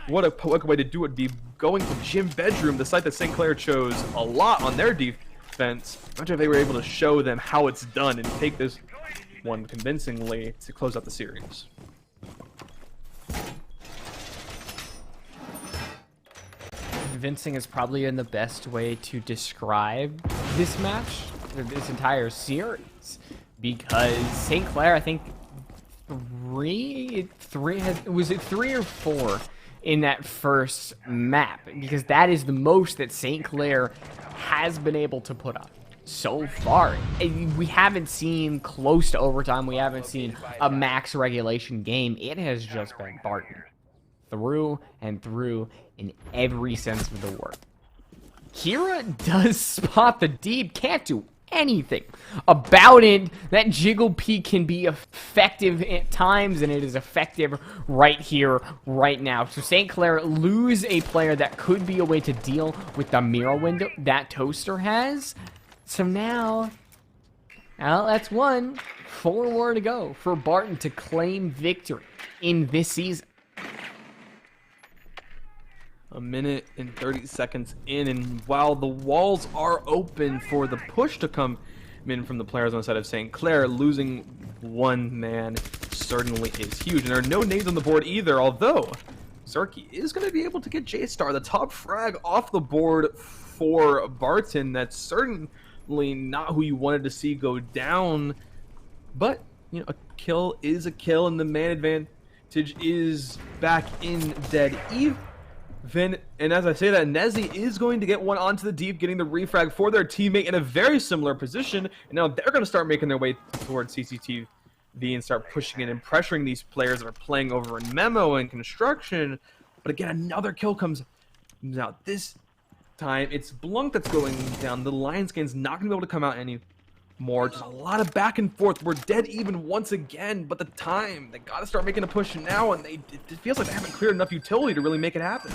what a poetic way to do it would be going to Gym Bedroom, the site that St. Clair chose a lot on their defense. Imagine if they were able to show them how it's done and take this one convincingly to close out the series. Convincing is probably in the best way to describe this match, this entire series, because St. Clair, I think was it 3 or 4 in that first map, because that is the most that St. Clair has been able to put up so far. We haven't seen close to overtime. We haven't seen a max regulation game. It has just been Barton through and through in every sense of the word. Kira does spot the deep, can't do anything about it. That jiggle peek can be effective at times, and it is effective right here, right now. So St. Clair lose a player that could be a way to deal with the mirror window that Toaster has. So now, well, that's 1. 4 more to go for Barton to claim victory in this season. A minute and 30 seconds in, and while the walls are open for the push to come in from the players on the side of St. Clair, losing one man certainly is huge. And there are no nades on the board either, although Zerky is going to be able to get J-Star, the top frag, off the board for Barton. That's certainly not who you wanted to see go down, but, you know, a kill is a kill, and the man advantage is back in dead even. And as I say that, Nezzy is going to get one onto the deep, getting the refrag for their teammate in a very similar position. And now they're going to start making their way towards CCTV and start pushing in and pressuring these players that are playing over in Memo and Construction. But again, another kill comes out. This time, it's Blunk that's going down. The Lion Skin's not going to be able to come out anymore. Just a lot of back and forth. We're dead even once again, but the time, they got to start making a push now, and it feels like they haven't cleared enough utility to really make it happen.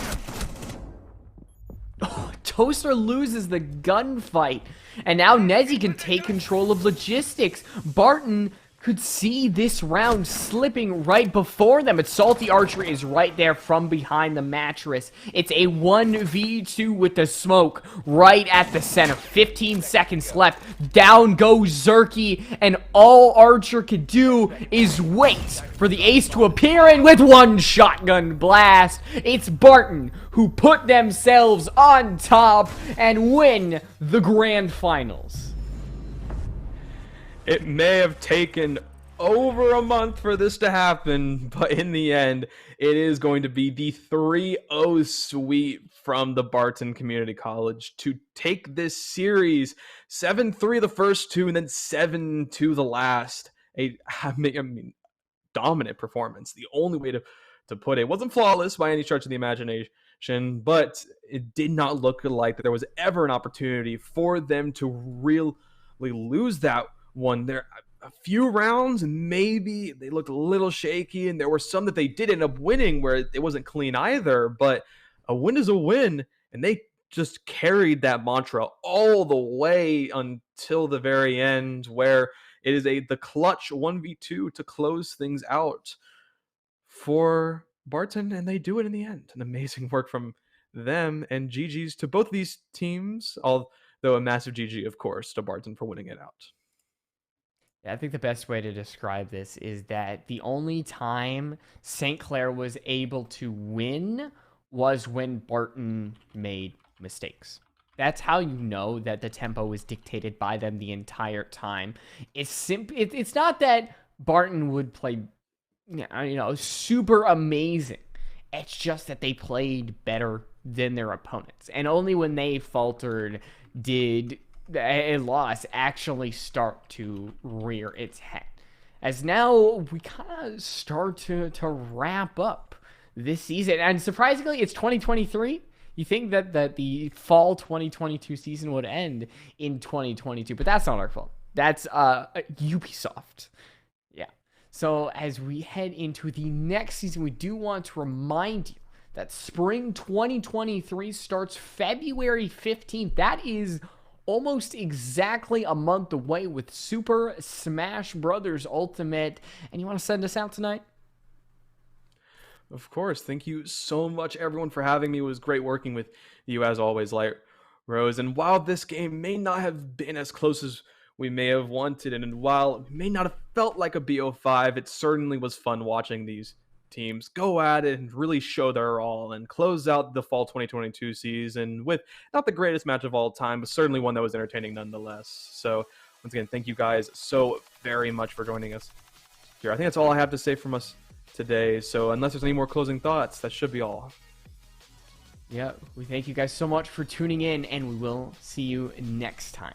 Oh, Toaster loses the gunfight, and now Nezzy can take control of logistics. Barton could see this round slipping right before them, but Salty Archery is right there from behind the mattress. It's a 1v2 with the smoke right at the center. 15 seconds left. Down goes Zerky, and all Archer could do is wait for the ace to appear, and with one shotgun blast, it's Barton who put themselves on top and win the grand finals. It may have taken over a month for this to happen, but in the end, it is going to be the 3-0 sweep from the Barton Community College to take this series 7-3 the first 2 and then 7-2 the last. I mean, dominant performance. The only way to put it. It wasn't flawless by any stretch of the imagination, but it did not look like that there was ever an opportunity for them to really lose that one. There a few rounds maybe they looked a little shaky, and there were some that they did end up winning where it wasn't clean either, but a win is a win, and they just carried that mantra all the way until the very end, where it is the clutch 1v2 to close things out for Barton, and they do it in the end. An amazing work from them, and GG's to both of these teams, although a massive GG, of course, to Barton for winning it out. Yeah, I think the best way to describe this is that the only time St. Clair was able to win was when Barton made mistakes. That's how you know that the tempo was dictated by them the entire time. It's not that Barton would play, super amazing. It's just that they played better than their opponents. And only when they faltered did a loss actually start to rear its head. As now we kind of start to wrap up this season. And surprisingly, it's 2023. You think that the fall 2022 season would end in 2022, but that's not our fault. That's Ubisoft. Yeah. So as we head into the next season, we do want to remind you that spring 2023 starts February 15th. That is almost exactly a month away with Super Smash Bros. Ultimate. And you want to send us out tonight? Of course. Thank you so much, everyone, for having me. It was great working with you, as always, Light Rose. And while this game may not have been as close as we may have wanted, and while it may not have felt like a BO5, it certainly was fun watching these teams go at it and really show their all and close out the fall 2022 season with not the greatest match of all time, but certainly one that was entertaining nonetheless. So, once again, thank you guys so very much for joining us here. I think that's all I have to say from us today. So unless there's any more closing thoughts, that should be all. Yeah, we thank you guys so much for tuning in, and we will see you next time.